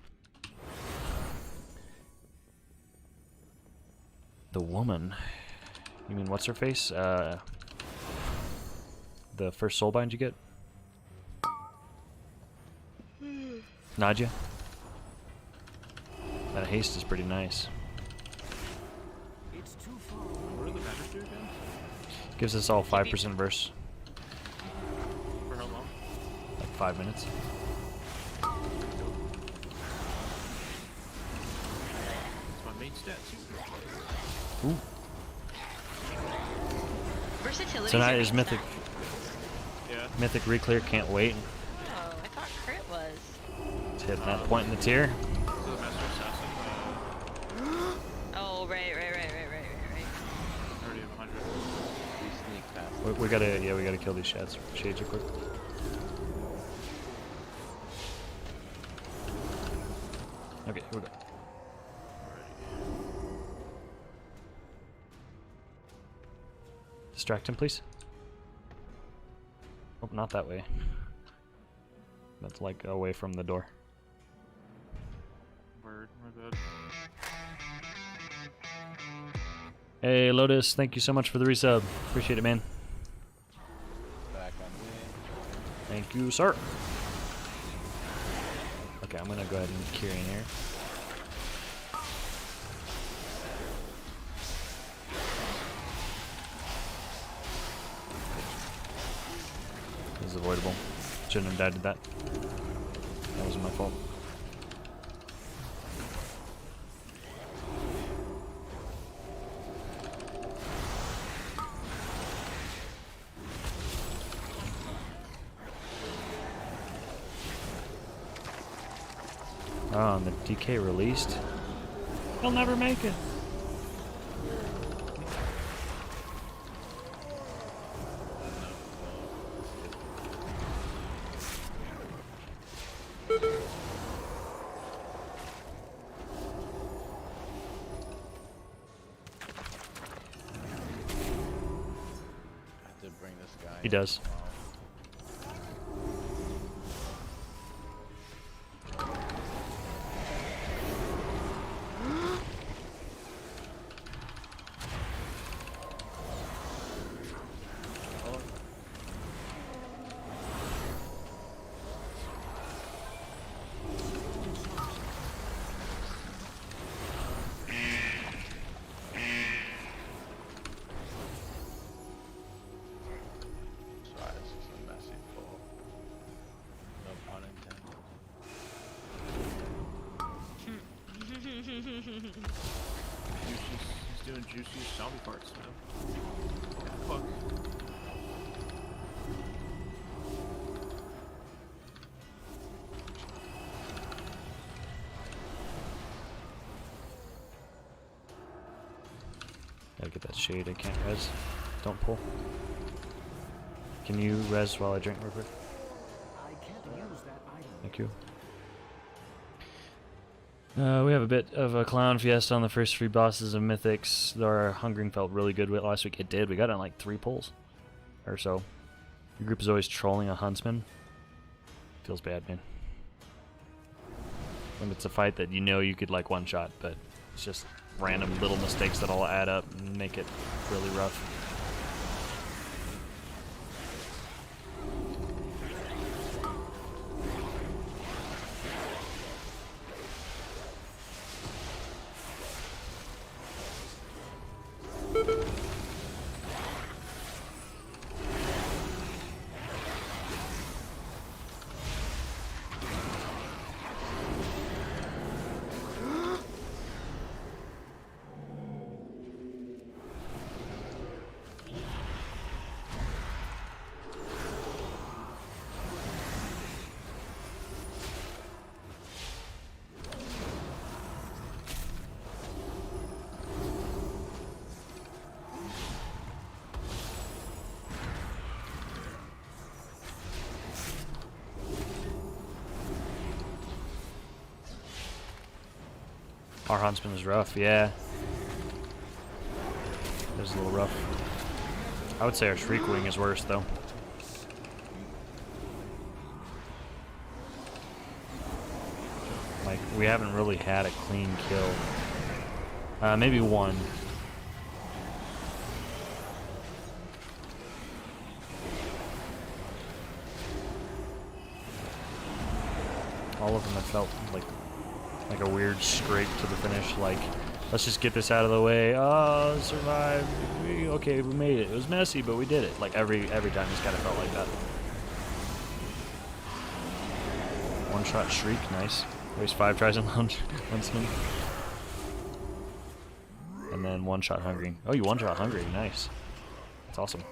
woman. You mean what's her face? The first soulbind you get? Nadia? That haste is pretty nice. It's too far. What are the matters do again? Gives us all 5% verse. For how long? Like 5 minutes. It's my main stat too. Ooh. Versatility. Tonight is Mythic. Yeah. Mythic Reclear, can't wait. Oh, I thought crit was. It's hitting that point in the tier. So the Master Assassin. Oh, right. I already have 100. We sneak past. We gotta kill these shades real quick. Okay, here we go. Distract him, please. Oh, not that way. That's like away from the door. Word, my bad. Hey, Lotus, thank you so much for the resub. Appreciate it, man. Back on me. Thank you, sir. Okay, I'm gonna go ahead and Kyrian here. This is avoidable. Shouldn't have died to that. That wasn't my fault. Oh, and the DK released. He'll never make it. I have to bring this guy. He does. Sorry, this is a messy pull. No pun intended. He's doing juicy zombie parts, man. Fuck. Gotta get that shade. I can't res. Don't pull. Can you res while I drink real quick? I can't use that item. Thank you. We have a bit of a clown fiesta on the first 3 bosses of Mythics. Our hungering felt really good last week. It did. We got on like 3 pulls or so. Your group is always trolling a huntsman. Feels bad, man. When it's a fight that you know you could like one-shot, but it's just random little mistakes that all add up and make it really rough. Our Huntsman is rough, yeah. It was a little rough. I would say our Shriek Wing is worse, though. Like, we haven't really had a clean kill. Maybe one. All of them have felt like a weird scrape to the finish. Like, let's just get this out of the way. Oh, survived. Okay, we made it. It was messy, but we did it. Like every time, it's kind of felt like that. One shot Shriek, nice. Waste 5 tries on Huntsman. And then one shot Hungry. Oh, you one shot Hungry, nice. That's awesome.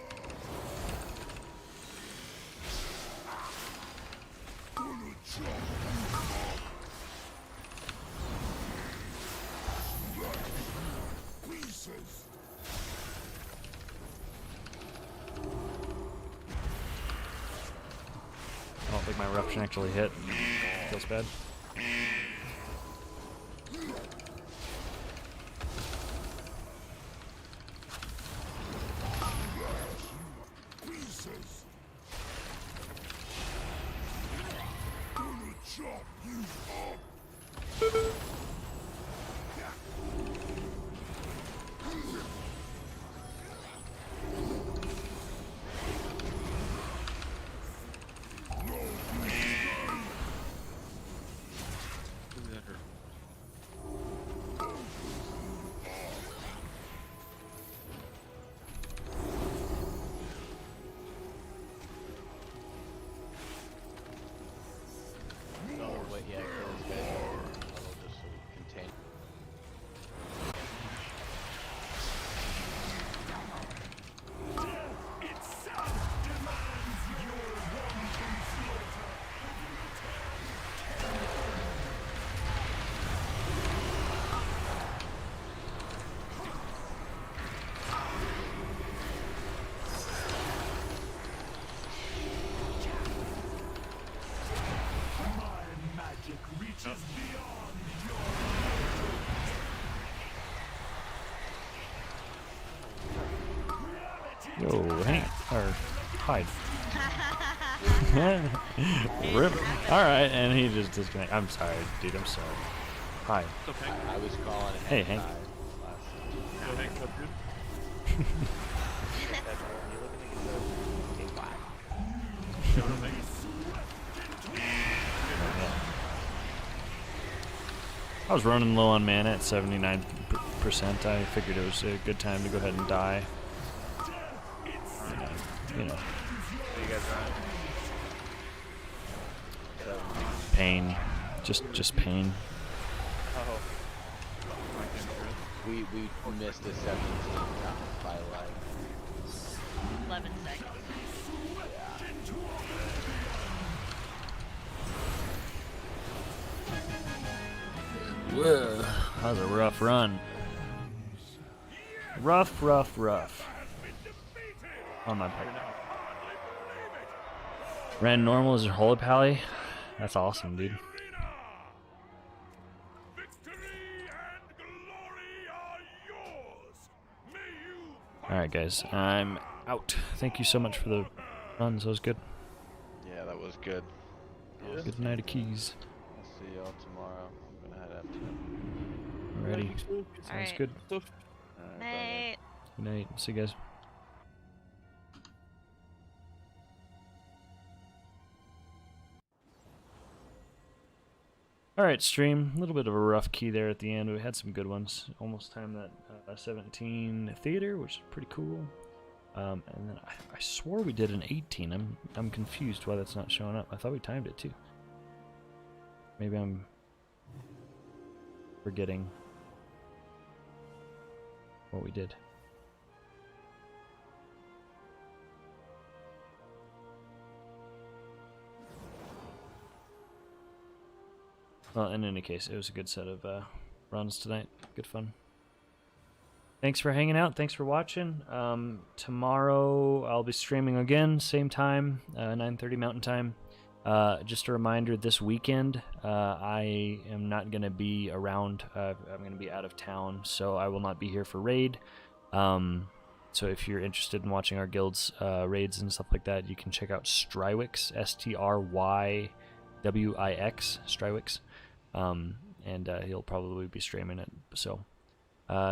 I don't think my eruption actually hit. Feels bad. Yo, hang or hide. Rip. Alright, and he just disconnected. I'm sorry, dude, I'm sorry. Hi. Okay. I was calling Hey, Hank. Yo, Hank, what's good? I was running low on mana at 79%. I figured it was a good time to go ahead and die. You know. You guys Pain. Just pain. Oh. We missed a 17 by like 11 seconds. Whoa. That was a rough run. Rough. On my part. Ran normal as a holy pally. That's awesome, dude. Alright, guys. I'm out. Thank you so much for the runs. That was good. Yeah, that was good. Good night of keys. I'll see y'all tomorrow. I'm gonna head up to Alrighty. Sounds Alright. good. Alright, bye, Night. Good night. See you guys. Alright, stream. A little bit of a rough key there at the end. We had some good ones. Almost timed that 17 theater, which is pretty cool. And then I swore we did an 18. I'm confused why that's not showing up. I thought we timed it too. Maybe I'm forgetting what we did. Well, in any case, it was a good set of runs tonight. Good fun. Thanks for hanging out. Thanks for watching. Tomorrow I'll be streaming again, same time, 9:30 Mountain Time. Just a reminder, this weekend I am not going to be around. I'm going to be out of town, so I will not be here for raid. So if you're interested in watching our guild's raids and stuff like that, you can check out Strywix, Strywix, Strywix, and he'll probably be streaming it. So